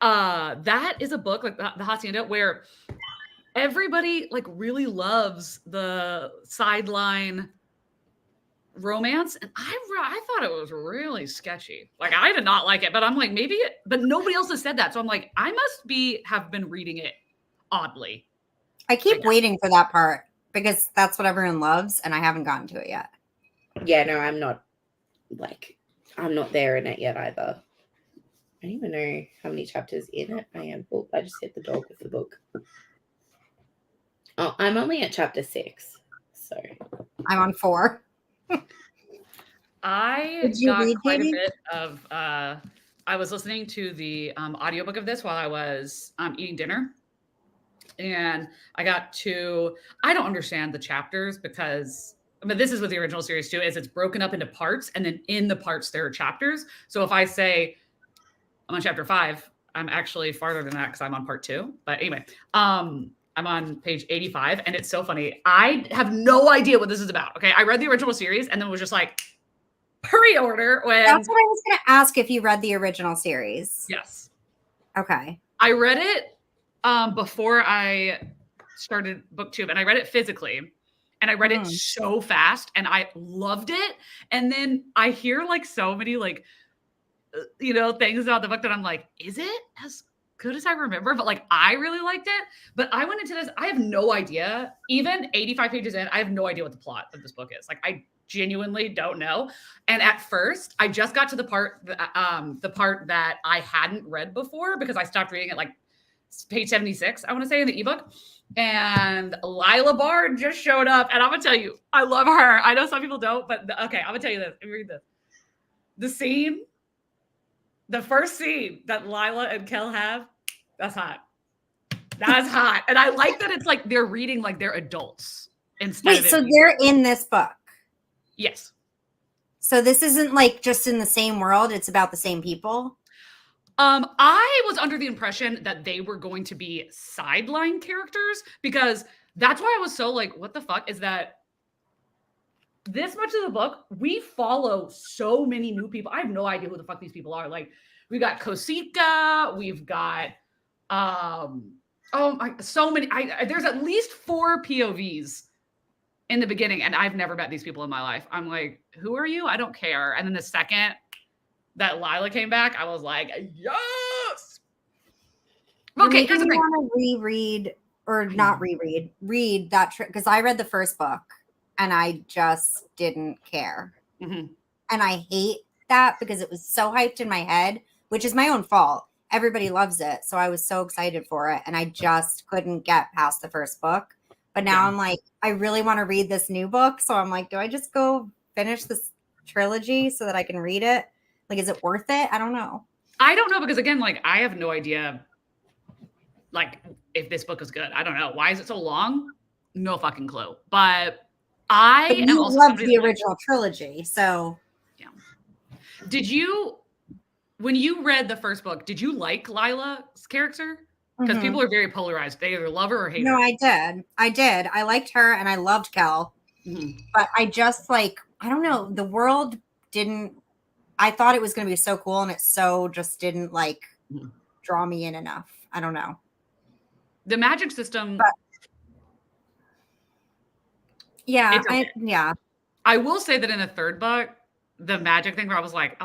that is a book like the Hacienda where everybody like really loves the sideline romance, and I thought it was really sketchy. Like I did not like it, but I'm like but nobody else has said that, so I'm like I must have been reading it oddly. I keep waiting for that part because that's what everyone loves, and I haven't gotten to it yet. Yeah, no, I'm not there in it yet either. I don't even know how many chapters in it I am. Oh, I just hit the dog with the book. Oh, I'm only at chapter 6. So I'm on 4. I got quite a bit of I was listening to the audiobook of this while I was eating dinner. And I don't understand the chapters because this is with the original series too, is it's broken up into parts, and then in the parts there are chapters. So if I say I'm on chapter 5, I'm actually farther than that because I'm on part 2. But anyway, I'm on page 85, and it's so funny. I have no idea what this is about. Okay, I read the original series and then was just like pre-order when. That's what I was going to ask, if you read the original series. Yes. Okay. I read it before I started booktube, and I read it physically. And I read it so fast and I loved it. And then I hear like so many like, things about the book that I'm like, is it as good as I remember? But like, I really liked it. But I went into this, I have no idea. Even 85 pages in, I have no idea what the plot of this book is. Like, I genuinely don't know. And at first, I just got to the part that I hadn't read before because I stopped reading it like page 76, I want to say, in the ebook. And Lila Bard just showed up. And I'm going to tell you, I love her. I know some people don't, but okay, I'm going to tell you this. Let me read this. The first scene that Lila and Kel have, that's hot. That's hot. And I like that it's like they're reading like they're adults instead of Wait, so they're in this book? Yes. So this isn't like just in the same world, it's about the same people? I was under the impression that they were going to be sideline characters because that's why I was so like, what the fuck is that? This much of the book, we follow so many new people. I have no idea who the fuck these people are. Like, we got Kosika, we've got so many. There's at least 4 POVs in the beginning, and I've never met these people in my life. I'm like, who are you? I don't care. And then the second that Lila came back, I was like, yes. Okay, here's the thing. I want to reread or not read that because I read the first book and I just didn't care. Mm-hmm. And I hate that because it was so hyped in my head, which is my own fault. Everybody loves it. So I was so excited for it. And I just couldn't get past the first book. But now I'm like, I really want to read this new book. So I'm like, do I just go finish this trilogy so that I can read it? Like, is it worth it? I don't know. I don't know because, again, like, I have no idea, like, if this book is good. I don't know. Why is it so long? No fucking clue. But I loved the original trilogy. So, yeah. Did you, when you read the first book, did you like Lila's character? Because people are very polarized. They either love her or hate her. No, I did. I liked her and I loved Kel. But I just like, I don't know. The world didn't, I thought it was going to be so cool and it so just didn't like draw me in enough. I don't know. The magic system. But, I will say that in the third book, the magic thing where I was like,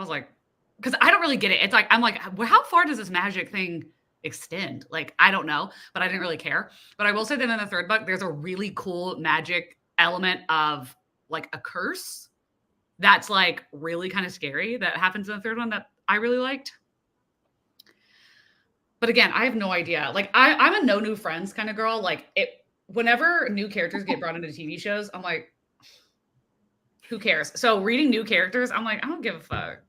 because I don't really get it. It's like, I'm like, well, how far does this magic thing extend? Like, I don't know, but I didn't really care. But I will say that in the third book, there's a really cool magic element of like a curse that's like really kind of scary that happens in the third one that I really liked. But again, I have no idea. Like, I'm a no new friends kind of girl. Like, whenever new characters get brought into TV shows, I'm like, who cares? So reading new characters, I'm like, I don't give a fuck.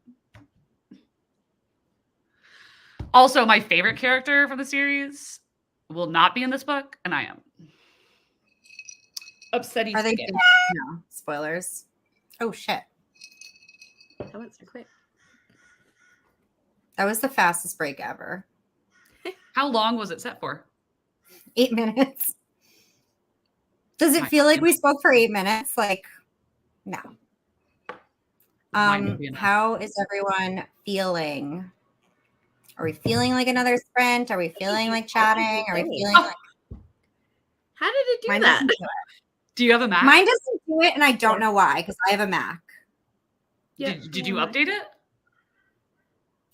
Also, my favorite character from the series will not be in this book, and I am. Upsetty. Are they? No, spoilers. Oh, shit. That went so quick. That was the fastest break ever. How long was it set for? 8 minutes. Does it feel like we spoke for 8 minutes? Like, no. How is everyone feeling? Are we feeling like another sprint? Are we feeling like chatting? Are we feeling like... How did it do that? Do you have a Mac? Mine doesn't do it, and I don't know why, because I have a Mac. Yeah. Did you update it?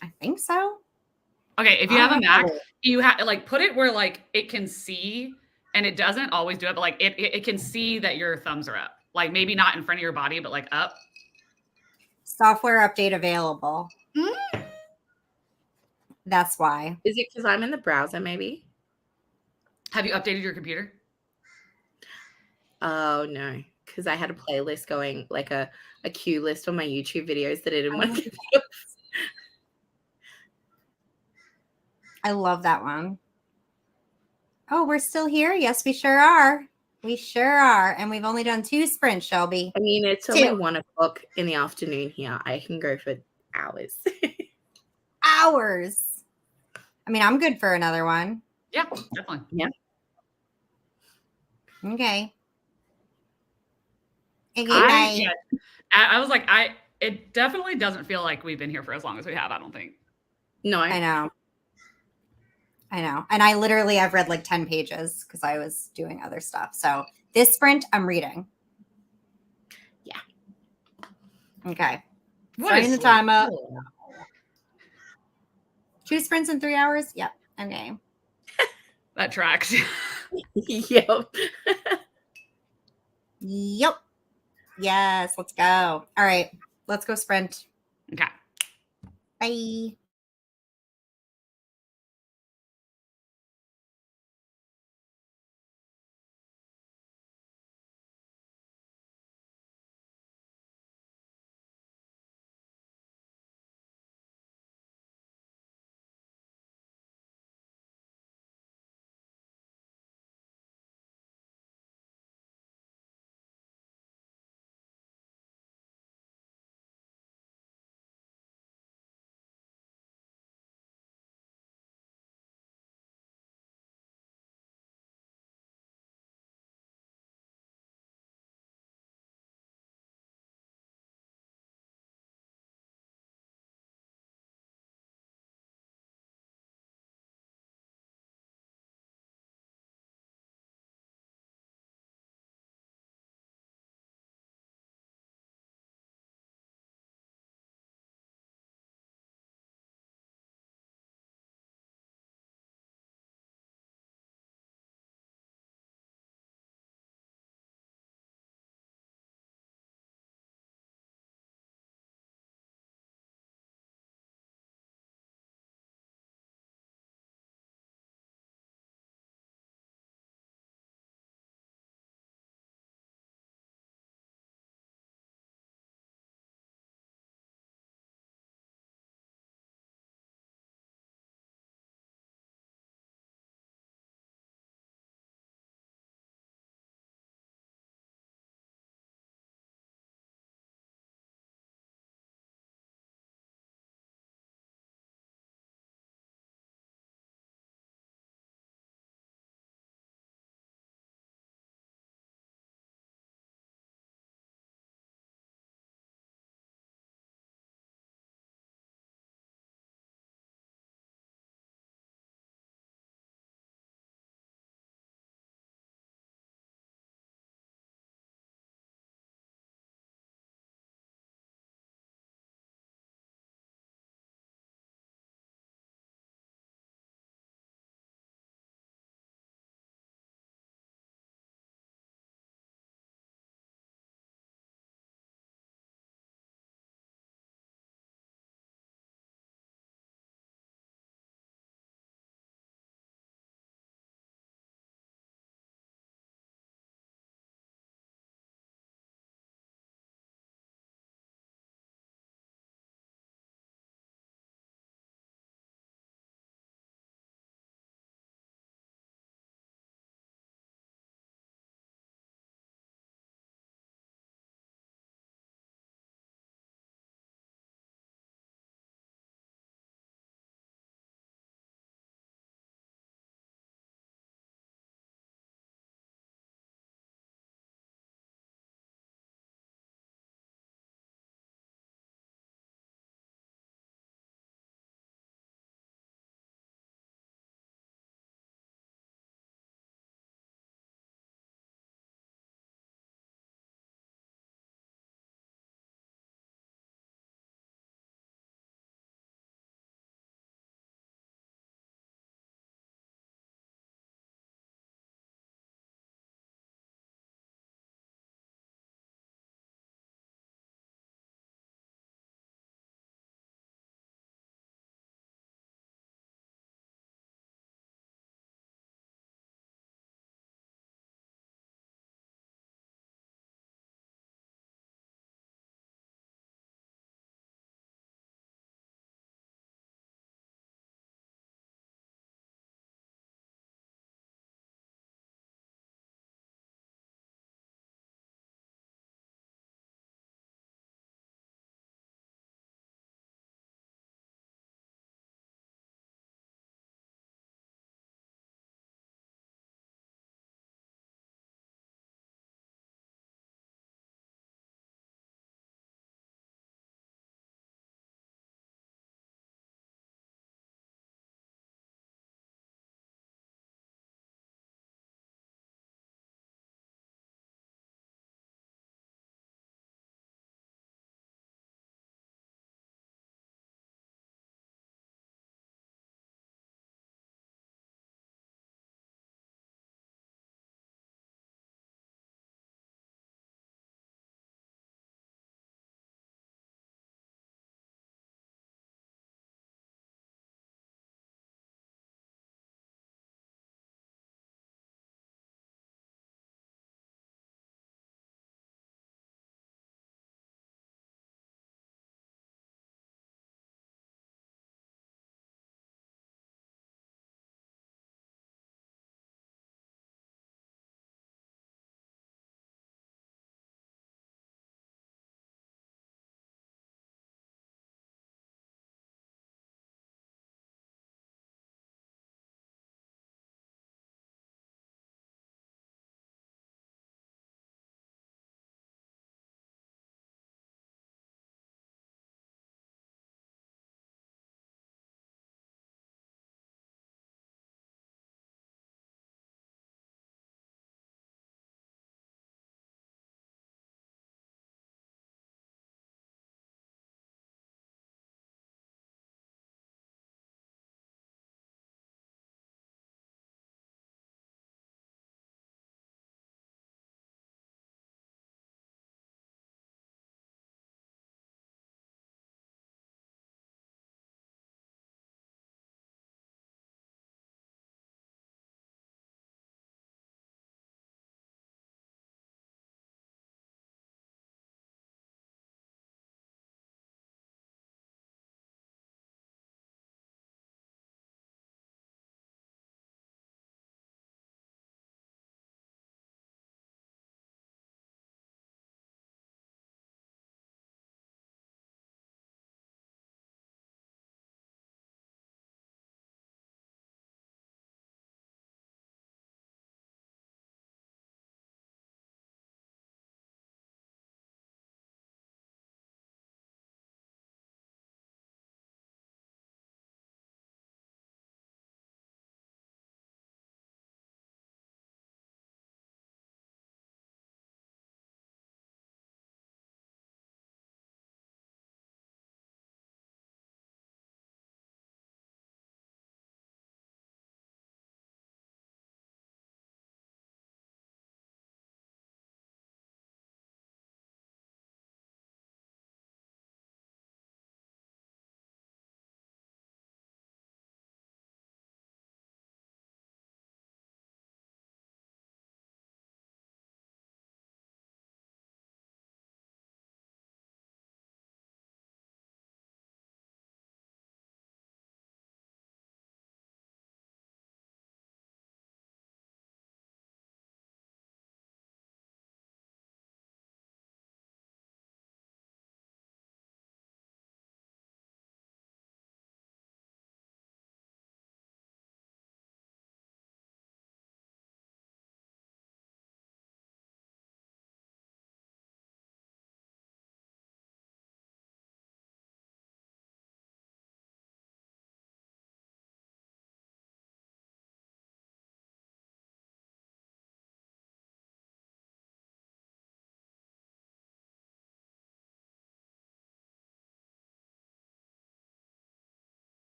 I think so. Okay, if you have a Mac, you have like put it where like it can see, and it doesn't always do it, but like it can see that your thumbs are up. Like maybe not in front of your body, but like up. Software update available. That's why. Is it because I'm in the browser, maybe? Have you updated your computer? Oh, no. Because I had a playlist going, like a queue list on my YouTube videos that I didn't want to get. I love that one. Oh, we're still here? Yes, we sure are. We sure are. And we've only done 2 sprints, Shelby. I mean, it's only 1 o'clock in the afternoon here. I can go for hours. Hours. I mean, I'm good for another one. Yeah, definitely. Yeah. Okay. I was like, it definitely doesn't feel like we've been here for as long as we have, I don't think. No. I know. And I've read like 10 pages because I was doing other stuff. So this sprint, I'm reading. Yeah. Okay. Starting the time up. 2 sprints in 3 hours? Yep. Okay. That tracks. Yep. Yep. Yes, let's go. All right, let's go sprint. Okay. Bye.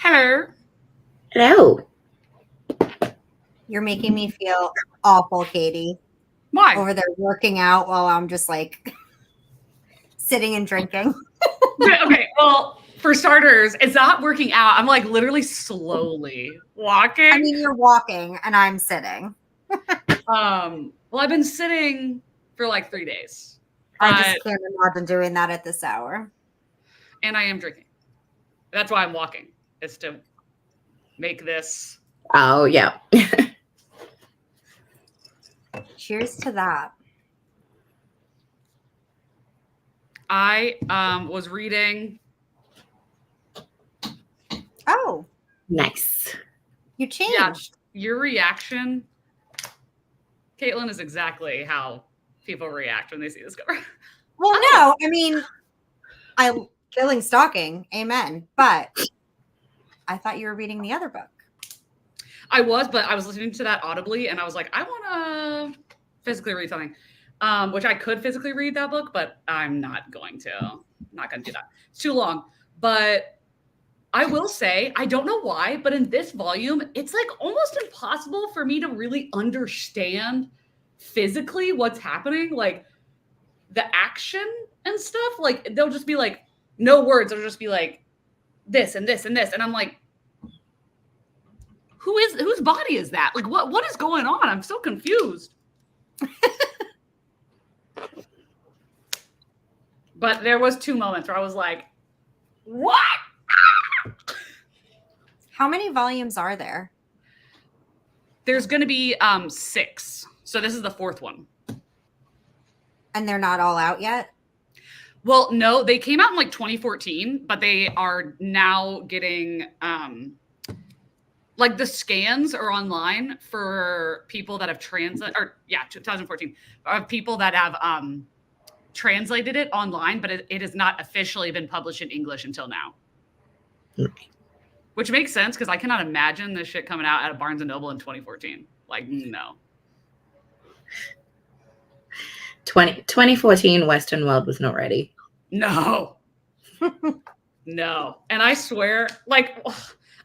Hello. Hello. You're making me feel awful, Katie. Why? Over there working out while I'm just like sitting and drinking. Okay, well, for starters, it's not working out. I'm like literally slowly walking. I mean, you're walking and I'm sitting. Well, I've been sitting for like 3 days. I just can't imagine doing that at this hour. And I am drinking. That's why I'm walking, is to make this. Oh, yeah. Cheers to that. I was reading. Oh, Nice. you changed. Yeah, your reaction, Caitlin, is exactly how people react when they see this cover. Well, no, I mean, killing stalking, amen. But I thought you were reading the other book. I was, but I was listening to that audibly, and I was like, I want to physically read something, which I could physically read that book, but I'm not going to. I'm not going to do that. It's too long. But I will say, I don't know why, but in this volume, it's like almost impossible for me to really understand physically what's happening. Like the action and stuff, like they'll just be like, no words. It'll just be like this and this and this. And I'm like, whose body is that? Like, what is going on? I'm so confused. But there was 2 moments where I was like, what? How many volumes are there? There's going to be 6. So this is the 4th one. And they're not all out yet? Well, no, they came out in like 2014, but they are now getting like the scans are online for people that have 2014 of people that have translated it online, but it has not officially been published in English until now. Which makes sense because I cannot imagine this shit coming out at a Barnes & Noble in 2014. Like, no. 2014 Western world was not ready. No. No. And I swear, like,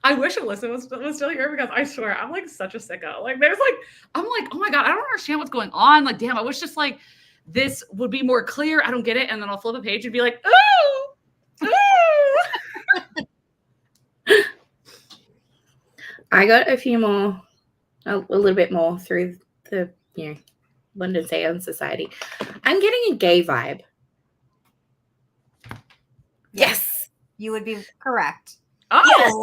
I wish Alyssa was still here because I swear I'm like such a sicko. Like, I'm like, oh my God, I don't understand what's going on. Like, damn, I wish just like this would be more clear. I don't get it. And then I'll flip a page and be like, ooh, ooh. I got a few more, a little bit more through the, London Seance Society. I'm getting a gay vibe. Yes. You would be correct. Oh. Yes.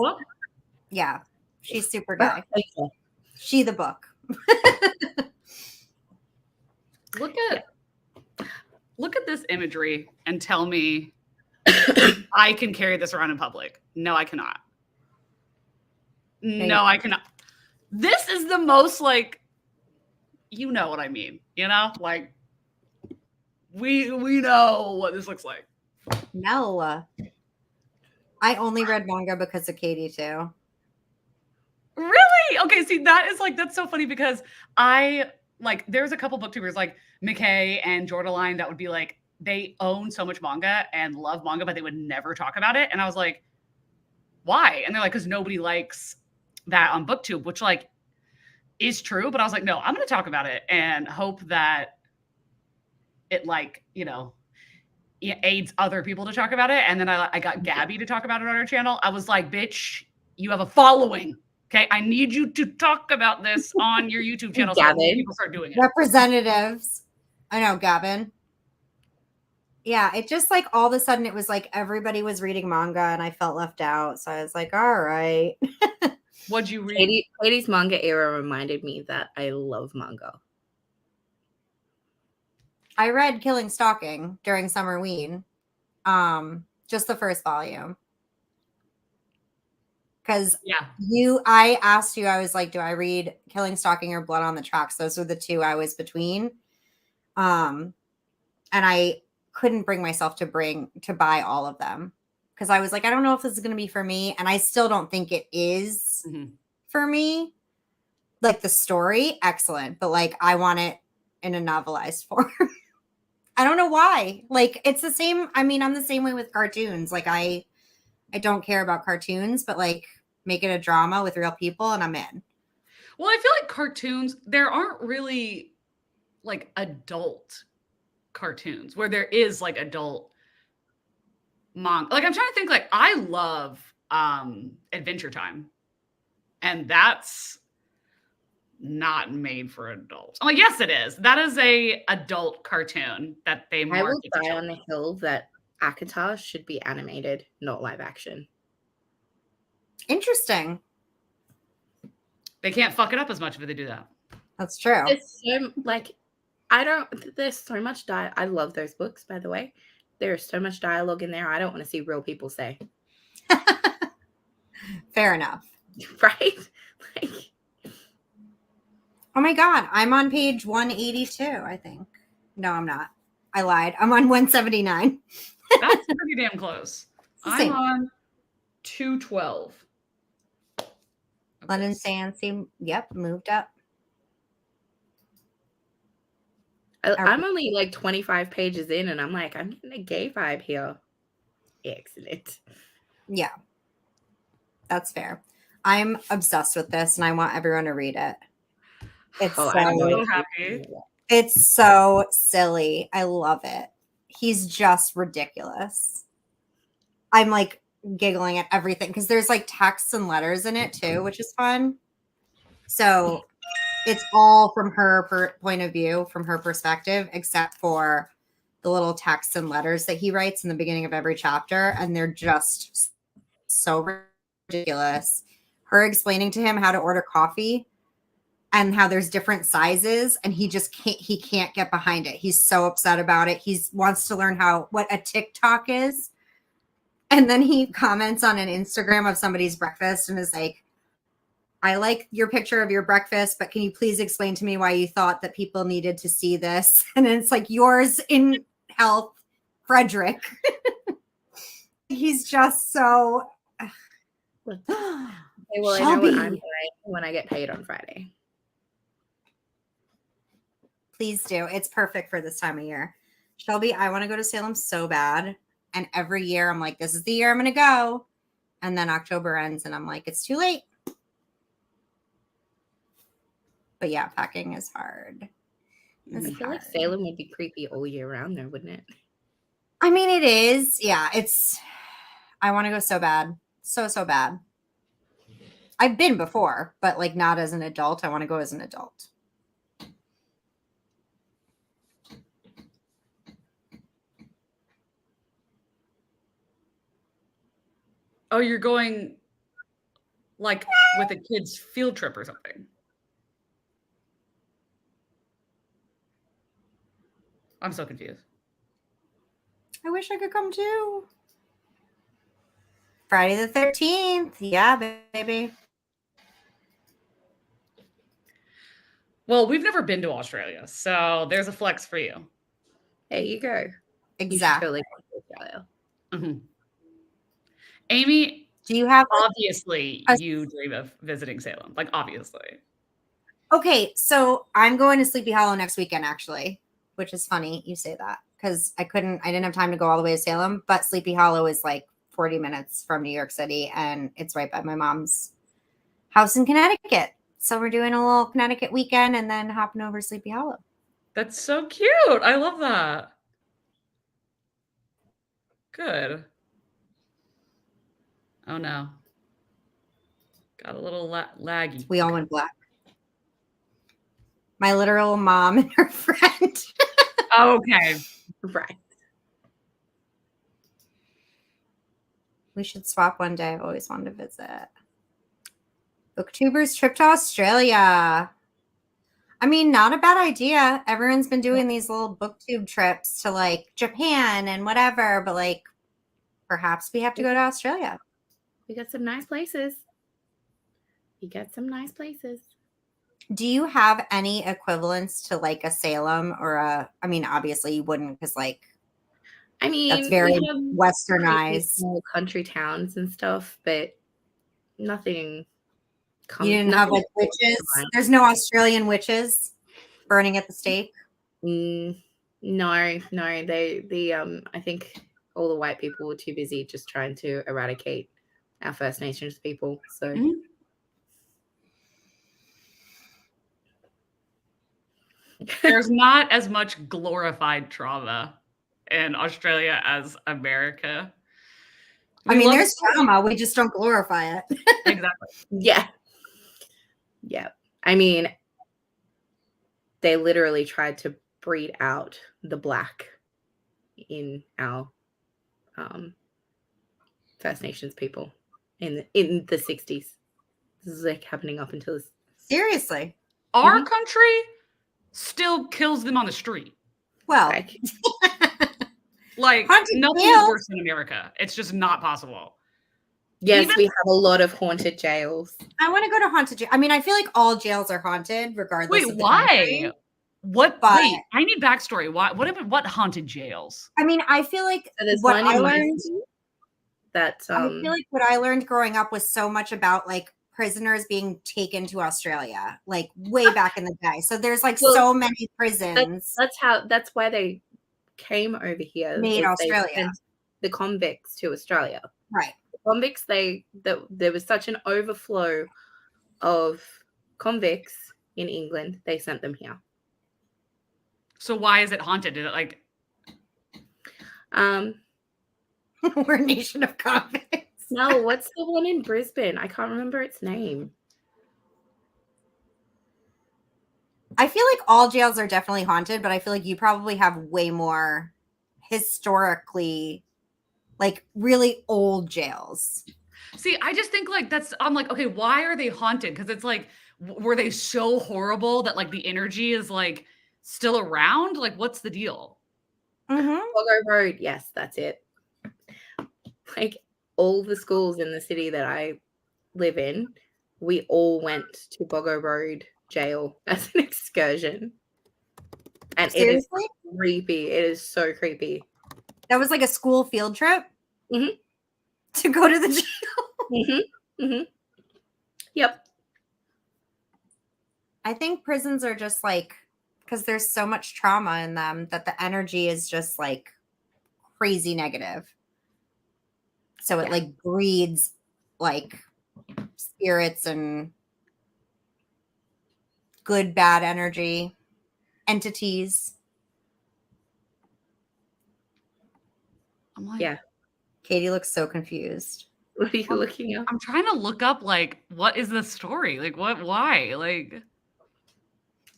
Yeah. She's super gay. Okay. She the book. Look at this imagery and tell me I can carry this around in public. No, I cannot. No, I cannot. This is the most like, you know what I mean, like we know what this looks like. No. I only read manga because of Katie too. Really? Okay, see, that's so funny because there's a couple booktubers like McKay and Jordaline that would be like, they own so much manga and love manga, but they would never talk about it. And I was like, why? And they're like, because nobody likes that on BookTube, which like is true. But I was like, no, I'm going to talk about it and hope that it aids other people to talk about it. And then I got Gabby to talk about it on our channel. I was like, bitch, you have a following. Okay, I need you to talk about this on your YouTube channel so people start doing it. Representatives. I know, Gavin. Yeah, it just like all of a sudden it was like everybody was reading manga and I felt left out. So I was like, all right. What'd you read? Katie's manga era reminded me that I love manga. I read Killing Stalking during Summerween. Just the first volume. Because I asked you, I was like, do I read Killing Stalking or Blood on the Tracks? Those were the two I was between. And I couldn't bring myself to buy all of them. Because I was like, I don't know if this is going to be for me. And I still don't think it is for me. Like the story, excellent. But like, I want it in a novelized form. I don't know why. Like, it's the same. I mean, I'm the same way with cartoons. Like, I don't care about cartoons, but like make it a drama with real people, and I'm in. Well, I feel like cartoons, there aren't really like adult cartoons where there is like adult manga. Like I'm trying to think, like I love Adventure Time. And that's not made for adults. I'm like, yes, it is. That is a adult cartoon that they I will market to die on children. the hill that Akatar should be animated, not live action. Interesting. They can't fuck it up as much if they do that. That's true. There's so there's so much I love those books, by the way. There's so much dialogue in there. I don't want to see real people say. Fair enough. Right? Like, oh my God. I'm on page 182, I think. No, I'm not. I lied. I'm on 179. That's pretty damn close. I'm Same. on 212. London Sancy. Yep, moved up. I'm only like 25 pages in, and I'm like, I'm getting a gay vibe here. Excellent. Yeah, that's fair. I'm obsessed with this, and I want everyone to read it. It's I'm so happy. It's so silly. I love it. He's just ridiculous. I'm like giggling at everything because there's like texts and letters in it too, which is fun. So it's all from her point of view, from her perspective, except for the little texts and letters that he writes in the beginning of every chapter. And they're just so ridiculous. Her explaining to him how to order coffee and how there's different sizes, and he can't get behind it. He's so upset about it. He wants to learn what a TikTok is. And then he comments on an Instagram of somebody's breakfast and is like, I like your picture of your breakfast, but can you please explain to me why you thought that people needed to see this? And it's like, yours in health, Frederick. He's just so. Okay, well, I know what I'm doing when I get paid on Friday. Please do. It's perfect for this time of year. Shelby, I want to go to Salem so bad. And every year I'm like, this is the year I'm going to go. And then October ends and I'm like, it's too late. But yeah, packing is hard. I feel like Salem would be creepy all year round though, wouldn't it? I mean, it is. Yeah, I want to go so bad. So bad. I've been before, but like not as an adult. I want to go as an adult. Oh, you're going like with a kid's field trip or something. I'm so confused. I wish I could come too. Friday the 13th. Yeah, baby. Well, we've never been to Australia, so there's a flex for you. There you go. Exactly. You should totally go to Australia. Mm-hmm. Amy, do you have obviously you dream of visiting Salem, like obviously. Okay, so I'm going to Sleepy Hollow next weekend, actually, which is funny you say that because I didn't have time to go all the way to Salem, but Sleepy Hollow is like 40 minutes from New York City, and it's right by my mom's house in Connecticut. So we're doing a little Connecticut weekend and then hopping over to Sleepy Hollow. That's so cute. I love that. Good. Oh no. Got a little laggy. We all went black. My literal mom and her friend. Okay. Right. We should swap one day. I've always wanted to visit. Booktuber's trip to Australia. I mean, not a bad idea. Everyone's been doing these little booktube trips to like Japan and whatever, but like perhaps we have to go to Australia. We got some nice places. Do you have any equivalents to like a Salem or I mean, obviously you wouldn't because like, I mean, that's very westernized. Small country towns and stuff, but nothing. You didn't have like witches? There's no Australian witches burning at the stake? No. They I think all the white people were too busy just trying to eradicate our First Nations people. So there's not as much glorified trauma in Australia as America. I mean, there's trauma. We just don't glorify it. Exactly. Yeah. I mean, they literally tried to breed out the black in our First Nations people in the 60s. This is like happening up until this. Seriously. Our country still kills them on the street. Well, like nothing is worse than America. It's just not possible. Yes, we have a lot of haunted jails. I want to go to haunted jail. I mean, I feel like all jails are haunted, regardless. Wait, of the why? country. Wait, I need backstory. Why? What haunted jails? I mean, I feel like what I learned. I feel like what I learned growing up was so much about like prisoners being taken to Australia, like way back in the day. So there's like so many prisons. That's why they came over here. Made Australia. The convicts to Australia. Right. Convicts, there was such an overflow of convicts in England, they sent them here. So why is it haunted? Is it like we're a nation of convicts? No, what's the one in Brisbane? I can't remember its name. I feel like all jails are definitely haunted, but I feel like you probably have way more historically like really old jails. See, I just think like I'm like, okay, why are they haunted? Because it's like, were they so horrible that like the energy is like still around? Like, what's the deal? Boggo Road, yes, that's it. Like all the schools in the city that I live in, we all went to Boggo Road jail as an excursion. And Seriously? It is creepy. It is so creepy. That was like a school field trip to go to the jail. Yep. I think prisons are just like, because there's so much trauma in them that the energy is just like crazy negative. So it like breeds like spirits and good, bad energy, entities. I'm like, yeah. Katie looks so confused. What are you looking at? I'm trying to look up like what is the story? Like why? Like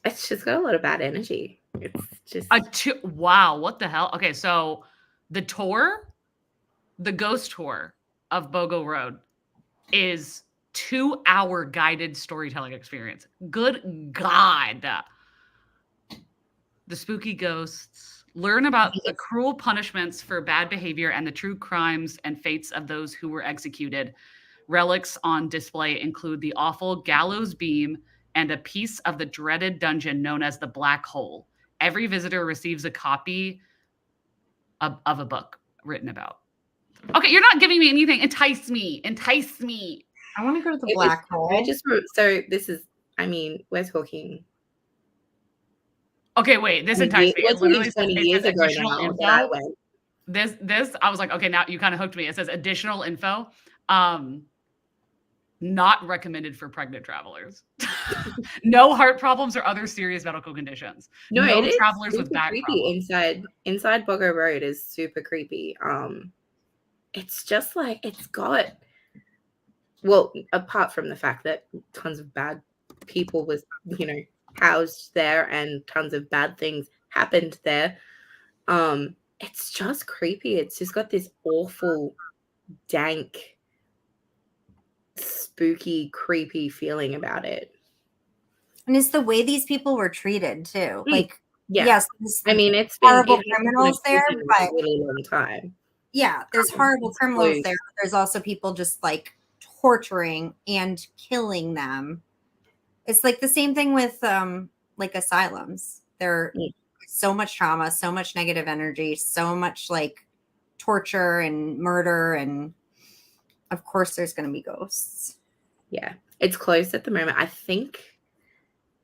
it's just got a lot of bad energy. It's just wow, what the hell? Okay, so the ghost tour of Boggo Road is 2-hour guided storytelling experience. Good God. The spooky ghosts. Learn about the cruel punishments for bad behavior and the true crimes and fates of those who were executed. Relics on display include the awful gallows beam and a piece of the dreaded dungeon known as the Black Hole. Every visitor receives a copy of a book written about. Okay, you're not giving me anything. Entice me. I want to go to the Black Hole. So this is, I mean, we're talking. Okay, wait. This enticed me. It literally 20 years ago now that I went. This, I was like, okay, now you kind of hooked me. It says additional info. Not recommended for pregnant travelers. No heart problems or other serious medical conditions. No travelers with back problems. Inside Boggo Road is super creepy. It's just like it's got. Well, apart from the fact that tons of bad people was, housed there and tons of bad things happened there. It's just creepy. It's just got this awful, dank, spooky, creepy feeling about it. And it's the way these people were treated too. Like, yes, I mean, it's horrible criminals there, but a really long time. Yeah, there's horrible criminals there. But there's also people just like torturing and killing them. It's like the same thing with like asylums. There so much trauma, so much negative energy, so much like torture and murder, and of course there's going to be ghosts. Yeah, it's closed at the moment. I think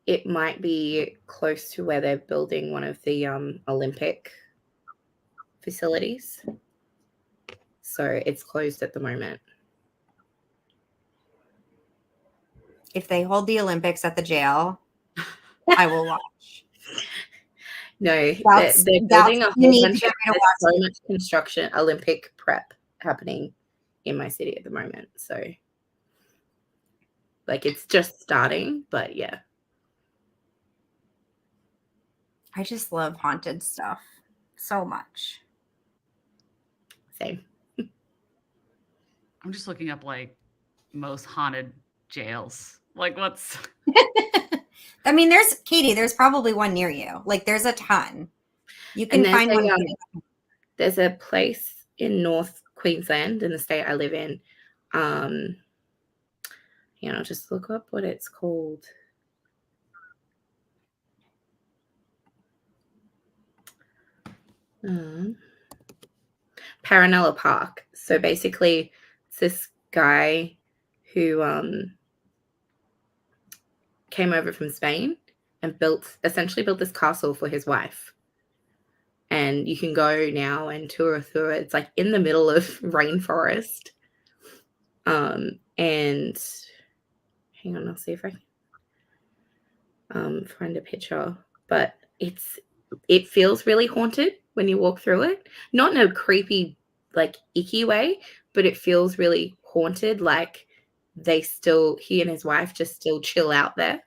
it might be close to where they're building one of the Olympic facilities. So it's closed at the moment. If they hold the Olympics at the jail, I will watch. No, That's they're building a you whole need bunch to of, get me to there's so watch it. much construction, Olympic prep happening in my city at the moment. So like it's just starting, but yeah. I just love haunted stuff so much. Same. I'm just looking up like most haunted jails. Like what's I mean, there's probably one near you. Like there's a ton. You can And there's find one. there's a place in North Queensland in the state I live in. I'll just look up what it's called. Paranella Park. So basically, it's this guy who came over from Spain and essentially built this castle for his wife. And you can go now and tour through it. It's like in the middle of rainforest. And hang on, I'll see if I can find a picture. But it feels really haunted when you walk through it. Not in a creepy, like icky way, but it feels really haunted. Like he and his wife just still chill out there.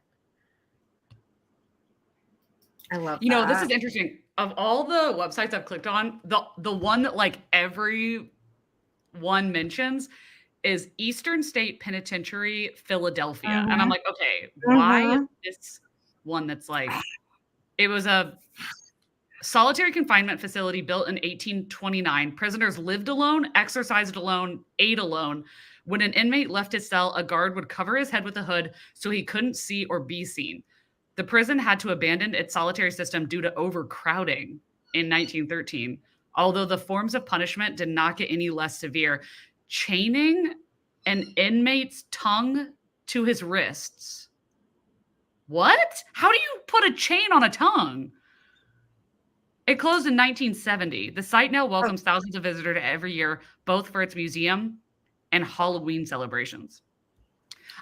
I love that. You know, this is interesting. Of all the websites I've clicked on, the one that like every one mentions is Eastern State Penitentiary, Philadelphia. And I'm like, okay, why is this one that's like, it was a solitary confinement facility built in 1829. Prisoners lived alone, exercised alone, ate alone. When an inmate left his cell, a guard would cover his head with a hood so he couldn't see or be seen. The prison had to abandon its solitary system due to overcrowding in 1913, although the forms of punishment did not get any less severe. Chaining an inmate's tongue to his wrists. What? How do you put a chain on a tongue? It closed in 1970. The site now welcomes thousands of visitors every year, both for its museum and Halloween celebrations.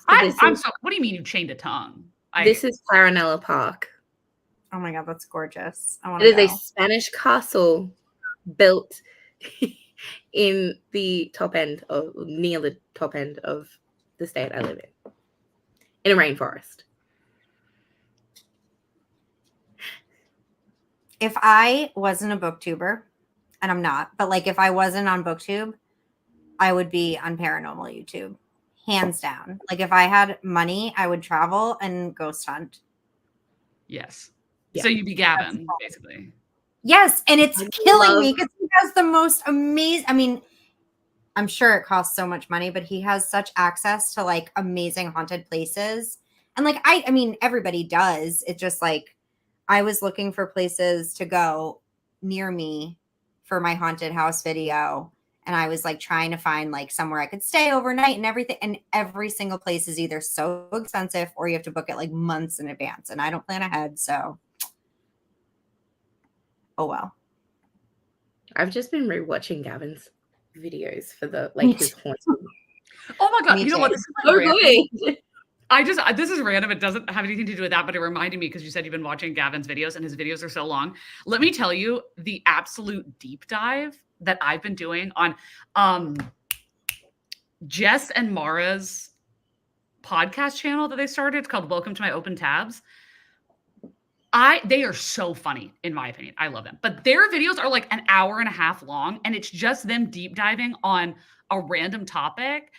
What do you mean you chained a tongue? This is Paranella Park. Oh my God, that's gorgeous. I want to go. It is a Spanish castle built in the near the top end of the state I live in a rainforest. If I wasn't a booktuber, and I'm not, but like if I wasn't on BookTube, I would be on paranormal YouTube, hands down. Like if I had money, I would travel and ghost hunt. Yes. Yeah. So you'd be Gavin, basically. Yes, and it's killing me because he has the most amazing. I mean, I'm sure it costs so much money, but he has such access to like amazing haunted places. And like I mean, everybody does. It's just like I was looking for places to go near me for my haunted house video. And I was like trying to find like somewhere I could stay overnight and everything. And every single place is either so expensive or you have to book it like months in advance. And I don't plan ahead. So, oh well. I've just been rewatching Gavin's videos for the like his haunting. Oh my God. You know what? This is so good. This is random. It doesn't have anything to do with that, but it reminded me because you said you've been watching Gavin's videos and his videos are so long. Let me tell you the absolute deep dive that I've been doing on Jess and Mara's podcast channel that they started. It's called Welcome to My Open Tabs. They are so funny, in my opinion. I love them. But their videos are like an hour and a half long, and it's just them deep diving on a random topic.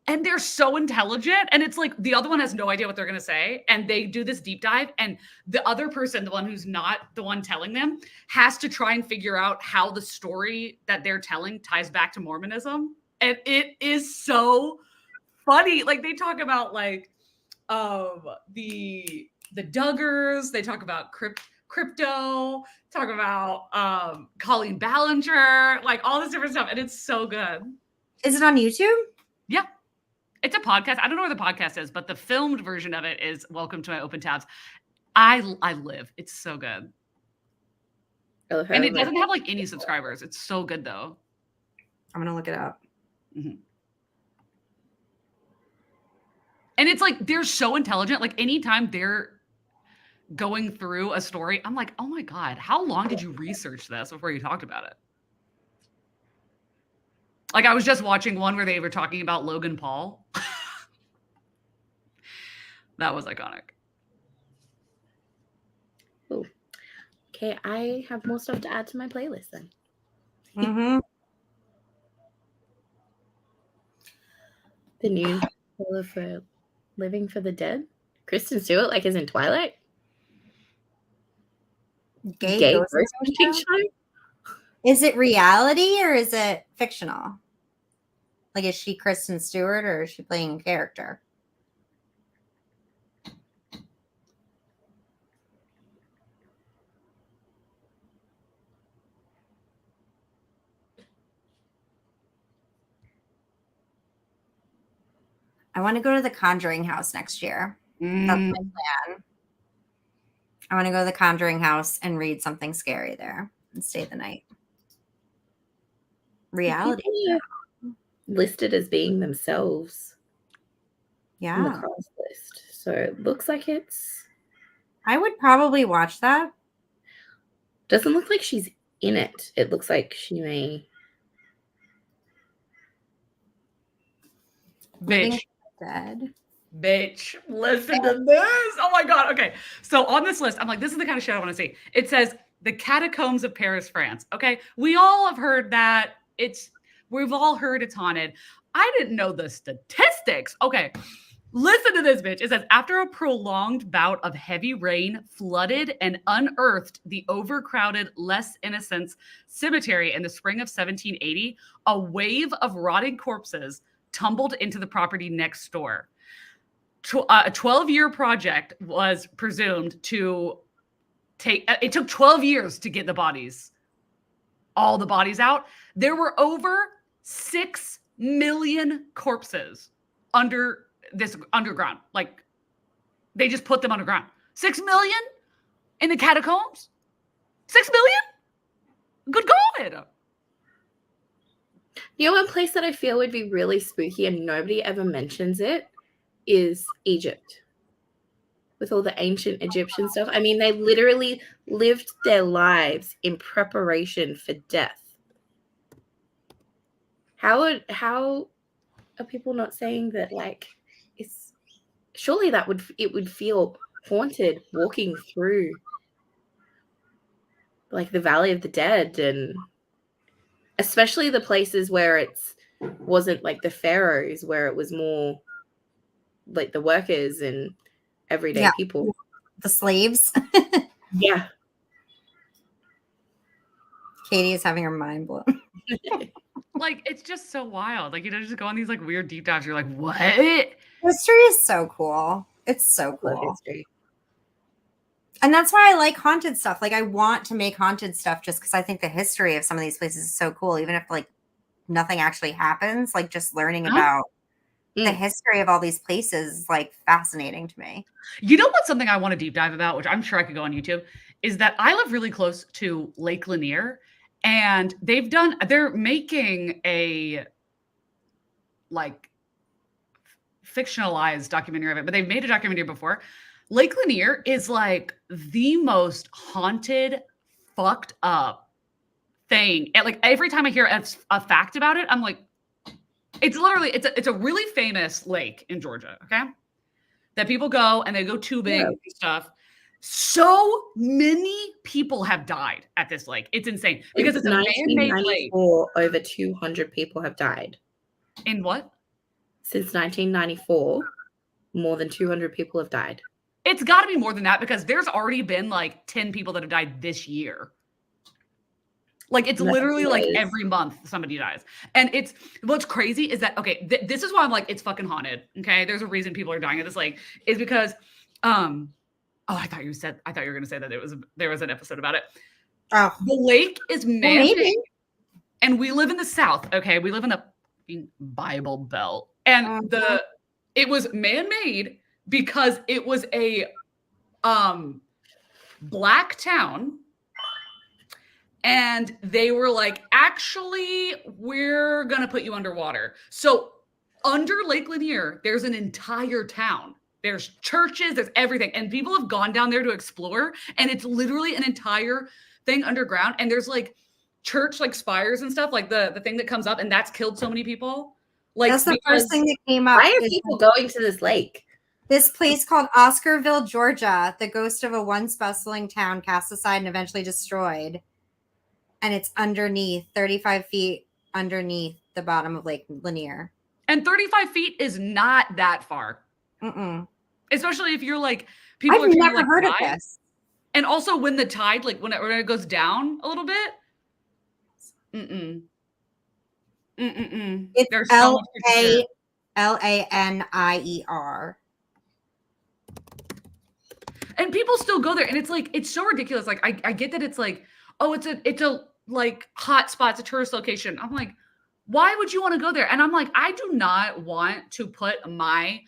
And they're so intelligent. And it's like the other one has no idea what they're going to say. And they do this deep dive. And the other person, the one who's not the one telling them, has to try and figure out how the story that they're telling ties back to Mormonism. And it is so funny. Like they talk about like the Duggars. They talk about crypto, talk about Colleen Ballinger, like all this different stuff. And it's so good. Is it on YouTube? Yeah. It's a podcast. I don't know where the podcast is, but the filmed version of it is Welcome to My Open Tabs. I live. It's so good. And it doesn't have like any subscribers. It's so good though. I'm going to look it up. Mm-hmm. And it's like they're so intelligent. Like anytime they're going through a story, I'm like, oh my God, how long did you research this before you talked about it? Like I was just watching one where they were talking about Logan Paul. That was iconic. Ooh. Okay, I have more stuff to add to my playlist then. Mm-hmm. The new trailer for Living for the Dead. Kristen Stewart, like, is in Twilight. Gay ghost hunting show? Is it reality or is it fictional? Like, is she Kristen Stewart or is she playing a character? I want to go to the Conjuring house next year. That's my plan. I want to go to the Conjuring house and read something scary there and stay the night. Reality. Listed as being themselves. Yeah. In the cast list. So it looks like it's... I would probably watch that. Doesn't look like she's in it. It looks like she may... Bitch. Dead. Bitch, listen to this. Oh my God. Okay. So on this list, I'm like, this is the kind of shit I want to see. It says the catacombs of Paris, France. Okay. We all have heard that. We've all heard it's haunted. I didn't know the statistics. Okay. Listen to this, bitch. It says, after a prolonged bout of heavy rain flooded and unearthed the overcrowded Les Innocents cemetery in the spring of 1780, a wave of rotting corpses tumbled into the property next door. A 12-year project was presumed to take, it took 12 years to get all the bodies out. There were over 6 million corpses underground. Like, they just put them underground. 6 million in the catacombs? 6 million? Good God. You know, one place that I feel would be really spooky and nobody ever mentions it is Egypt. With all the ancient Egyptian stuff. I mean, they literally lived their lives in preparation for death. How are people not saying that, like, it's surely it would feel haunted walking through like the Valley of the Dead, and especially the places where it's wasn't like the pharaohs, where it was more like the workers and everyday people. The slaves. Yeah. Katie is having her mind blown. Like, it's just so wild. Like, just go on these like weird deep dives. You're like, what? History is so cool. It's so cool. Love history. And that's why I like haunted stuff. Like, I want to make haunted stuff just because I think the history of some of these places is so cool. Even if like nothing actually happens, like just learning about the history of all these places is like fascinating to me. You know what's something I want to deep dive about, which I'm sure I could go on YouTube, is that I live really close to Lake Lanier, and they're making a like fictionalized documentary of it, but they've made a documentary before. Lake Lanier is like the most haunted, fucked up thing. And like every time I hear a fact about it, I'm like, it's literally, it's a really famous lake in Georgia, okay? That people go and they go tubing and stuff. So many people have died at this lake. It's insane because it's a man-made lake. Over 200 people have died. In what? Since 1994, more than 200 people have died. It's got to be more than that because there's already been like 10 people that have died this year. Like, it's literally like every month somebody dies. And what's crazy is that, okay, this is why I'm like, it's fucking haunted. Okay. There's a reason people are dying at this lake is because, I thought you were going to say that there was an episode about it. Oh, the lake is man-made and we live in the South. Okay. We live in the Bible Belt and it was man-made because it was a, black town. And they were like, actually, we're going to put you underwater. So under Lake Lanier, there's an entire town. There's churches, there's everything. And people have gone down there to explore. And it's literally an entire thing underground. And there's like church like spires and stuff, like the thing that comes up, and that's killed so many people. Like That's the first thing that came up. Why are people going to this lake? This place called Oscarville, Georgia, the ghost of a once bustling town cast aside and eventually destroyed. And it's underneath, 35 feet underneath the bottom of Lake Lanier. And 35 feet is not that far. Mm-mm. Especially if you're like, people I've are never like, heard of dive. this. And also when the tide, like when it goes down a little bit. It's There's so much to Lanier. And people still go there. And it's like, it's so ridiculous. Like, I get that it's like, oh, it's a like hot spot, it's a tourist location. I'm like, why would you want to go there? And I'm like, I do not want to put my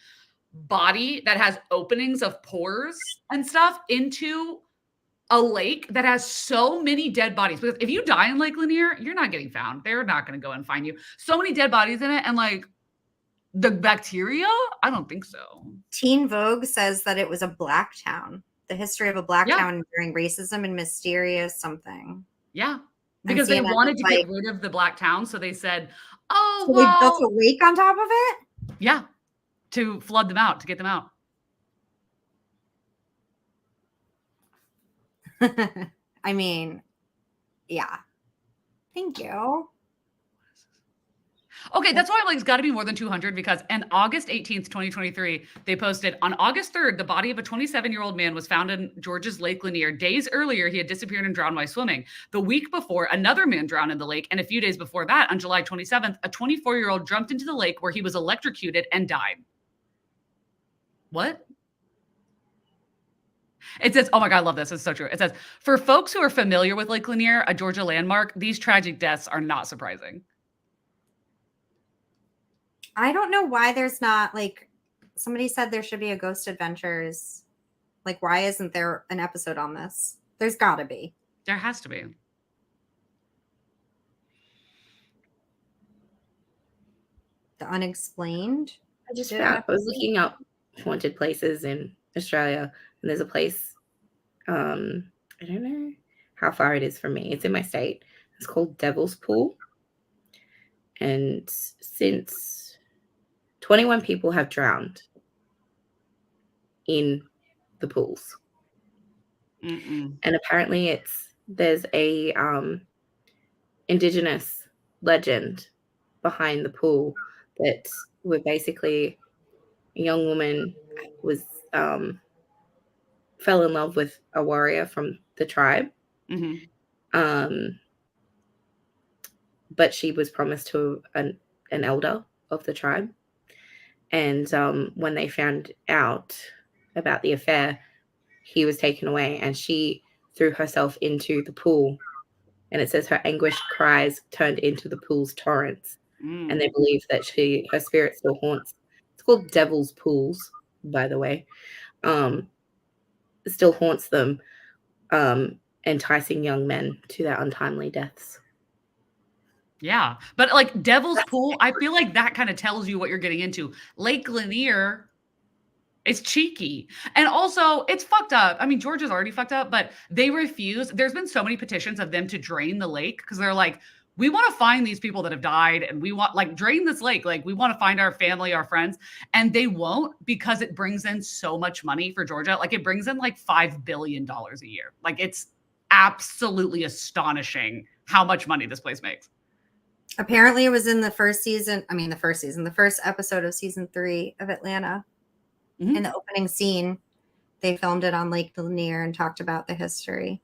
body that has openings of pores and stuff into a lake that has so many dead bodies. Because if you die in Lake Lanier, you're not getting found. They're not going to go and find you. So many dead bodies in it. And like the bacteria, I don't think so. Teen Vogue says that it was a black town. The history of a black town during racism and mysterious something. Yeah. Because they wanted to get rid of the black town. So they said, oh, so they built a lake on top of it? Yeah. To flood them out, to get them out. I mean, yeah. Thank you. Okay, that's why I'm like, it's got to be more than 200 because on August 18th, 2023, they posted on August 3rd, the body of a 27-year-old man was found in Georgia's Lake Lanier. Days earlier, he had disappeared and drowned while swimming. The week before, another man drowned in the lake. And a few days before that, on July 27th, a 24-year-old jumped into the lake where he was electrocuted and died. What? It says, oh my God, I love this. It's so true. It says, for folks who are familiar with Lake Lanier, a Georgia landmark, these tragic deaths are not surprising. I don't know why there's not, like, somebody said there should be a Ghost Adventures. Like, why isn't there an episode on this? There's got to be. There has to be. The Unexplained? I was looking up haunted places in Australia, and there's a place, I don't know how far it is from me. It's in my state. It's called Devil's Pool. And since 21 people have drowned in the pools. And apparently there's a indigenous legend behind the pool that were basically a young woman was fell in love with a warrior from the tribe. But she was promised to an elder of the tribe. And when they found out about the affair, he was taken away and she threw herself into the pool. And it says her anguished cries turned into the pool's torrents. And they believe that her spirit still haunts. It's called Devil's Pools, by the way. It still haunts them, enticing young men to their untimely deaths. Yeah. But like Devil's Pool, I feel like that kind of tells you what you're getting into. Lake Lanier is cheeky. And also it's fucked up. I mean, Georgia's already fucked up, but they refuse. There's been so many petitions of them to drain the lake because they're like, we want to find these people that have died and we want like drain this lake. Like we want to find our family, our friends, and they won't because it brings in so much money for Georgia. Like it brings in like $5 billion a year. Like it's absolutely astonishing how much money this place makes. Apparently it was in the first episode of season 3 of Atlanta. In the opening scene, they filmed it on Lake Lanier and talked about the history.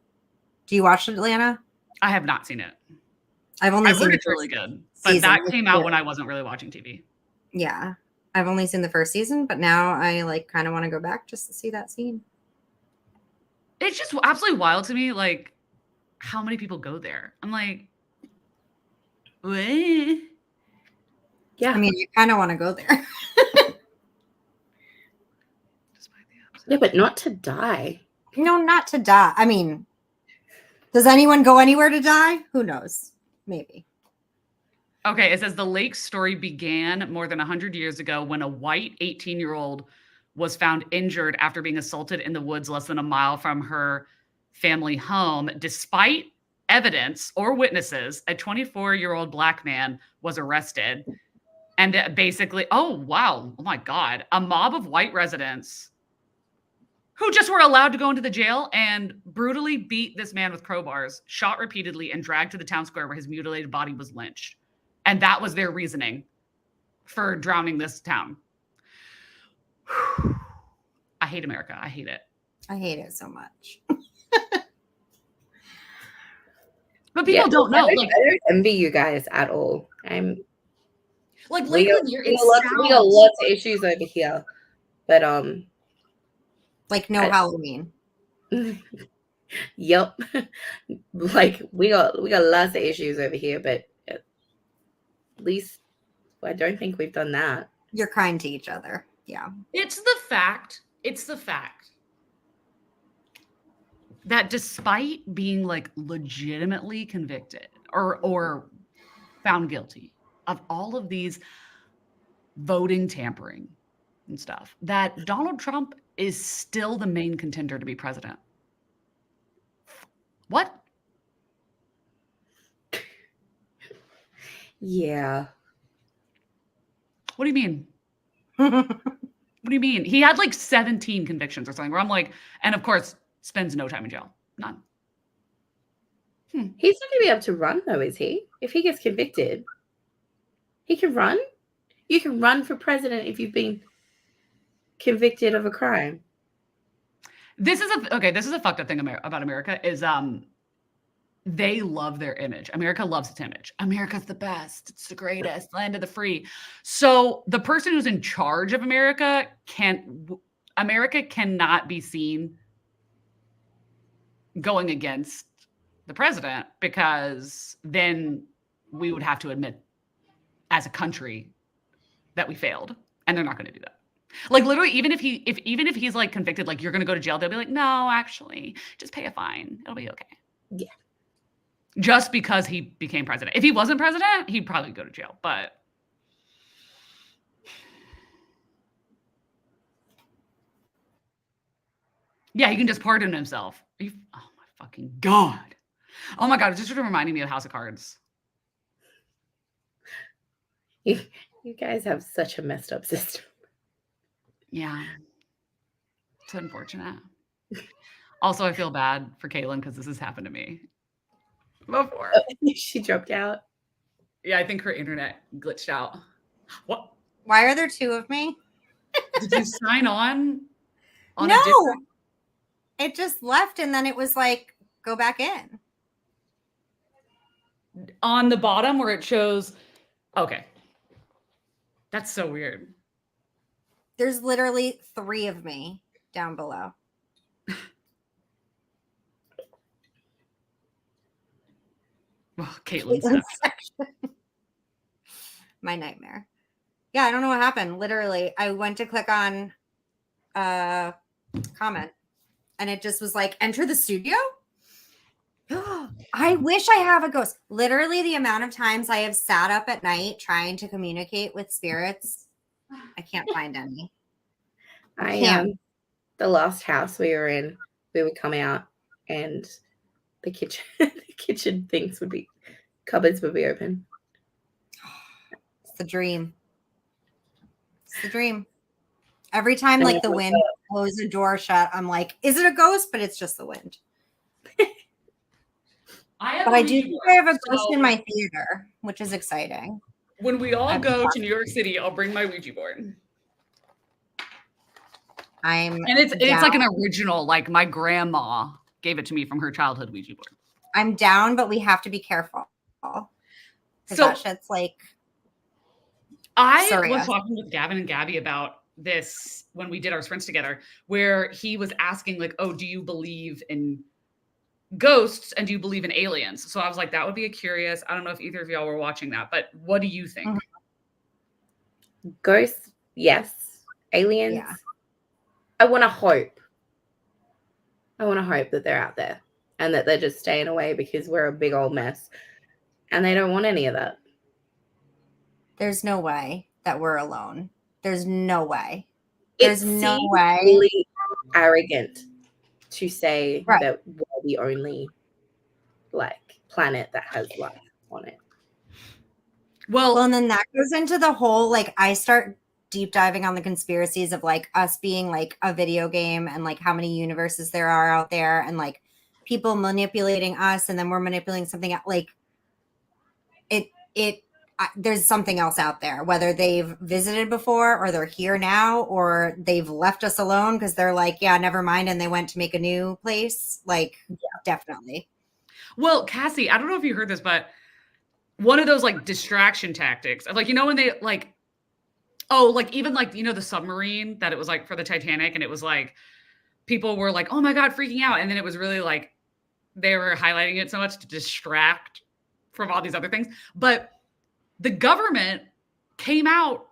Do you watch Atlanta? I have not seen it. I've seen it's really good, but that came out when I wasn't really watching TV. Yeah, I've only seen the first season, but now I like kind of want to go back just to see that scene. It's just absolutely wild to me, like how many people go there. I'm like, what? Yeah, I mean, you kind of want to go there. Yeah, but not to die. No, not to die. I mean, does anyone go anywhere to die? Who knows? Maybe. Okay, it says the lake story began more than 100 years ago when a white 18-year-old was found injured after being assaulted in the woods less than a mile from her family home. Despite evidence or witnesses, a 24-year-old black man was arrested. And basically, oh, wow. Oh, my God. A mob of white residents who just were allowed to go into the jail and brutally beat this man with crowbars, shot repeatedly, and dragged to the town square where his mutilated body was lynched. And that was their reasoning for drowning this town. I hate America. I hate it. I hate it so much. But people don't know. I don't envy you guys at all. Like we Lakeland, got lots of issues over here, but like no Halloween. Yep. Like we got lots of issues over here, but at least I don't think we've done that. You're kind to each other. Yeah. It's the fact that despite being like legitimately convicted or found guilty of all of these voting tampering and stuff, that Donald Trump is still the main contender to be president. What? Yeah. What do you mean? What do you mean? He had like 17 convictions or something where I'm like, and of course, spends no time in jail. None. He's not going to be able to run though, is he? If he gets convicted, he can run. You can run for president if you've been convicted of a crime. This is a fucked up thing about America is they love their image. America loves its image. America's the best. It's the greatest, land of the free. So the person who's in charge of America cannot be seen going against the president, because then we would have to admit as a country that we failed, and they're not going to do that. Like literally, even if he's like convicted, like you're going to go to jail, they'll be like, no, actually, just pay a fine. It'll be okay. Yeah. Just because he became president. If he wasn't president, he'd probably go to jail. But yeah, he can just pardon himself. Oh my fucking God. Oh my God, it's just reminding me of House of Cards. You guys have such a messed up system. Yeah. It's unfortunate. Also, I feel bad for Caitlin because this has happened to me before. She dropped out. Yeah, I think her internet glitched out. What? Why are there two of me? Did you sign on No. a different? It just left and then it was like, go back in. On the bottom where it shows. Okay. That's so weird. There's literally 3 of me down below. Oh, Caitlin's my nightmare. Yeah, I don't know what happened. Literally, I went to click on comment and it just was like, enter the studio. I wish I have a ghost. Literally, the amount of times I have sat up at night trying to communicate with spirits, I can't find any. The last house we were in, we would come out and the kitchen cupboards would be open. It's the dream. It's the dream. Every time like the wind blows the door shut, I'm like, is it a ghost? But it's just the wind. I do think I have a ghost in my theater, which is exciting. When we all go to New York City, I'll bring my Ouija board. It's like an original, like my grandma gave it to me from her childhood Ouija board. I'm down, but we have to be careful. So that shit's like I was talking with Gavin and Gabby about this when we did our sprints together, where he was asking like, oh, do you believe in ghosts and do you believe in aliens? So I was like, that would be curious. I don't know if either of y'all were watching that, but what do you think? Ghosts, yes. Aliens, yeah. I want to hope that they're out there and that they're just staying away because we're a big old mess and they don't want any of that. There's no way that we're alone. There's no way. It There's no seems way. really arrogant to say Right. that we're the only like planet that has life on it. Well, and then that goes into the whole, like, I start deep diving on the conspiracies of like us being like a video game and like how many universes there are out there and like people manipulating us and then we're manipulating something like there's something else out there, whether they've visited before or they're here now or they've left us alone because they're like, yeah, never mind, and they went to make a new place. Like, yeah, definitely. Well, Cassie, I don't know if you heard this, but one of those like distraction tactics of like, you know, when they like, oh, like even like, you know, the submarine that it was like for the Titanic, and it was like people were like, oh my God, freaking out. And then it was really like they were highlighting it so much to distract from all these other things. But the government came out,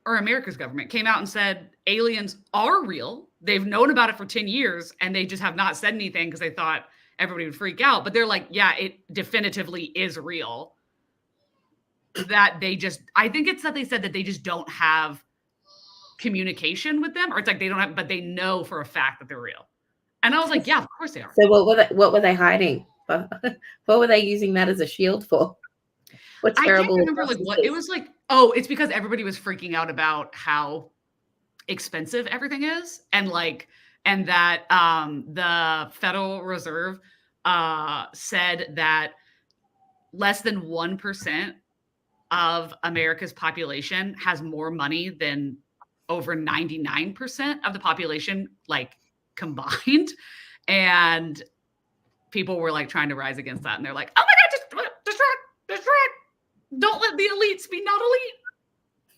or America's government came out and said aliens are real. They've known about it for 10 years and they just have not said anything because they thought everybody would freak out. But they're like, yeah, it definitively is real. That they just, I think it's that they said that they just don't have communication with them, or it's like they don't have, but they know for a fact that they're real. And I was like, yeah, of course they are. So what were they hiding? What were they using that as a shield for? What terrible. I can't remember like what it was like. Oh, it's because everybody was freaking out about how expensive everything is, and like, and that the Federal Reserve said that less than 1% of America's population has more money than over 99% of the population, like combined. And people were like trying to rise against that. And they're like, oh my God, just distract. Don't let the elites be not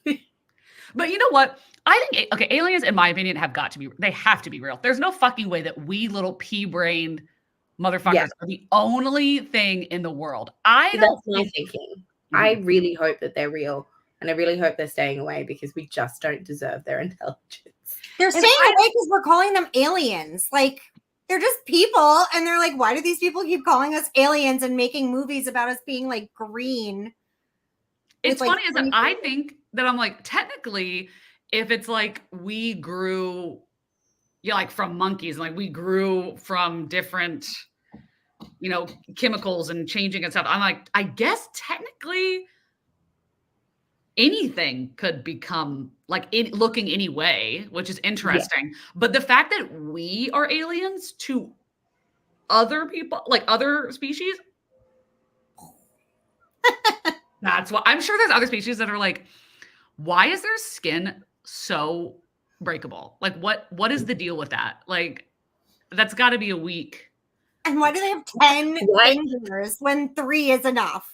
elite. But you know what? I think, okay, aliens, in my opinion, they have to be real. There's no fucking way that we little pea-brained motherfuckers are the only thing in the world. That's my thinking. I really hope that they're real, and I really hope they're staying away because we just don't deserve their intelligence. They're staying away because we're calling them aliens. Like, they're just people, and they're like, why do these people keep calling us aliens and making movies about us being like green? It's funny is that I think that I'm like, technically, if it's like we grew, like from monkeys, and like we grew from different, you know, chemicals and changing and stuff. I'm like, I guess technically anything could become like looking any way, which is interesting. Yeah. But the fact that we are aliens to other people, like other species, that's what I'm sure there's other species that are like, why is their skin so breakable? Like what is the deal with that? Like, that's got to be a weak. And why do they have 10 fingers when 3 is enough?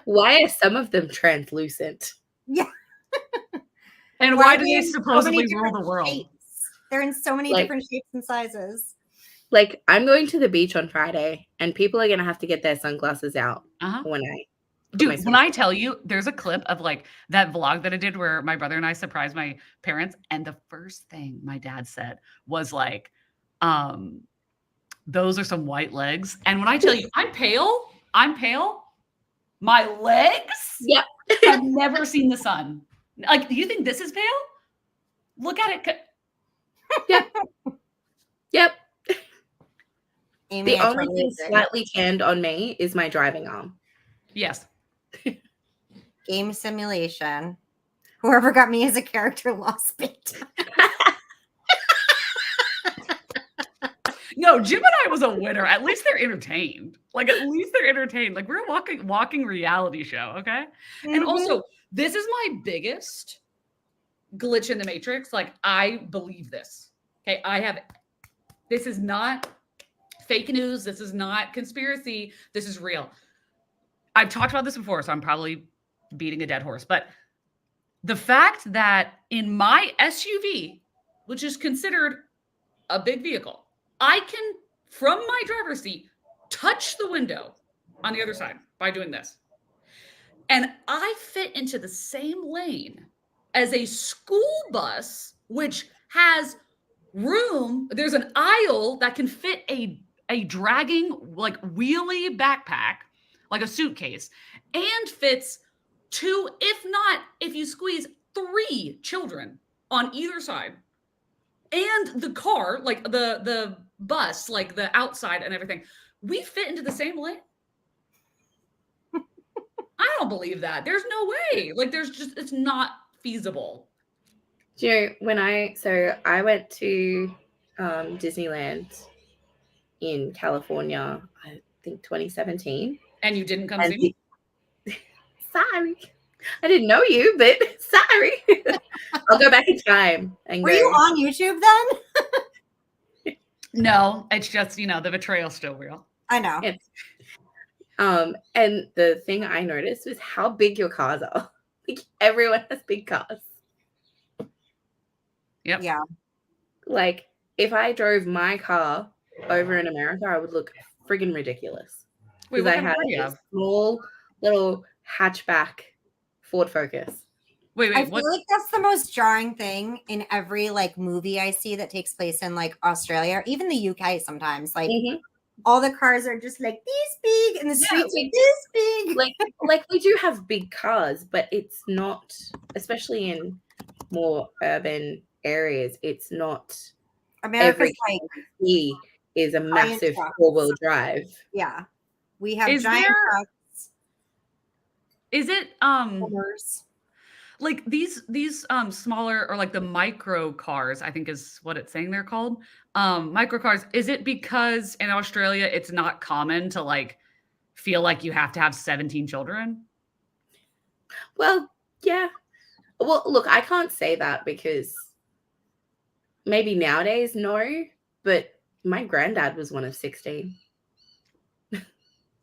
Why are some of them translucent? Yeah. And why do they supposedly rule the world? Shapes? They're in so many different shapes and sizes. Like, I'm going to the beach on Friday, and people are going to have to get their sunglasses out when Dude, when I tell you, there's a clip of like that vlog that I did where my brother and I surprised my parents. And the first thing my dad said was like, those are some white legs. And when I tell you I'm pale, my legs have never seen the sun. Like, do you think this is pale? Look at it. Yep. Amy, the only thing slightly tanned on me is my driving arm. Yes. Game simulation. Whoever got me as a character lost big time. No, Jim and I was a winner. At least they're entertained. Like, at least they're entertained. Like, we're a walking reality show, okay? Mm-hmm. And also, this is my biggest glitch in the matrix. Like, I believe this. Okay, this is not fake news. This is not conspiracy. This is real. I've talked about this before, so I'm probably beating a dead horse. But the fact that in my SUV, which is considered a big vehicle, I can, from my driver's seat, touch the window on the other side by doing this. And I fit into the same lane as a school bus, which has room. There's an aisle that can fit a dragging, like, wheelie backpack, like a suitcase, and fits 2, if not, if you squeeze 3 children on either side, and the car, like the bus, like the outside and everything, we fit into the same lane. I don't believe that. There's no way. Like, it's not feasible. Do you know, I went to Disneyland in California, I think 2017. And you didn't come see me? Sorry. I didn't know you, but sorry. I'll go back in time and Were you on YouTube then? No, it's just, the betrayal's still real. I know. And the thing I noticed was how big your cars are. Like, everyone has big cars. Yep. Yeah. Like, if I drove my car over in America, I would look friggin' ridiculous. Wait, because I had a small little hatchback Ford Focus. Wait, I feel like that's the most jarring thing in every like movie I see that takes place in like Australia or even the UK sometimes. Like all the cars are just like this big and the streets are this big. Like we do have big cars, but it's not, especially in more urban areas, it's not America's every is a massive 4-wheel drive. Yeah. We have giant trucks. Is it like these smaller, or like the micro cars, I think is what it's saying they're called. Micro cars. Is it because in Australia it's not common to like feel like you have to have 17 children? Well, yeah. Well, look, I can't say that because maybe nowadays, no, but my granddad was one of 16.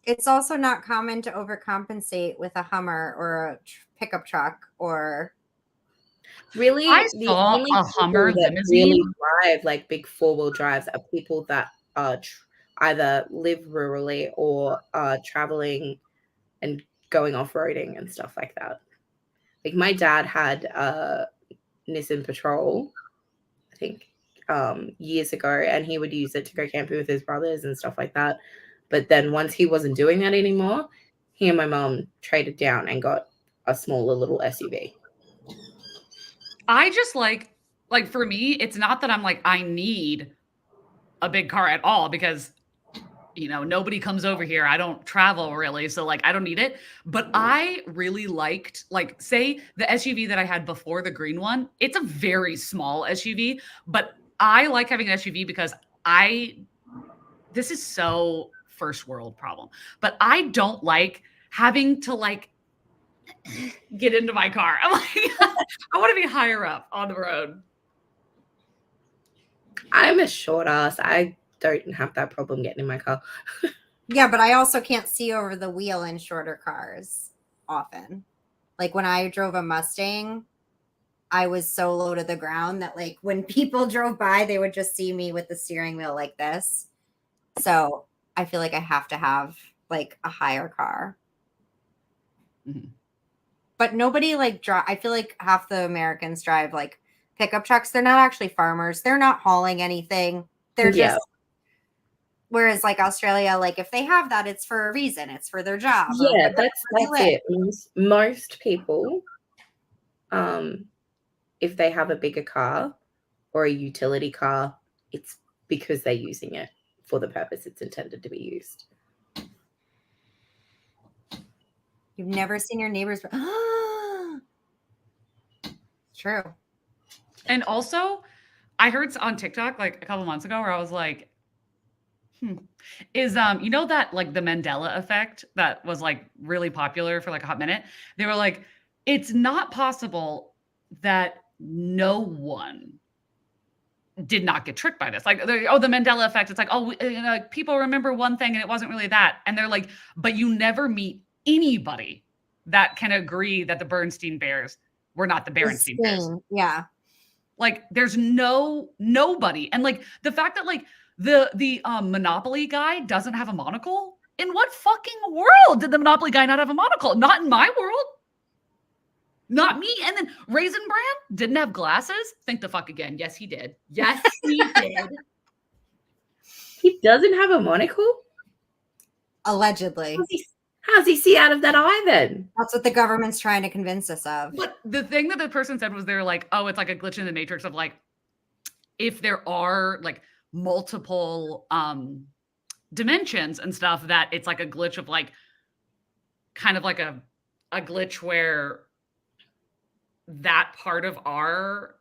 It's also not common to overcompensate with a Hummer or a pickup truck or. Really, I saw a Hummer limousine. Really drive like big 4-wheel drives are people that either live rurally or are traveling and going off-roading and stuff like that. Like my dad had a Nissan Patrol, I think, years ago, and he would use it to go camping with his brothers and stuff like that. But then once he wasn't doing that anymore, he and my mom traded down and got a smaller little SUV. I just like for me, it's not that I'm like, I need a big car at all because, nobody comes over here. I don't travel really. So like, I don't need it. But I really liked, like, say the SUV that I had before, the green one, it's a very small SUV, but I like having an SUV because this is so first world problem, but I don't like having to like get into my car. I'm like, I want to be higher up on the road. I'm a short ass. I don't have that problem getting in my car. Yeah, but I also can't see over the wheel in shorter cars often. Like when I drove a Mustang, I was so low to the ground that like when people drove by, they would just see me with the steering wheel like this. So I feel like I have to have like a higher car. Mm-hmm. But nobody like I feel like half the Americans drive like pickup trucks. They're not actually farmers. They're not hauling anything. They're just, whereas like Australia, like if they have that, it's for a reason. It's for their job. Yeah, that's it. Most people, if they have a bigger car or a utility car, it's because they're using it for the purpose it's intended to be used. You've never seen your neighbors. True. And also, I heard on TikTok like a couple months ago where I was like, is that like the Mandela effect that was like really popular for like a hot minute? They were like, it's not possible that no one did not get tricked by this. Like, the Mandela effect. It's like, people remember one thing and it wasn't really that. And they're like, but you never meet anybody that can agree that the Bernstein Bears were not the Berenstain Bears. Yeah. Like, there's nobody. And like the fact that like the Monopoly guy doesn't have a monocle. In what fucking world did the Monopoly guy not have a monocle? Not in my world. Not me. And then Raisin Bran didn't have glasses. Think the fuck again. Yes, he did. Yes, he did. He doesn't have a monocle? Allegedly. How's he see out of that eye then? That's what the government's trying to convince us of. But the thing that the person said was they're like, oh, it's like a glitch in the matrix of like, if there are like multiple dimensions and stuff, that it's like a glitch of like, kind of like a glitch where that part of our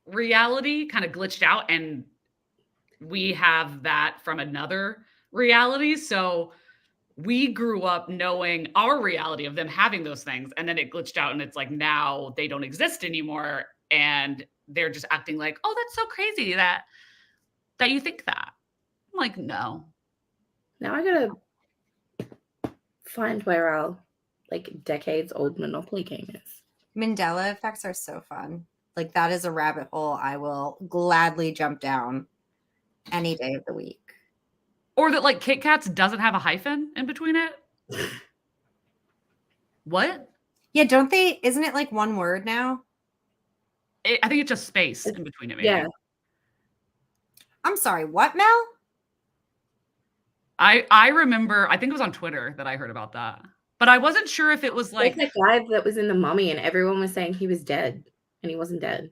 reality kind of glitched out and we have that from another reality. So we grew up knowing our reality of them having those things, and then it glitched out and it's like now they don't exist anymore and they're just acting like, oh, that's so crazy that you think that. I'm like, no. Now I gotta find where our like decades old Monopoly game is. Mandela effects are so fun. Like that is a rabbit hole I will gladly jump down any day of the week. Or that like Kit Kats doesn't have a hyphen in between it. What? Yeah, don't they? Isn't it like one word now? I think it's just space in between it. Maybe. Yeah. I'm sorry, what, Mel? I remember, I think it was on Twitter that I heard about that. But I wasn't sure if it was like that guy that was in The Mummy and everyone was saying he was dead and he wasn't dead.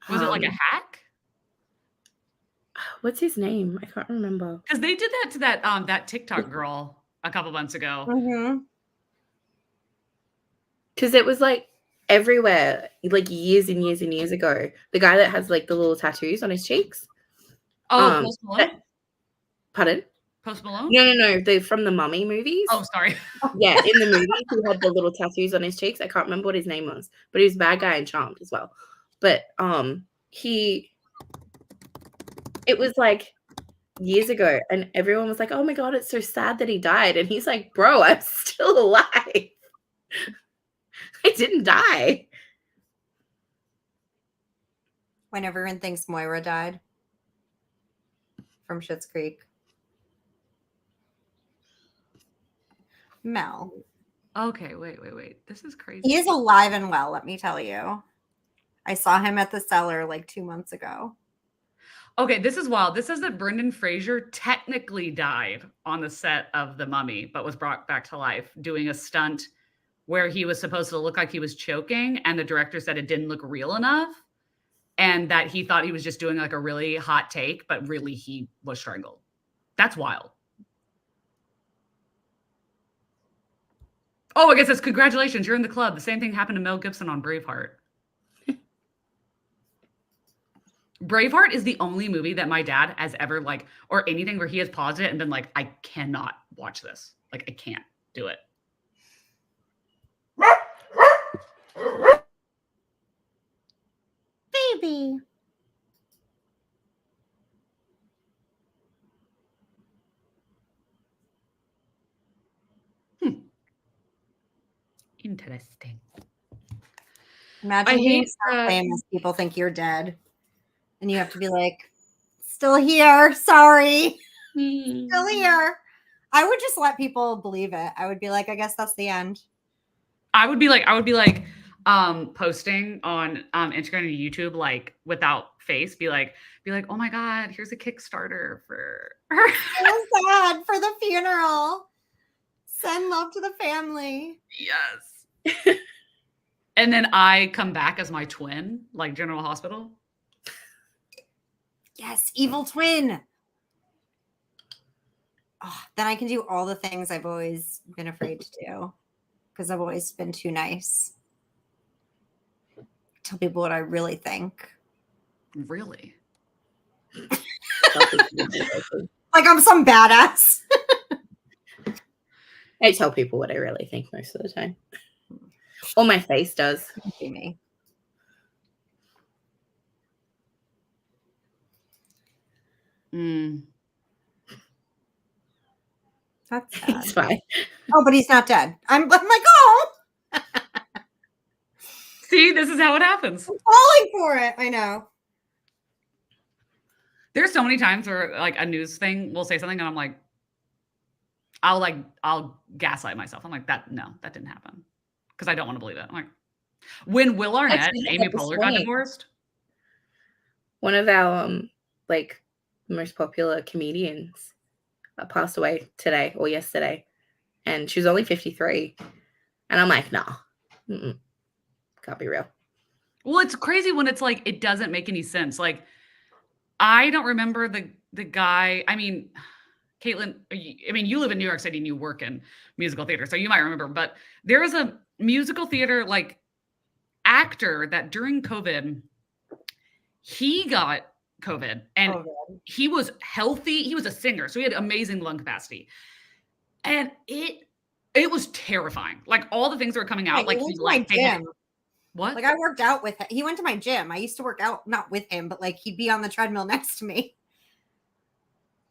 Was it like a hack? What's his name? I can't remember. Because they did that to that TikTok girl a couple months ago. Mm-hmm. Because it was like everywhere, like years and years and years ago. The guy that has like the little tattoos on his cheeks. Oh, Post Malone? Pardon? Post Malone? No. They're from the Mummy movies. Oh, sorry. Yeah, in the movies, he had the little tattoos on his cheeks. I can't remember what his name was, but he was a bad guy and Charmed as well. But it was like years ago, and everyone was like, "Oh my god, it's so sad that he died." And he's like, "Bro, I'm still alive. I didn't die." When everyone thinks Moira died from Schitt's Creek. Mel. Okay, wait. This is crazy. He is alive and well, let me tell you. I saw him at the Cellar like 2 months ago. Okay, this is wild. This says that Brendan Fraser technically died on the set of The Mummy, but was brought back to life doing a stunt where he was supposed to look like he was choking, and the director said it didn't look real enough, and that he thought he was just doing like a really hot take, but really he was strangled. That's wild. Oh, I guess it's congratulations. You're in the club. The same thing happened to Mel Gibson on Braveheart. Braveheart is the only movie that my dad has ever like, or anything where he has paused it and been like, I cannot watch this. Like, I can't do it. Baby. Interesting. Imagine being so famous, people think you're dead. And you have to be like, still here. Sorry. Still here. I would just let people believe it. I would be like, I guess that's the end. I would be like posting on Instagram and YouTube, like without face, be like, oh my God, here's a Kickstarter for her. So sad for the funeral. Send love to the family. Yes. And then I come back as my twin, like General Hospital. Yes, evil twin. Oh, then I can do all the things I've always been afraid to do because I've always been too nice. Tell people what I really think. Really? Like I'm some badass. I tell people what I really think most of the time. Or my face does. Me. That's sad. It's fine. Oh, but he's not dead. I'm like, oh. See, this is how it happens. I'm falling for it. I know. There's so many times where like a news thing will say something and I'm like, I'll gaslight myself. I'm like, that didn't happen. Because I don't want to believe it. I'm like, when Will Arnett and Amy Poehler got divorced. One of our like most popular comedians passed away today or yesterday, and she was only 53. And I'm like, nah, can't be real. Well, it's crazy when it's like it doesn't make any sense. Like, I don't remember the guy. I mean, Caitlin, I mean, you live in New York City and you work in musical theater, so you might remember. But there was a musical theater like actor that during COVID, he got COVID and he was healthy. He was a singer, so he had amazing lung capacity, and it was terrifying. Like all the things that were coming out, like he's like gym. What? Like I worked out with him. He went to my gym. I used to work out, not with him, but like he'd be on the treadmill next to me.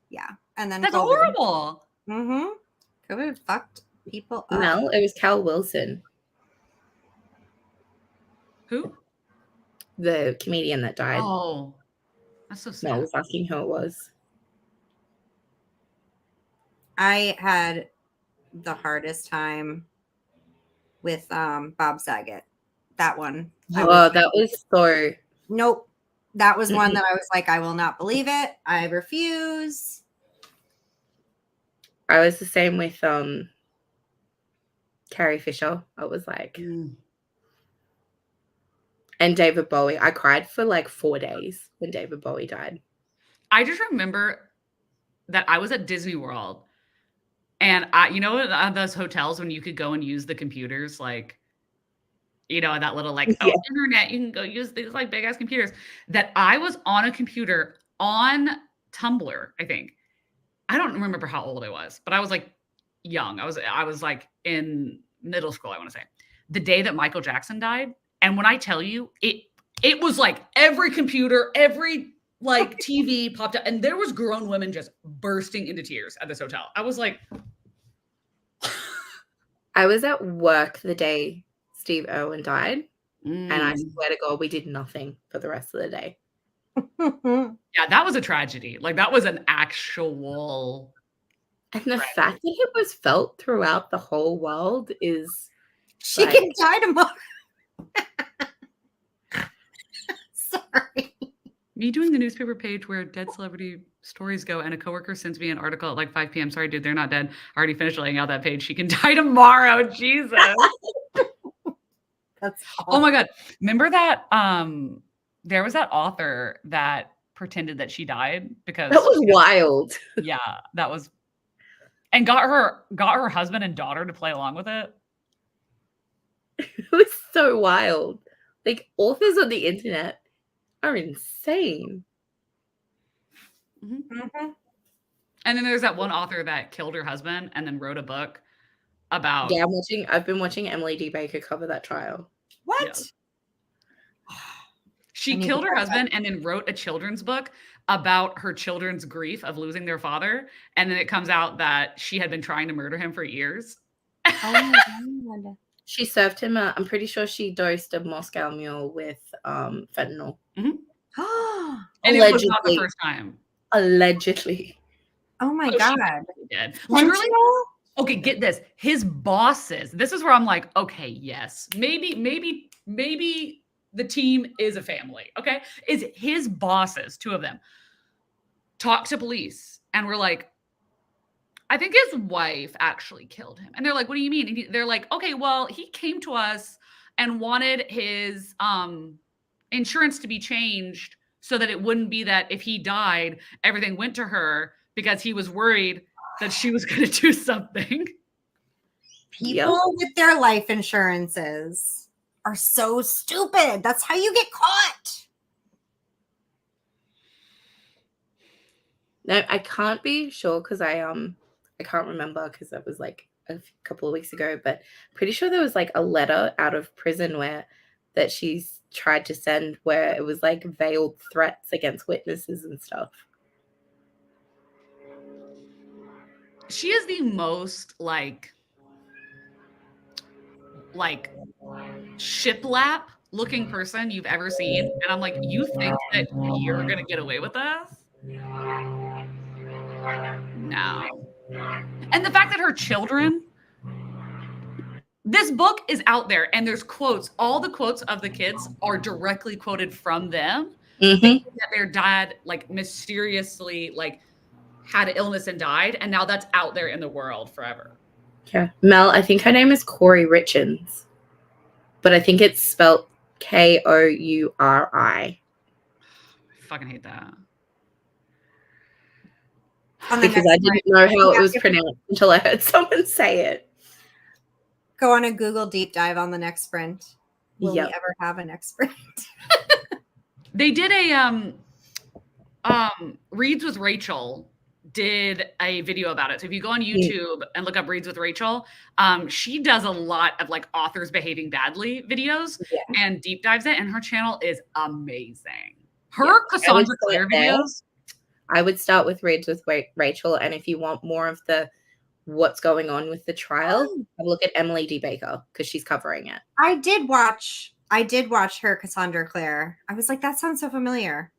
Yeah. And then that's COVID. horrible. COVID fucked people up. No, it was Cal Wilson. Who? The comedian that died. Oh, that's so sad. No, I was asking who it was. I had the hardest time with Bob Saget. That one. Oh, that was so. Nope. That was one that I was like, I will not believe it. I refuse. I was the same with Carrie Fisher. I was like, and David Bowie. I cried for like 4 days when David Bowie died. I just remember that I was at Disney World, and you know, those hotels when you could go and use the computers, like, you know, that little like internet, you can go use these like big ass computers. That I was on a computer on Tumblr, I think. I don't remember how old I was, but I was like young. I was like in middle school, I want to say. The day that Michael Jackson died. And when I tell you, it was like every computer, every like TV popped up, and there was grown women just bursting into tears at this hotel. I was like, I was at work the day Steve Irwin died, and I swear to God, we did nothing for the rest of the day. Yeah, that was a tragedy. Like that was an actual. And the fact that it was felt throughout the whole world is. She like, can die tomorrow. Sorry. Me doing the newspaper page where dead celebrity stories go, and a coworker sends me an article at like 5 p.m. Sorry, dude, they're not dead. I already finished laying out that page. She can die tomorrow. Jesus. That's awesome. Oh my God. Remember that there was that author that pretended that she died because that was wild. Yeah, that was, and got her husband and daughter to play along with it. It was so wild. Like authors on the internet are insane. And then there's that one author that killed her husband and then wrote a book about. Yeah, I've been watching Emily D. Baker cover that trial. What? Yeah. She killed her husband and then wrote a children's book about her children's grief of losing their father. And then it comes out that she had been trying to murder him for years. Oh my God. She served him I'm pretty sure she dosed a Moscow Mule with fentanyl. And it was not the first time. Allegedly. Oh my God. Literally. Okay, get this. His bosses. This is where I'm like, okay, yes. Maybe the team is a family. Okay. Is his bosses, 2 of them, talk to police and we're like, I think his wife actually killed him. And they're like, what do you mean? And they're like, okay, well, he came to us and wanted his insurance to be changed so that it wouldn't be that if he died, everything went to her because he was worried that she was going to do something. People with their life insurances are so stupid. That's how you get caught. No, I can't be sure because I can't remember because that was like a couple of weeks ago, but pretty sure there was like a letter out of prison that she's tried to send where it was like veiled threats against witnesses and stuff. She is the most like shiplap looking person you've ever seen. And I'm like, you think that you're going to get away with this? No. And the fact that her children, this book is out there and there's quotes. All the quotes of the kids are directly quoted from them. That their dad like mysteriously like had an illness and died, and now that's out there in the world forever. Yeah. Mel, I think her name is Corey Richards, but I think it's spelled Kouri. I fucking hate that. Because I didn't know how it was pronounced until I heard someone say it. Go on a Google deep dive on the next sprint. Will we ever have a next sprint? They did a Reads with Rachel did a video about it. So if you go on YouTube and look up Reads with Rachel, she does a lot of like authors behaving badly videos and deep dives it, and her channel is amazing. Her Cassandra Clare videos. I would start with Reads with Rachel, and if you want more of the what's going on with the trial, have a look at Emily D. Baker because she's covering it. I did watch her Cassandra Clare. I was like, that sounds so familiar.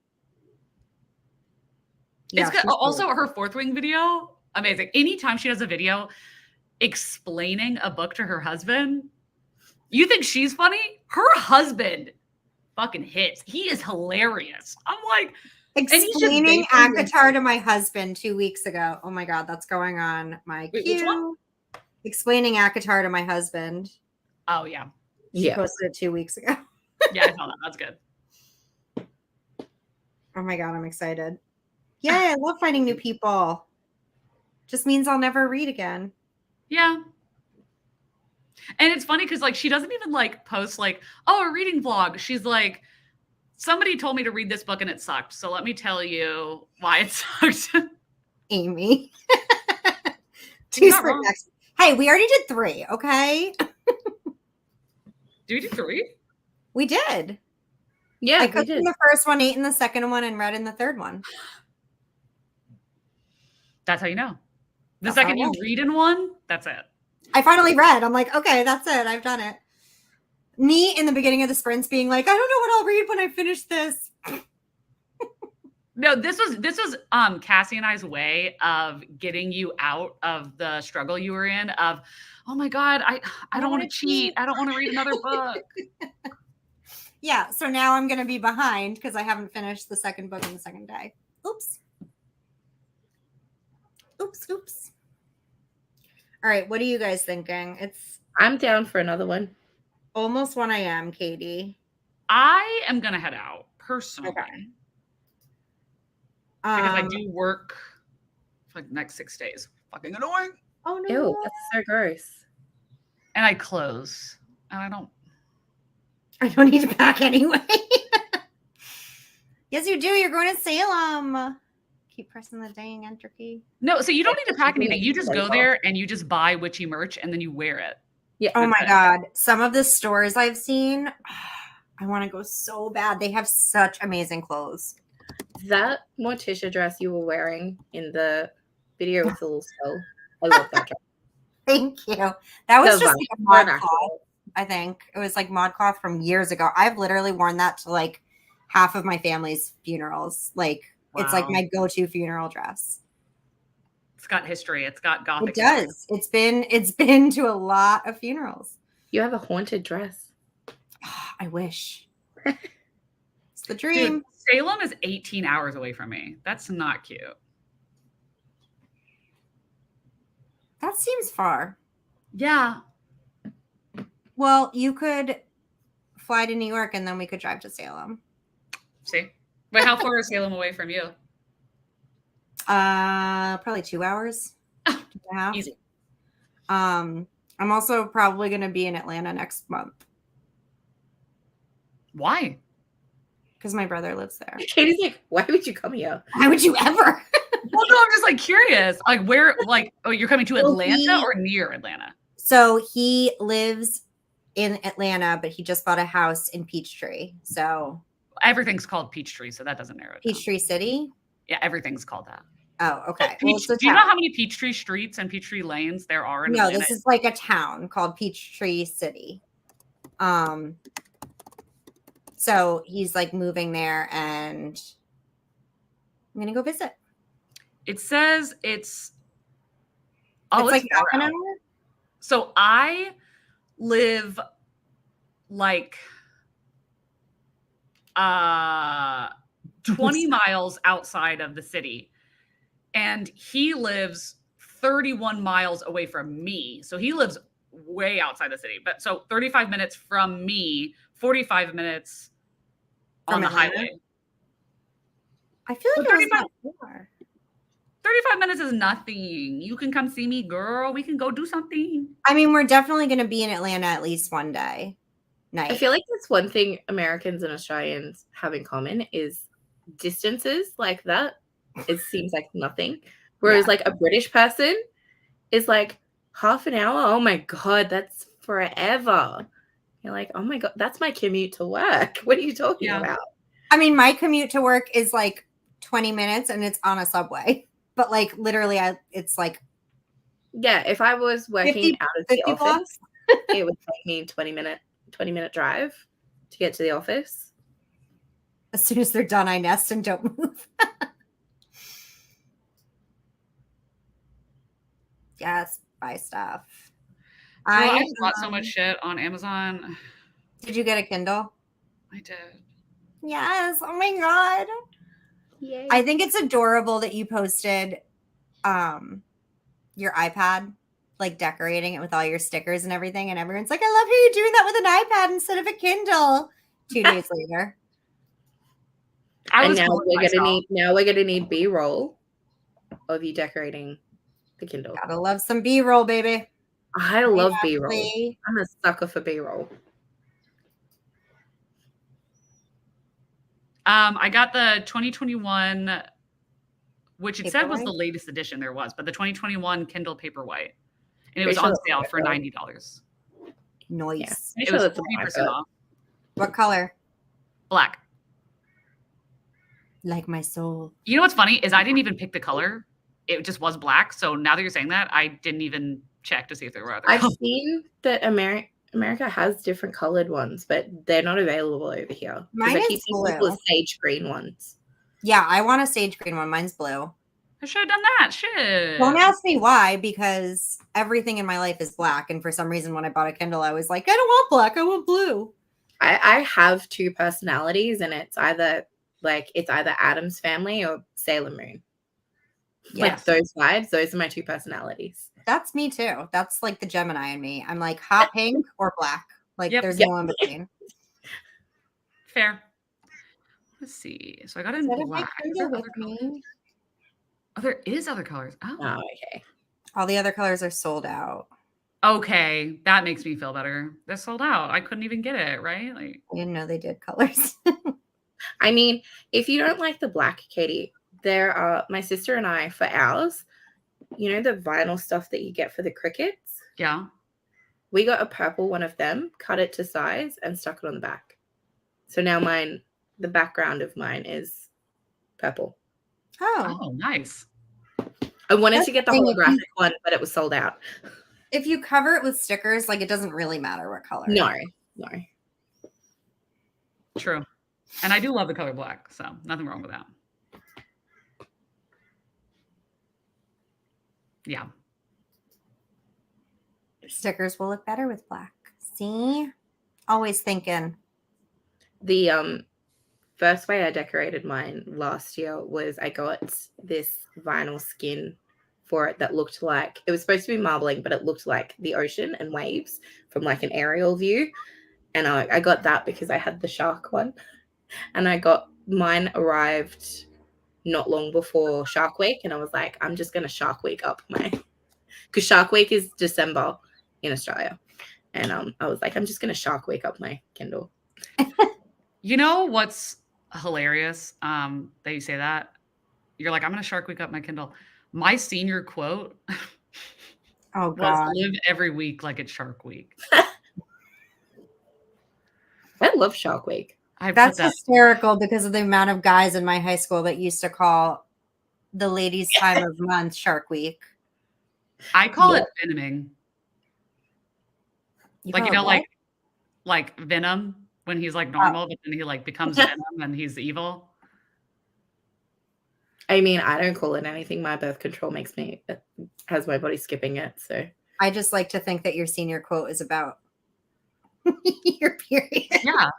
It's good. Also, her Fourth Wing video, amazing. Anytime she does a video explaining a book to her husband, you think she's funny? Her husband fucking hits. He is hilarious. I'm like, explaining ACOTAR to my husband 2 weeks ago. Oh my God, that's going on my queue. Explaining ACOTAR to my husband. Oh, yeah. She posted it 2 weeks ago. Yeah, I saw that. That's good. Oh my God, I'm excited. Yeah, I love finding new people. Just means I'll never read again. Yeah. And it's funny because like she doesn't even like post like, oh, a reading vlog. She's like, somebody told me to read this book and it sucked. So let me tell you why it sucked. Amy. Hey, we already did 3, okay? Did we do 3? We did. Yeah, I cooked in the first one, ate in the second one, and read in the third one. That's how you know. The second you read in one, that's it. I finally read. I'm like, okay, that's it. I've done it. Me in the beginning of the sprints being like, I don't know what I'll read when I finish this. No, this was Cassie and I's way of getting you out of the struggle you were in of, oh my God, I don't want to cheat. I don't want to read another book. Yeah, so now I'm going to be behind because I haven't finished the second book on the second day. Oops. Oops. All right, what are you guys thinking? I'm down for another one. Almost 1 a.m., Katie. I am going to head out personally. Okay. Because I do work for like the next 6 days. Fucking annoying. Oh, no. Ew, that's so gross. And I close. And I don't need to pack anyway. Yes, you do. You're going to Salem. Keep pressing the dang enter key. No, so you don't need to pack anything. You just go there and you just buy witchy merch and then you wear it. Yeah. Oh my God. Some of the stores I've seen, I want to go so bad. They have such amazing clothes. That Morticia dress you were wearing in the video with the little skull. I love that dress. Thank you. That was just like a mod cloth, I think. It was like mod cloth from years ago. I've literally worn that to like half of my family's funerals. Like, it's like my go-to funeral dress. It's got history. It's got gothic. It does. It's been to a lot of funerals. You have a haunted dress. I wish. It's the dream. Dude, Salem is 18 hours away from me. That's not cute. That seems far. Yeah. Well, you could fly to New York and then we could drive to Salem. See? But how far is Salem away from you? Probably 2 hours. 2.5. Easy. I'm also probably going to be in Atlanta next month. Why? Because my brother lives there. Katie's like, why would you come here? Why would you ever? Well, no, I'm just like curious. Like where, like, oh, you're coming to Atlanta or near Atlanta? So he lives in Atlanta, but he just bought a house in Peachtree. So everything's called Peachtree, so that doesn't narrow it down. Peachtree City? Yeah, everything's called that. Oh, okay. Do you know how many Peachtree streets and Peachtree lanes there are in Atlanta? No, this is like a town called Peachtree City. So he's like moving there and I'm gonna go visit. It says it's like half an hour. So I live like 20 miles outside of the city. And he lives 31 miles away from me. So he lives way outside the city. But so 35 minutes from me, 45 minutes on From the Atlanta? highway. I feel like So it was not far. 35 minutes is nothing. You can come see me, girl. We can go do something. I mean, we're definitely going to be in Atlanta at least one day. Night. I feel like that's one thing Americans and Australians have in common is distances like that. It seems like nothing. Whereas like a British person is like half an hour. Oh my God, that's forever. You're like, oh my God, that's my commute to work. What are you talking about? I mean, my commute to work is like 20 minutes and it's on a subway. But like literally, it's like. Yeah, if I was working out of the office, blocks. it would take me 20-minute drive to get to the office. As soon as they're done, I nest and don't move. Yes, buy stuff. I bought so much shit on Amazon. Did you get a Kindle? I did. Yes. Oh my God. Yay. I think it's adorable that you posted your iPad, like decorating it with all your stickers and everything. And everyone's like, I love how you're doing that with an iPad instead of a Kindle. 2 days later. And now we're gonna need B-roll of you decorating the Kindle. Gotta love some B-roll, baby. I love B-roll. I'm a sucker for B-roll. I got the 2021, which it said was Paperwhite? the latest edition there was, but the 2021 Kindle Paperwhite, and it was on sale for $90. Nice. Yeah. It was 40% off. What color? Black. Like my soul. You know what's funny is I didn't even pick the color. It just was black. So now that you're saying that, I didn't even check to see if there were other I've colors. seen that America has different colored ones, but they're not available over here. Mine is blue. The sage green ones. Yeah, I want a sage green one. Mine's blue. I should have done that. Shit. Don't ask me why, because everything in my life is black. And for some reason, when I bought a Kindle, I was like, I don't want black. I want blue. I have two personalities, and it's either Addams Family or Sailor Moon. Yes. Like those vibes, those are my two personalities. That's me too. That's like the Gemini in me. I'm like hot pink or black. Like there's no in between. Fair. Let's see. So I got in black. Oh, there is other colors. Oh, okay. All the other colors are sold out. Okay, that makes me feel better. They're sold out. I couldn't even get it, right? Like I didn't know they did colors. I mean, if you don't like the black, Katie, there are my sister and I for ours. You know the vinyl stuff that you get for the crickets? Yeah. We got a purple one of them, cut it to size, and stuck it on the back. So now the background of mine is purple. Oh, nice. I wanted to get the holographic one, but it was sold out. If you cover it with stickers, like it doesn't really matter what color. No. True. And I do love the color black, so nothing wrong with that. Yeah. Stickers will look better with black. See? Always thinking. The first way I decorated mine last year was I got this vinyl skin for it that looked like, it was supposed to be marbling, but it looked like the ocean and waves from like an aerial view. And I got that because I had the shark one. And mine arrived not long before Shark Week. And I was like, I'm just going to Shark Week up because Shark Week is December in Australia. And I was like, I'm just going to Shark Week up my Kindle. You know what's hilarious that you say that? You're like, I'm going to Shark Week up my Kindle. My senior quote was live every week like it's Shark Week. I love Shark Week. That's hysterical because of the amount of guys in my high school that used to call the ladies' time of month Shark Week. I call it venoming. Like Venom when he's like normal, but then he like becomes Venom and he's evil. I mean, I don't call it anything. My birth control has my body skipping it. So I just like to think that your senior quote is about your period. Yeah.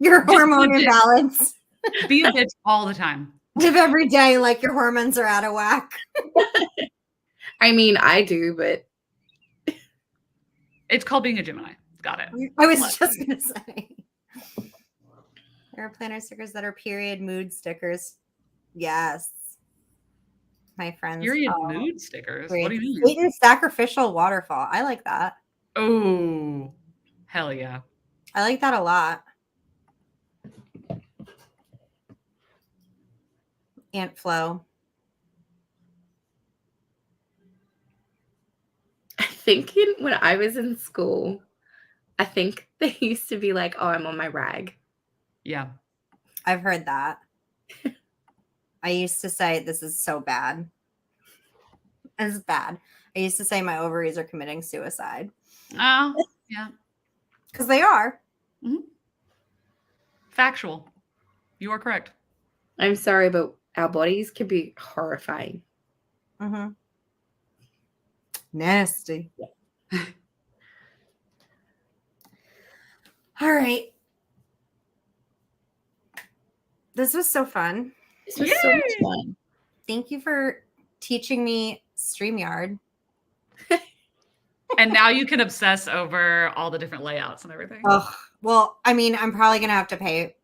Your hormone imbalance. Be a bitch all the time. Live every day like your hormones are out of whack. I mean, I do, but It's called being a Gemini. Got it. I was just gonna say. There are planner stickers that are period mood stickers. Yes. My friends. Period mood stickers. Great. What do you mean? Satan's sacrificial waterfall. I like that. Oh, hell yeah. I like that a lot. Ant Flo. I think when I was in school, I think they used to be like, "Oh, I'm on my rag." Yeah. I've heard that. I used to say, this is so bad. It's bad. I used to say my ovaries are committing suicide. Oh, yeah. Because they are. Mm-hmm. Factual. You are correct. I'm sorry, but our bodies can be horrifying. Mm-hmm. Nasty. All right. This was so fun. This was so much fun. Thank you for teaching me StreamYard. And now you can obsess over all the different layouts and everything. Oh, well, I mean, I'm probably going to have to pay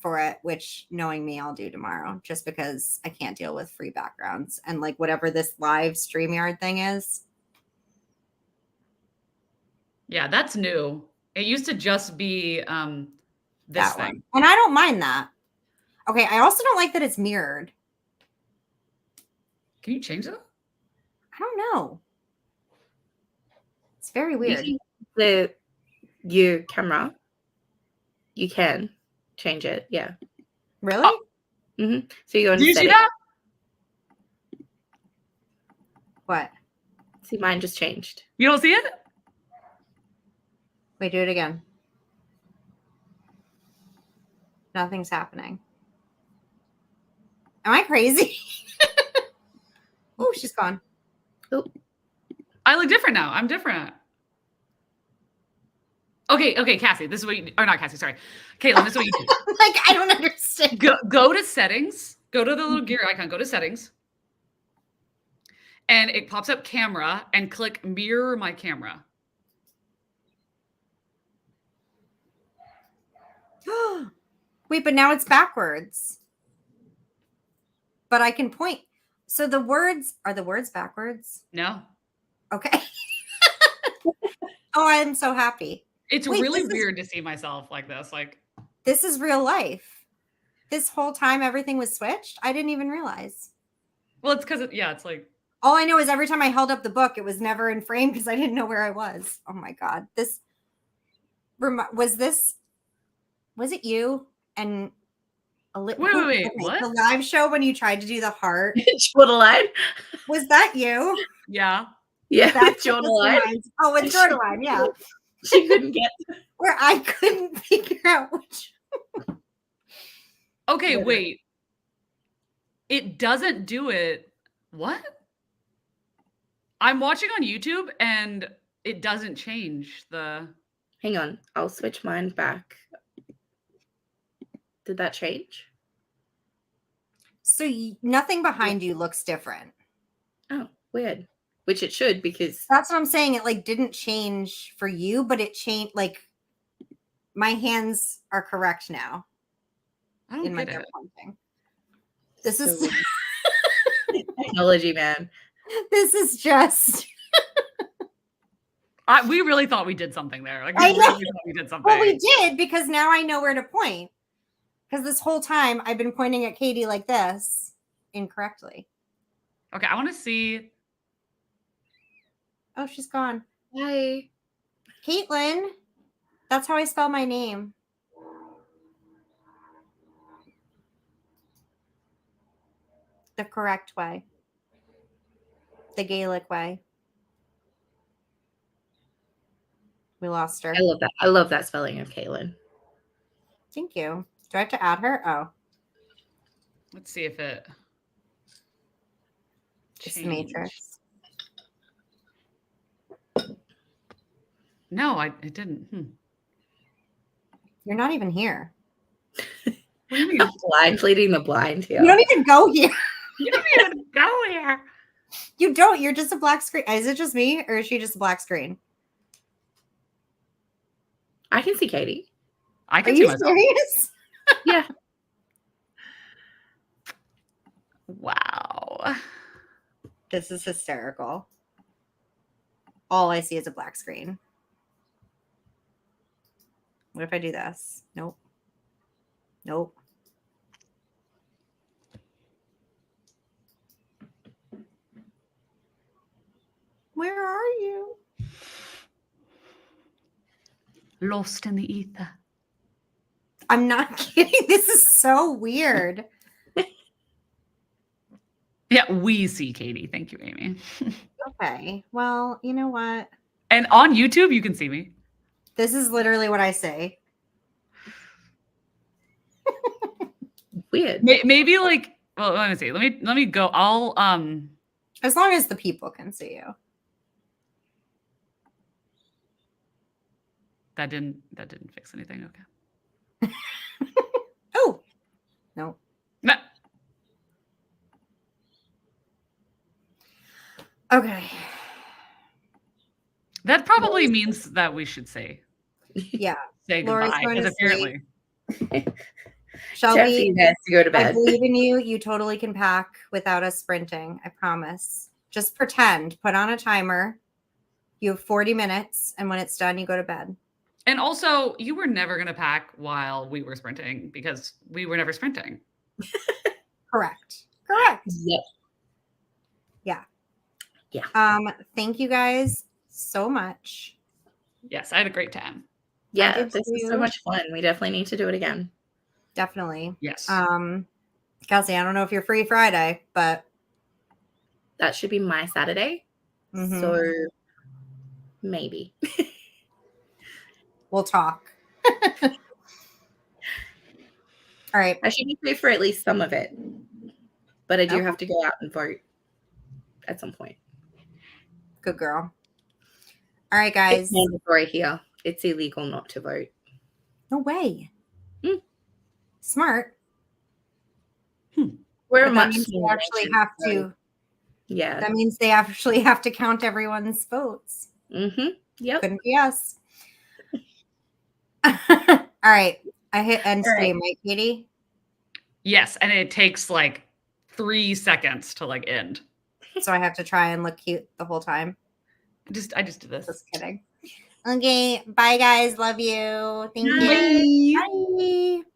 for it, which knowing me, I'll do tomorrow just because I can't deal with free backgrounds and like whatever this live StreamYard thing is. Yeah, that's new. It used to just be this That thing. one. And I don't mind that. Okay, I also don't like that it's mirrored. Can you change it? I don't know. It's very weird. Your camera, you can change it. Yeah. Really? Oh. Mm-hmm. So you go Do into you see settings. that? What? See, mine just changed. You don't see it? Wait, do it again. Nothing's happening. Am I crazy? Oh, she's gone. Oh, I look different now. I'm different. Okay, Cassie. This is what you, or not Cassie, sorry. Caitlin, this is what you do. Like, I don't understand. Go to settings. Go to the little gear icon. Go to settings. And it pops up camera and click mirror my camera. Wait, but now it's backwards. But I can point. So the words, are the words backwards? No. Okay. Oh, I'm so happy. It's Wait, really this is- weird to see myself like this. Like, This is real life. This whole time everything was switched. I didn't even realize. well, it's because it's like, All I know is every time I held up the book, it was never in frame because I didn't know where I was. Oh my God. Was it you and wait, okay, what? the live show when you tried to do the heart? Jordan. Was that you? Yeah. Yeah, That's Jordan. Oh, with Jordan, yeah. She couldn't get. Where I couldn't figure out which. Okay, Yeah. wait. It doesn't do it. What? I'm watching on YouTube and it doesn't change the. Hang on, I'll switch mine back. Did that change? So nothing behind you looks different. Oh, weird. Which it should, because That's what I'm saying. It like didn't change for you, but it changed. Like my hands are correct now I don't in my get it. pointing. This so is weird. Technology, man. this is just. We really thought we did something there. Like, I we know. really thought we did something. Well, we did because now I know where to point. Because this whole time I've been pointing at Katie like this incorrectly. Okay, I want to see. Oh, she's gone. Hi. Caitlin. That's how I spell my name. The correct way. The Gaelic way. We lost her. I love that. I love that spelling of Caitlin. Thank you. Do I have to add her? Oh, Let's see if it. it's the changed. Matrix. No, it didn't. You're not even here. What do you mean? Blind leading the blind here. You don't even go here. You don't even go here. You don't. You're just a black screen. Is it just me, or is she just a black screen? I can see Katie. I Are can see you myself. serious? Yeah. Wow. This is hysterical. All I see is a black screen. What if I do this? Nope. Nope. Where are you? Lost in the ether. I'm not kidding. This is so weird. Yeah, we see Katie. Thank you, Amy. Okay. Well, you know what? And on YouTube, you can see me. This is literally what I say. Weird. Maybe like, well, let me see. Let me go. I'll As long as the people can see you. that didn't fix anything. Okay. Oh. No. No. Okay. That probably means that we should say Yeah. say Laura's goodbye. going Because to sleep. apparently Shelby, Jeffy has to go to I bed. believe in you. You totally can pack without us sprinting. I promise. Just pretend. Put on a timer. You have 40 minutes. And when it's done, you go to bed. and also you were never gonna pack while we were sprinting because we were never sprinting. Correct. Correct. Yep. Thank you guys so much. Yes, I had a great time. Yeah, did this is so too. much fun. We definitely need to do it again. Definitely. Yes. Kelsey, I don't know if you're free Friday, but That should be my Saturday. mhm, So maybe. we'll talk. All right. I should be free for at least some of it. But I do Okay. have to go out and vote at some point. Good girl. All right, It's guys. mandatory here. It's illegal not to vote. No way. Hmm. Smart. We're But a that much means they smaller actually nation, have so to. yeah. That means they actually have to count everyone's votes. Mm-hmm. Yep. Couldn't be us. All right. I hit end All right. stream, right, Katie? Yes, and it takes like 3 seconds to like end. So I have to try and look cute the whole time. I just did this. Just kidding. Okay. Bye, guys. Love you. Thank Bye. you. Bye.